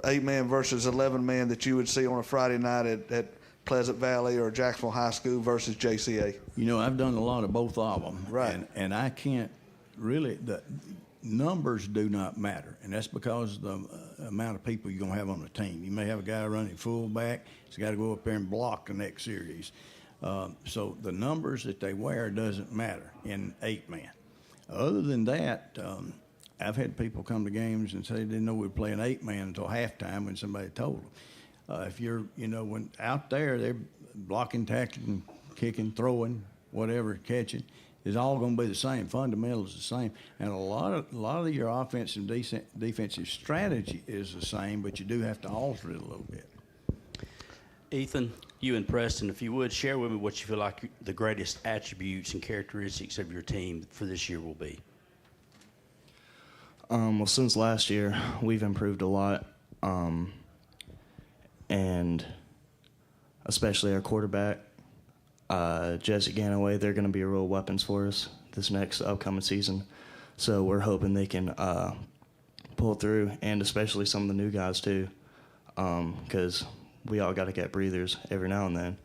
8-man versus 11-man, that you would see on a Friday night at Pleasant Valley or Jacksonville High School versus JCA? You know, I've done a lot of both of them. Right. And I can't really, the numbers do not matter. And that's because of the amount of people you're going to have on the team. You may have a guy running fullback. He's got to go up there and block the next series. So the numbers that they wear doesn't matter in 8-man. Other than that, I've had people come to games and say they didn't know we were playing 8-man until halftime when somebody told them. If you're, when out there, they're blocking, tackling, kicking, throwing, whatever, catching, is all going to be the same. Fundamentals the same. And a lot of your offensive and defensive strategy is the same, but you do have to alter it a little bit. Ethan, you and Preston, if you would, share with me what you feel like the greatest attributes and characteristics of your team for this year will be. Well, since last year, we've improved a lot, and especially our quarterback, Jesse Ganaway, they're going to be real weapons for us this next upcoming season. So we're hoping they can pull through, and especially some of the new guys too, because we all got to get breathers every now and then,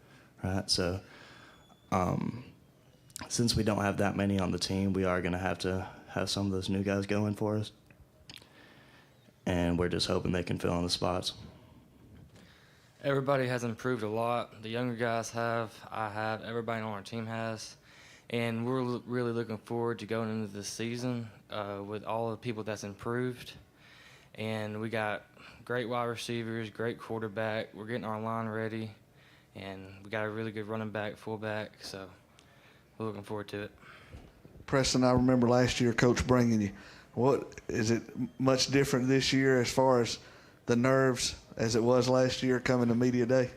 right? So since we don't have that many on the team, we are going to have some of those new guys going for us, and we're just hoping they can fill in the spots. Everybody has improved a lot. The younger guys have, I have, everybody on our team has. And we're really looking forward to going into this season with all the people that's improved. And we got great wide receivers, great quarterback. We're getting our line ready. And we got a really good running back, fullback. So we're looking forward to it. Preston, I remember last year Coach bringing you. What is it much different this year as far as the nerves as it was last year coming to media day?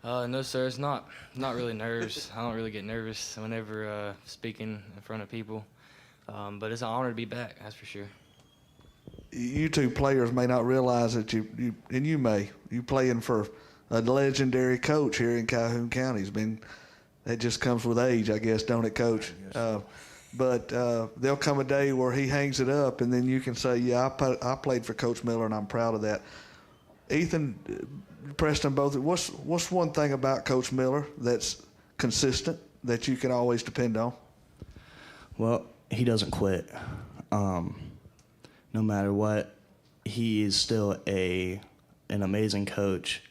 No, sir. It's not really nerves. I don't really get nervous whenever speaking in front of people. But it's an honor to be back, that's for sure. You two players may not realize that you playing for a legendary coach here in Calhoun County. That just comes with age, I guess, don't it, Coach? But there'll come a day where he hangs it up, and then you can say, yeah, I played for Coach Miller, and I'm proud of that. Ethan, Preston, both, what's one thing about Coach Miller that's consistent that you can always depend on? Well, he doesn't quit. No matter what, he is still an amazing coach,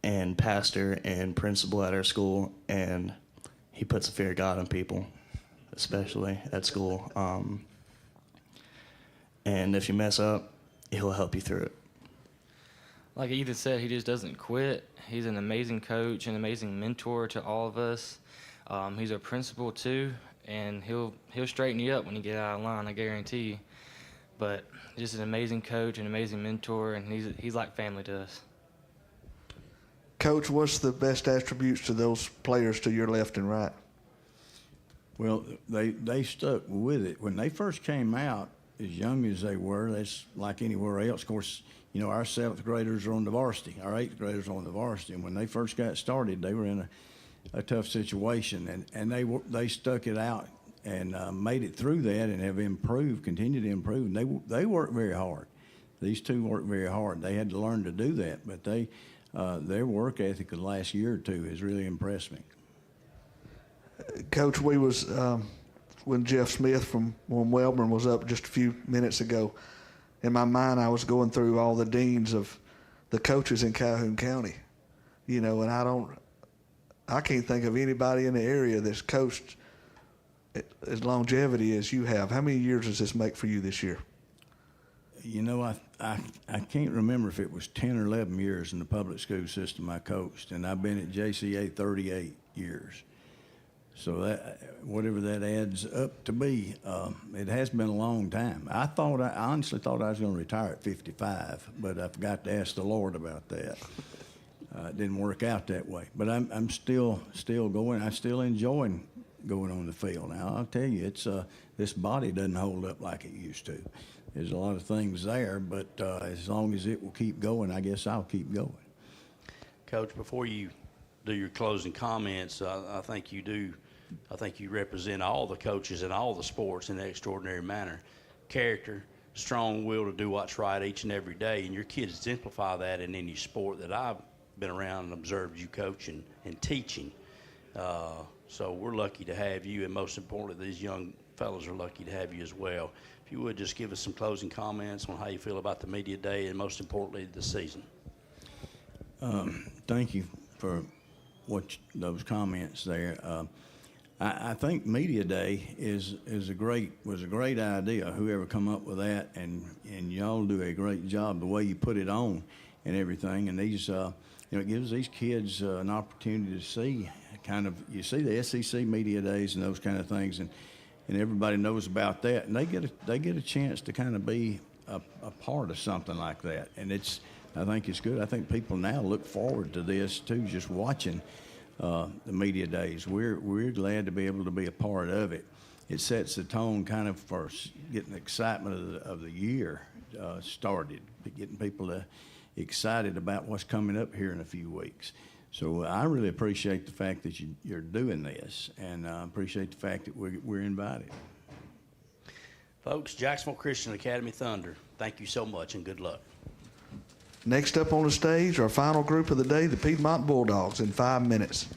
and pastor and principal at our school, and he puts a fear of God in people, especially at school. And if you mess up, he'll help you through it. Like Ethan said, he just doesn't quit. He's an amazing coach, an amazing mentor to all of us. He's a principal too, and he'll straighten you up when you get out of line, I guarantee you. But just an amazing coach, an amazing mentor, and he's like family to us. Coach, what's the best attributes to those players to your left and right? Well, they stuck with it. When they first came out, as young as they were, that's like anywhere else. Of course, you know, our 7th graders are on the varsity. Our 8th graders are on the varsity. And when they first got started, they were in a tough situation. And they stuck it out and made it through that and have improved, continued to improve. And they worked very hard. These two worked very hard. They had to learn to do that. But their work ethic of the last year or two has really impressed me. Coach, we was when Jeff Smith from Wellborn was up just a few minutes ago. In my mind, I was going through all the deans of the coaches in Calhoun County, you know, and I can't think of anybody in the area that's coached as longevity as you have. How many years does this make for you this year? You know, I can't remember if it was 10 or 11 years in the public school system I coached, and I've been at JCA 38 years. So that, whatever that adds up to be, it has been a long time. I honestly thought I was going to retire at 55, but I forgot to ask the Lord about that. It didn't work out that way. But I'm still going. I still enjoy going on the field. Now I'll tell you, it's this body doesn't hold up like it used to. There's a lot of things there, but as long as it will keep going, I guess I'll keep going. Coach, before you do your closing comments, I think you do. I think you represent all the coaches in all the sports in an extraordinary manner. Character, strong will to do what's right each and every day, and your kids exemplify that in any sport that I've been around and observed you coaching and teaching. So we're lucky to have you, and most importantly, these young fellows are lucky to have you as well. If you would just give us some closing comments on how you feel about the media day and most importantly, the season. Thank you for those comments there. I think Media Day was a great idea. Whoever come up with that, and y'all do a great job the way you put it on and everything. And these, it gives these kids an opportunity to see you see the SEC Media Days and those kind of things, and everybody knows about that, and they get a chance to kind of be a part of something like that, and I think it's good. I think people now look forward to this too, just watching the media days. We're glad to be able to be a part of it. It sets the tone kind of for getting the excitement of the year started, getting people excited about what's coming up here in a few weeks. So I really appreciate the fact that you're doing this, and I appreciate the fact that we're invited. Folks, Jacksonville Christian Academy Thunder, thank you so much and good luck. Next up on the stage, our final group of the day, the Piedmont Bulldogs, in 5 minutes.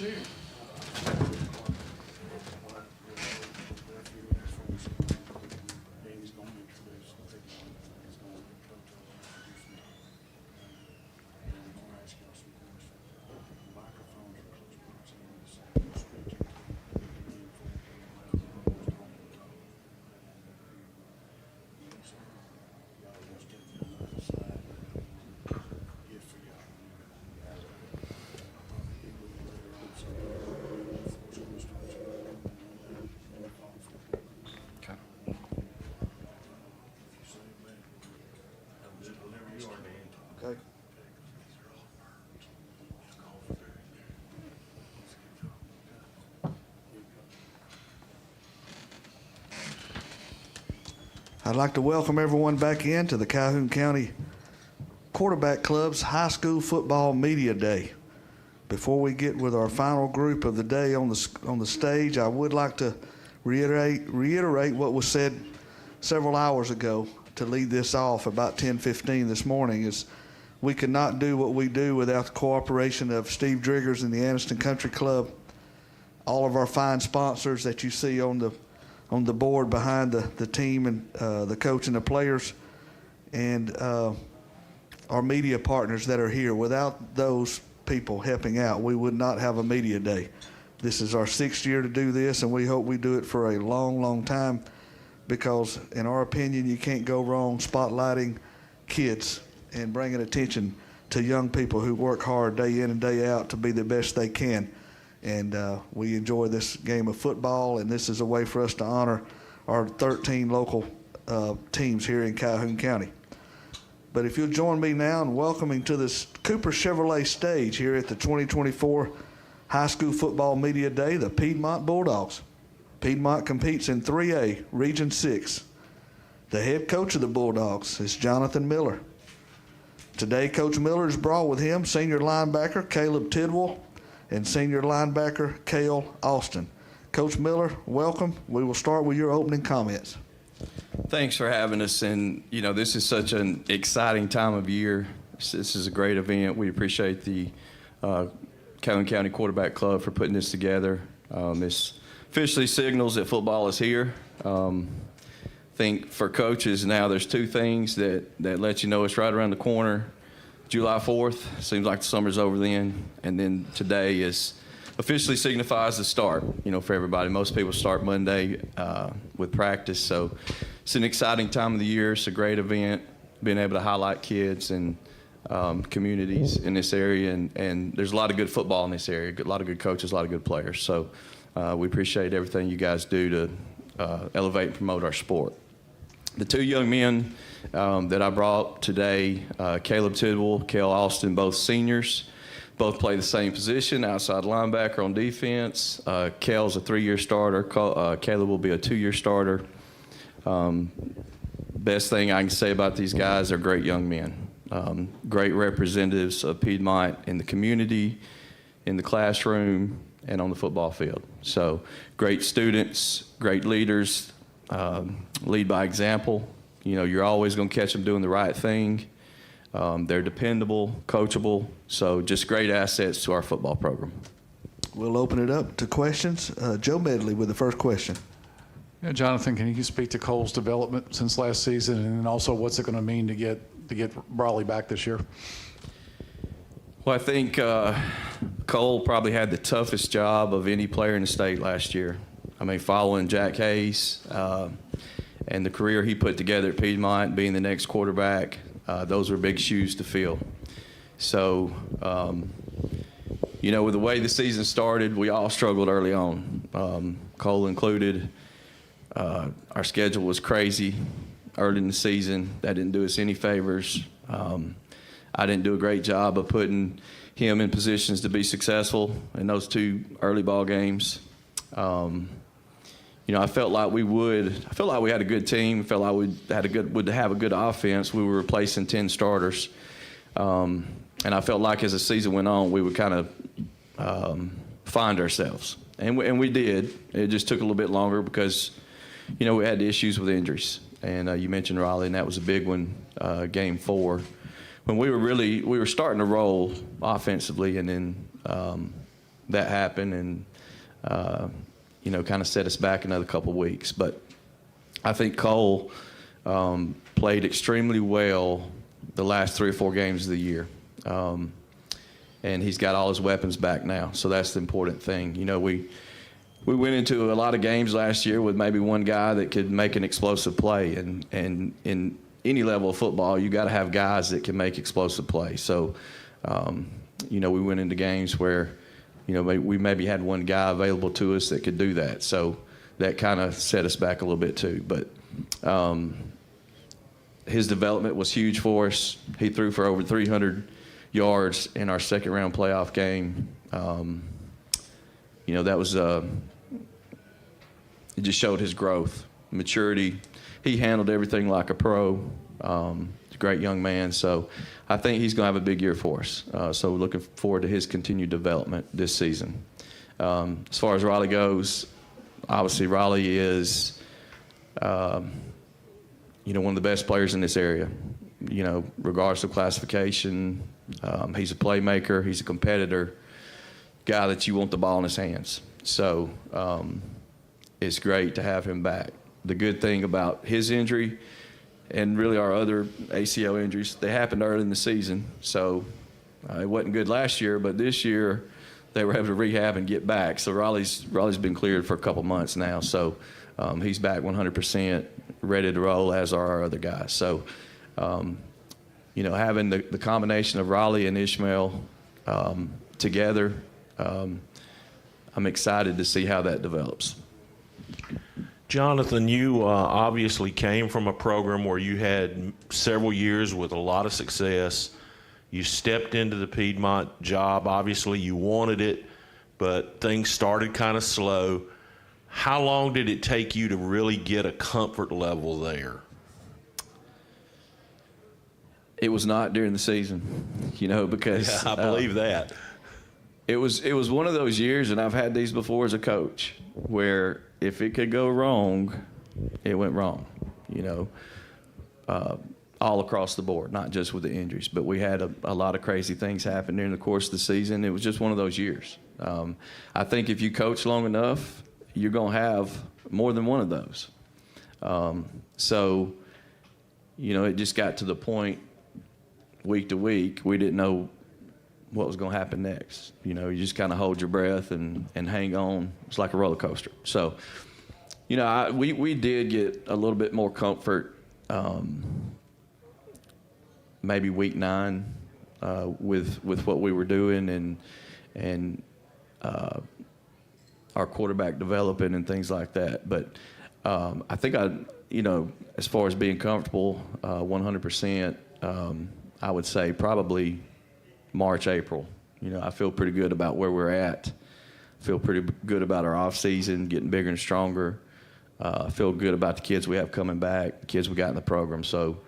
Okay. I'd like to welcome everyone back in to the Calhoun County Quarterback Club's High School Football Media Day. Before we get with our final group of the day on the stage, I would like to reiterate what was said several hours ago to lead this off about 10:15 this morning. Is we could not do what we do without the cooperation of Steve Driggers and the Anniston Country Club, all of our fine sponsors that you see on the board behind the team and the coach and the players, and our media partners that are here. Without those people helping out, we would not have a media day. This is our 6th year to do this, and we hope we do it for a long, long time, because in our opinion, you can't go wrong spotlighting kids and bringing attention to young people who work hard day in and day out to be the best they can. And we enjoy this game of football, and this is a way for us to honor our 13 local teams here in Calhoun County. But if you'll join me now in welcoming to this Cooper Chevrolet stage here at the 2024 High School Football Media Day, the Piedmont Bulldogs. Piedmont competes in 3A, Region 6. The head coach of the Bulldogs is Jonathan Miller. Today, Coach Miller has brought with him senior linebacker Caleb Tidwell and senior linebacker Cale Austin. Coach Miller, welcome. We will start with your opening comments. Thanks for having us. And, this is such an exciting time of year. This is a great event. We appreciate the Calhoun County Quarterback Club for putting this together. This officially signals that football is here. I think for coaches now, there's two things that let you know it's right around the corner. July 4th, seems like the summer's over then. And then today officially signifies the start, for everybody. Most people start Monday with practice. So it's an exciting time of the year. It's a great event, being able to highlight kids and communities in this area. And there's a lot of good football in this area, a lot of good coaches, a lot of good players. So we appreciate everything you guys do to elevate and promote our sport. The two young men that I brought today, Caleb Tidwell, Cale Austin, both seniors, both play the same position, outside linebacker on defense. Cale's a 3-year starter. Caleb will be a 2-year starter. Best thing I can say about these guys, they're great young men. Great representatives of Piedmont in the community, in the classroom, and on the football field. So great students, great leaders, lead by example. You're always going to catch them doing the right thing. They're dependable, coachable, so just great assets to our football program. We'll open it up to questions. Joe Medley with the first question. Yeah, Jonathan, can you speak to Cole's development since last season, and then also what's it going to mean to get Brawley back this year? Well, I think Cole probably had the toughest job of any player in the state last year. Following Jack Hayes and the career he put together at Piedmont, being the next quarterback, those were big shoes to fill. So, with the way the season started, we all struggled early on, Cole included. Our schedule was crazy early in the season. That didn't do us any favors. I didn't do a great job of putting him in positions to be successful in those two early ball games. I felt like we had a good team. I felt like would have a good offense. We were replacing 10 starters. And I felt like as the season went on, we would kind of find ourselves. And we did. It just took a little bit longer because, we had issues with injuries. And you mentioned Raleigh, and that was a big one, game 4. When we were starting to roll offensively, and then that happen and, kind of set us back another couple weeks. But I think Cole played extremely well the last 3 or 4 games of the year. And he's got all his weapons back now. So that's the important thing. We went into a lot of games last year with maybe one guy that could make an explosive play. And in any level of football, you got to have guys that can make explosive plays. So, we went into games where, we maybe had one guy available to us that could do that. So that kind of set us back a little bit too. But his development was huge for us. He threw for over 300 yards in our second round playoff game. That was it just showed his growth, maturity. He handled everything like a pro. He's a great young man. So I think he's going to have a big year for us. So we're looking forward to his continued development this season. As far as Raleigh goes, obviously Raleigh is, one of the best players in this area. Regardless of classification, he's a playmaker. He's a competitor, guy that you want the ball in his hands. So it's great to have him back. The good thing about his injury and really our other ACL injuries, they happened early in the season. So it wasn't good last year, but this year they were able to rehab and get back. So Raleigh's been cleared for a couple months now. So he's back 100%, ready to roll, as are our other guys. So, having the combination of Raleigh and Ishmael together, I'm excited to see how that develops. Jonathan, you obviously came from a program where you had several years with a lot of success. You stepped into the Piedmont job. Obviously, you wanted it, but things started kind of slow. How long did it take you to really get a comfort level there? It was not during the season, because I believe that. It was one of those years, and I've had these before as a coach, where if it could go wrong, it went wrong, all across the board, not just with the injuries. But we had a lot of crazy things happen during the course of the season. It was just one of those years. I think if you coach long enough, you're going to have more than one of those. So, it just got to the point week to week, we didn't know what was going to happen next. You just kind of hold your breath and hang on. It's like a roller coaster. So, we did get a little bit more comfort maybe week 9 with what we were doing and our quarterback developing and things like that. But I think as far as being comfortable 100%, I would say probably March, April. I feel pretty good about where we're at. Feel pretty good about our off season, getting bigger and stronger. Feel good about the kids we have coming back, the kids we got in the program. So,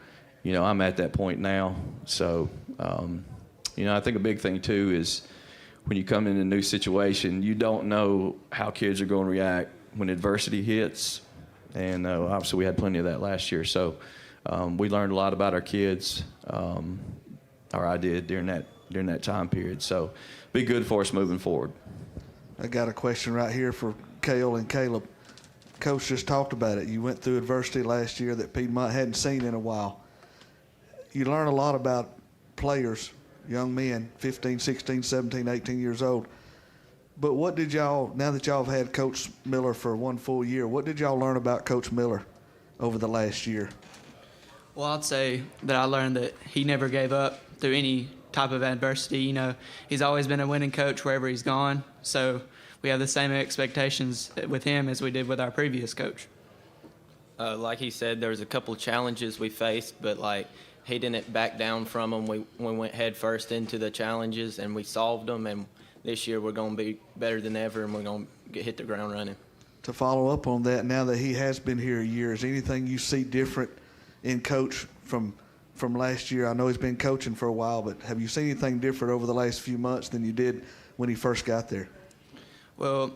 I'm at that point now. So, I think a big thing too is when you come in a new situation, you don't know how kids are going to react when adversity hits. And obviously we had plenty of that last year. So we learned a lot about our kids, or I did during that time period. So be good for us moving forward. I got a question right here for Cale and Caleb. Coach just talked about it. You went through adversity last year that Piedmont hadn't seen in a while. You learn a lot about players, young men, 15, 16, 17, 18 years old. But what did y'all, now that y'all have had Coach Miller for one full year, what did y'all learn about Coach Miller over the last year? Well, I'd say that I learned that he never gave up through any type of adversity. He's always been a winning coach wherever he's gone. So we have the same expectations with him as we did with our previous coach. Like he said, there was a couple of challenges we faced, but he didn't back down from them. We went head first into the challenges and we solved them. And this year we're going to be better than ever and we're going to hit the ground running. To follow up on that, now that he has been here a year, is anything you see different in Coach from last year? I know he's been coaching for a while, but have you seen anything different over the last few months than you did when he first got there? Well,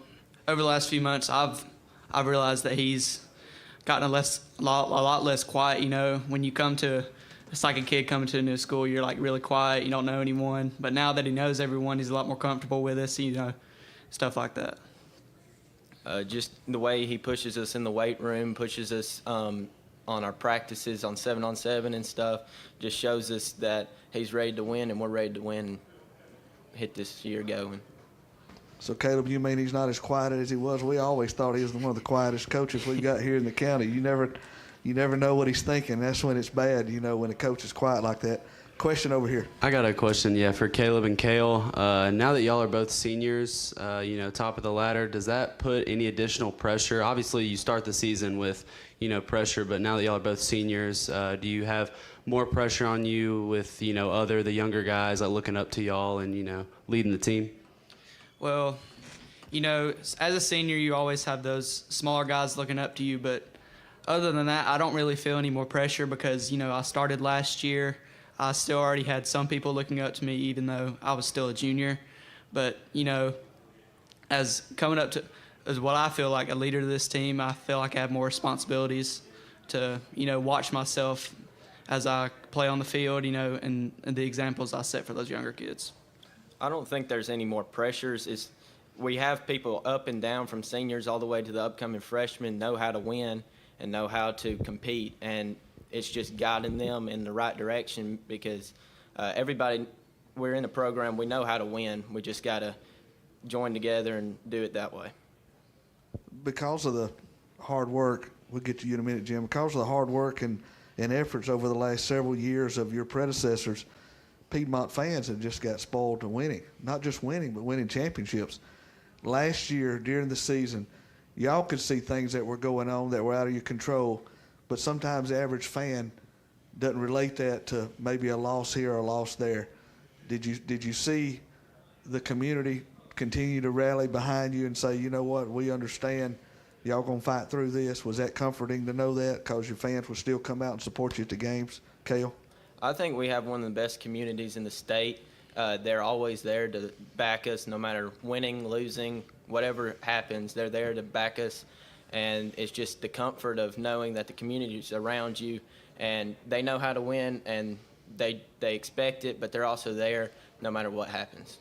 over the last few months, I've realized that he's gotten a lot less quiet. When you come to, it's like a kid coming to a new school. You're really quiet. You don't know anyone. But now that he knows everyone, he's a lot more comfortable with us. stuff like that. Just the way he pushes us in the weight room, pushes us on our practices on 7-on-7 and stuff, just shows us that he's ready to win, and we're ready to win and hit this year going. So, Caleb, you mean he's not as quiet as he was? We always thought he was one of the quietest coaches we got here in the county. You never know what he's thinking. That's when it's bad, when a coach is quiet like that. Question over here. I got a question, for Caleb and Kale. Now that y'all are both seniors, top of the ladder, does that put any additional pressure? Obviously, you start the season with, pressure, but now that y'all are both seniors, do you have more pressure on you with, the younger guys looking up to y'all and, leading the team? Well, as a senior, you always have those smaller guys looking up to you, but other than that, I don't really feel any more pressure because, I started last year. I still already had some people looking up to me even though I was still a junior. But, as coming up to as what I feel like a leader to this team, I feel like I have more responsibilities to, watch myself as I play on the field, and the examples I set for those younger kids. I don't think there's any more pressures. We have people up and down from seniors all the way to the upcoming freshmen know how to win and know how to compete, and it's just guiding them in the right direction because everybody, we're in a program, we know how to win. We just got to join together and do it that way. Because of the hard work, we'll get to you in a minute, Jim, because of the hard work and efforts over the last several years of your predecessors, Piedmont fans have just got spoiled to winning. Not just winning, but winning championships. Last year, during the season, y'all could see things that were going on that were out of your control, but sometimes the average fan doesn't relate that to maybe a loss here or a loss there. Did you see the community continue to rally behind you and say, you know what, we understand, y'all going to fight through this? Was that comforting to know that because your fans would still come out and support you at the games? Cale? I think we have one of the best communities in the state. They're always there to back us no matter winning, losing, whatever happens. They're there to back us, and it's just the comfort of knowing that the community is around you, and they know how to win, and they expect it, but they're also there no matter what happens.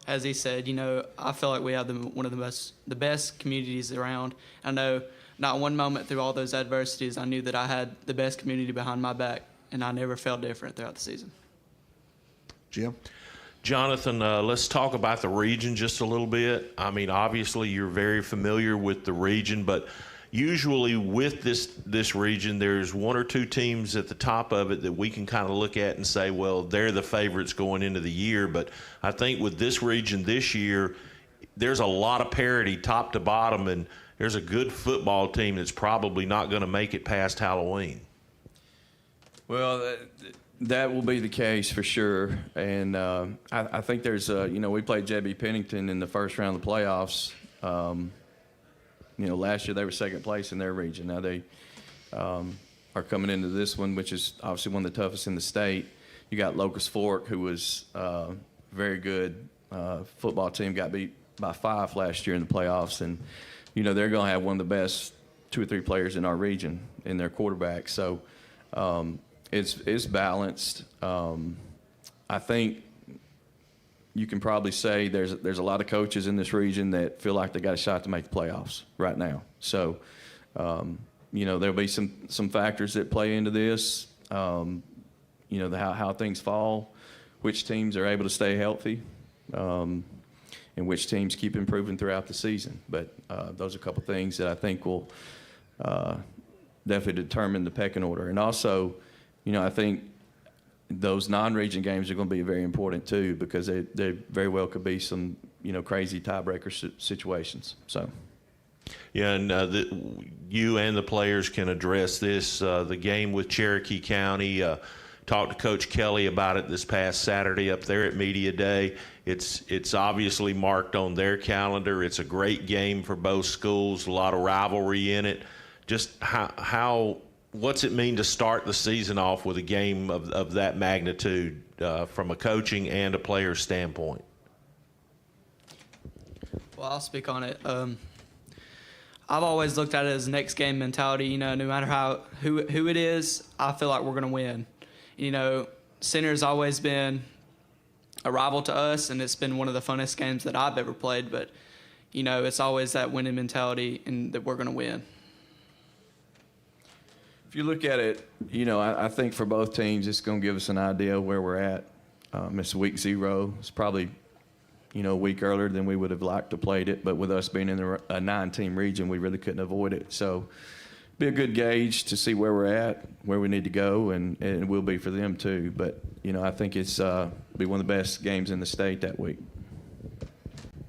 As he said, I feel like we have one of the best communities around. I know not one moment through all those adversities, I knew that I had the best community behind my back, and I never felt different throughout the season. Jim? Jonathan, let's talk about the region just a little bit. I mean, obviously you're very familiar with the region, but usually with this region, there's one or two teams at the top of it that we can kind of look at and say, well, they're the favorites going into the year. But I think with this region this year, there's a lot of parity top to bottom, and there's a good football team that's probably not going to make it past Halloween. Well, that will be the case for sure. And I think there's, we played J.B. Pennington in the first round of the playoffs. Last year they were second place in their region. Now they are coming into this one, which is obviously one of the toughest in the state. You got Locust Fork, who was very good football team, got beat by 5 last year in the playoffs. And, they're going to have one of the best 2 or 3 players in our region in their quarterback. So it's balanced. I think you can probably say there's a lot of coaches in this region that feel like they got a shot to make the playoffs right now. So, there'll be some factors that play into this. How things fall, which teams are able to stay healthy, and which teams keep improving throughout the season. But those are a couple things that I think will definitely determine the pecking order. And also, I think those non-region games are going to be very important too, because they very well could be some, crazy tiebreaker situations. So. Yeah, and you and the players can address this. The game with Cherokee County, talked to Coach Kelly about it this past Saturday up there at Media Day. It's obviously marked on their calendar. It's a great game for both schools, a lot of rivalry in it. Just what's it mean to start the season off with a game of that magnitude from a coaching and a player standpoint? Well, I'll speak on it. I've always looked at it as next game mentality. No matter who it is, I feel like we're going to win. Center's always been a rival to us, and it's been one of the funnest games that I've ever played. But, you know, it's always that winning mentality and that we're going to win. If you look at it, you know, I think for both teams, it's going to give us an idea of where we're at. It's week 0. It's probably, you know, a week earlier than we would have liked to played it. But with us being in a 9-team region, we really couldn't avoid it. So be a good gauge to see where we're at, where we need to go, and it will be for them too. But, you know, I think it's be one of the best games in the state that week.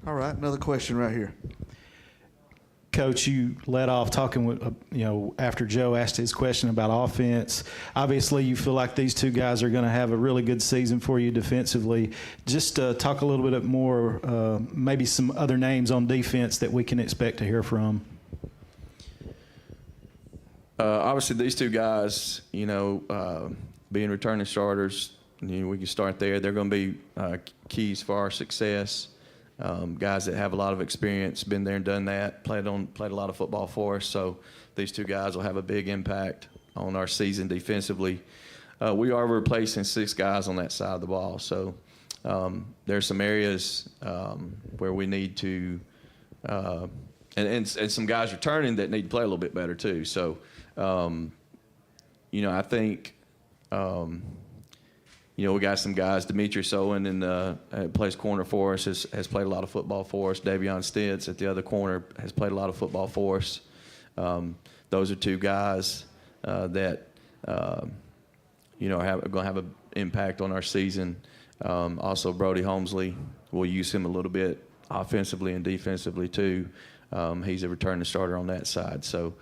All right, another question right here. Coach, you led off talking with, you know, after Joe asked his question about offense. Obviously, you feel like these two guys are going to have a really good season for you defensively. Just talk a little bit more, maybe some other names on defense that we can expect to hear from. Obviously, these two guys, you know, being returning starters, you know, we can start there. They're going to be keys for our success. Guys that have a lot of experience, been there and done that, played a lot of football for us. So these two guys will have a big impact on our season defensively. We are replacing 6 guys on that side of the ball. So there's some areas where we need to, and some guys returning that need to play a little bit better too. So, you know, I think, you know, we got some guys. Demetrius Owen plays corner for us, has played a lot of football for us. Davion Stitz at the other corner has played a lot of football for us. Those are 2 guys that, you know, are going to have an impact on our season. Also, Brody Holmesley, we'll use him a little bit offensively and defensively too. He's a returning starter on that side. So,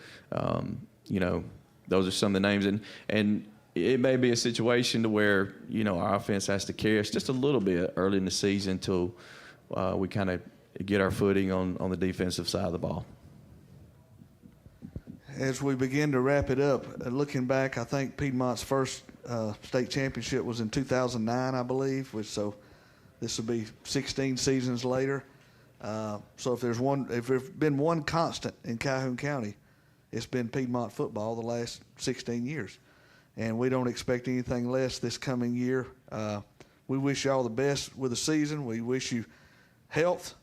you know, those are some of the names. And it may be a situation to where, you know, our offense has to carry us just a little bit early in the season until we kind of get our footing on the defensive side of the ball. As we begin to wrap it up, looking back, I think Piedmont's first state championship was in 2009, I believe. So this will be 16 seasons later. So if there's been one constant in Calhoun County, it's been Piedmont football the last 16 years. And we don't expect anything less this coming year. We wish you all the best with the season. We wish you health,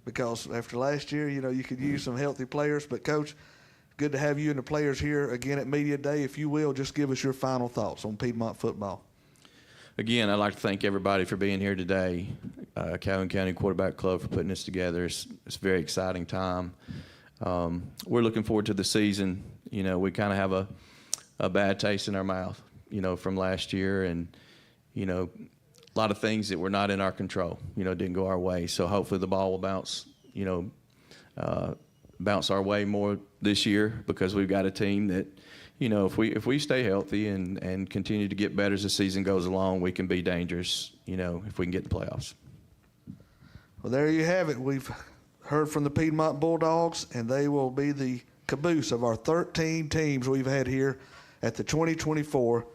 because after last year, you know, you could use some healthy players. But, Coach, good to have you and the players here again at Media Day. If you will, just give us your final thoughts on Piedmont football. Again, I'd like to thank everybody for being here today. Calhoun County Quarterback Club for putting this together. It's a very exciting time. We're looking forward to the season. You know, we kind of have a bad taste in our mouth, you know, from last year, and, you know, a lot of things that were not in our control, you know, didn't go our way. So hopefully the ball will bounce, you know, bounce our way more this year, because we've got a team that, you know, if we stay healthy and continue to get better as the season goes along, we can be dangerous, you know, if we can get the playoffs. Well, there you have it. We've heard from the Piedmont Bulldogs, and they will be the caboose of our 13 teams we've had here at the 2024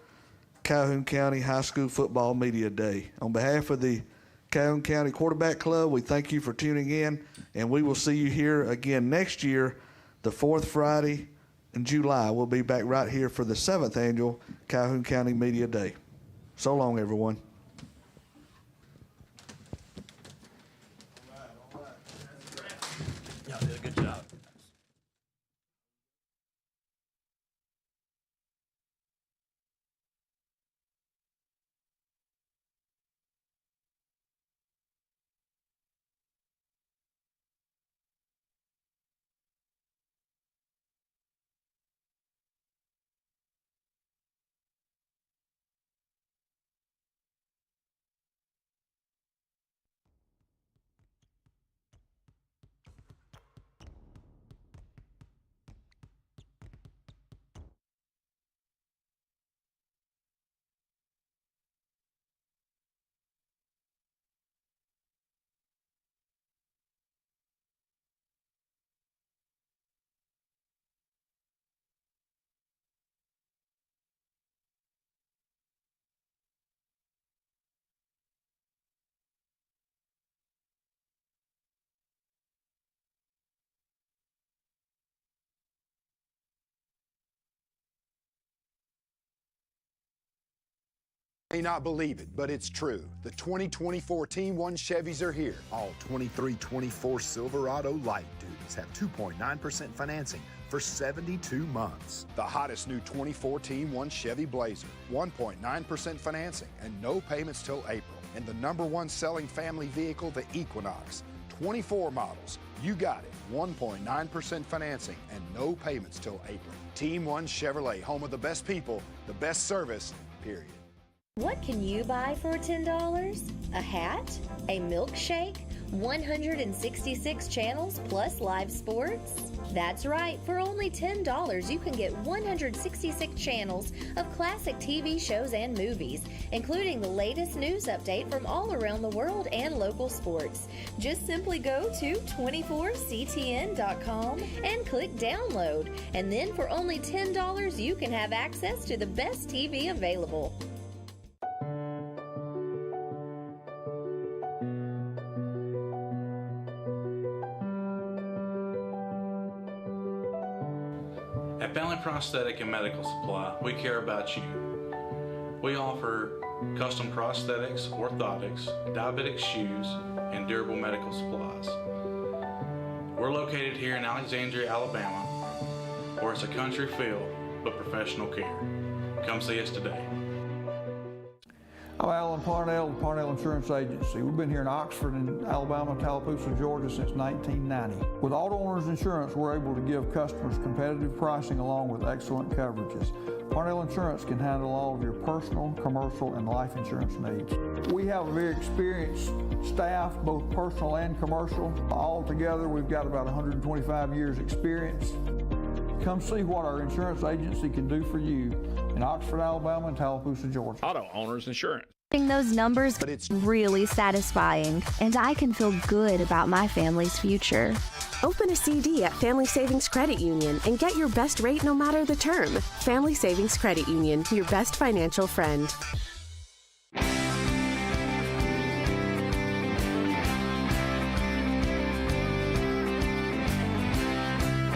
Calhoun County High School Football Media Day. On behalf of the Calhoun County Quarterback Club, we thank you for tuning in, and we will see you here again next year, the 4th Friday in July. We'll be back right here for the 7th annual Calhoun County Media Day. So long, everyone. Y'all did a good job. May not believe it, but it's true. The 2024 Team 1 Chevys are here. All 23-24 Silverado light duties have 2.9% financing for 72 months. The hottest new 24 Team 1 Chevy Blazer, 1.9% financing and no payments till April. And the #1 selling family vehicle, the Equinox. 24 models. You got it. 1.9% financing and no payments till April. Team 1 Chevrolet, home of the best people, the best service, period. What can you buy for $10? A hat? A milkshake? 166 channels plus live sports? That's right, for only $10 you can get 166 channels of classic TV shows and movies, including the latest news update from all around the world and local sports. Just simply go to 24ctn.com and click download, and then for only $10 you can have access to the best TV available. At Family Prosthetic and Medical Supply, we care about you. We offer custom prosthetics, orthotics, diabetic shoes, and durable medical supplies. We're located here in Alexandria, Alabama, where it's a country feel but professional care. Come see us today. I'm Alan Parnell with Parnell Insurance Agency. We've been here in Oxford and Alabama, Tallapoosa, Georgia since 1990. With Auto Owners Insurance, we're able to give customers competitive pricing along with excellent coverages. Parnell Insurance can handle all of your personal, commercial, and life insurance needs. We have a very experienced staff, both personal and commercial. All together, we've got about 125 years experience. Come see what our insurance agency can do for you in Oxford, Alabama, and Tallapoosa, Georgia. Auto Owners Insurance. Those numbers, but it's really satisfying, and I can feel good about my family's future. Open a CD at Family Savings Credit Union and get your best rate no matter the term. Family Savings Credit Union, your best financial friend.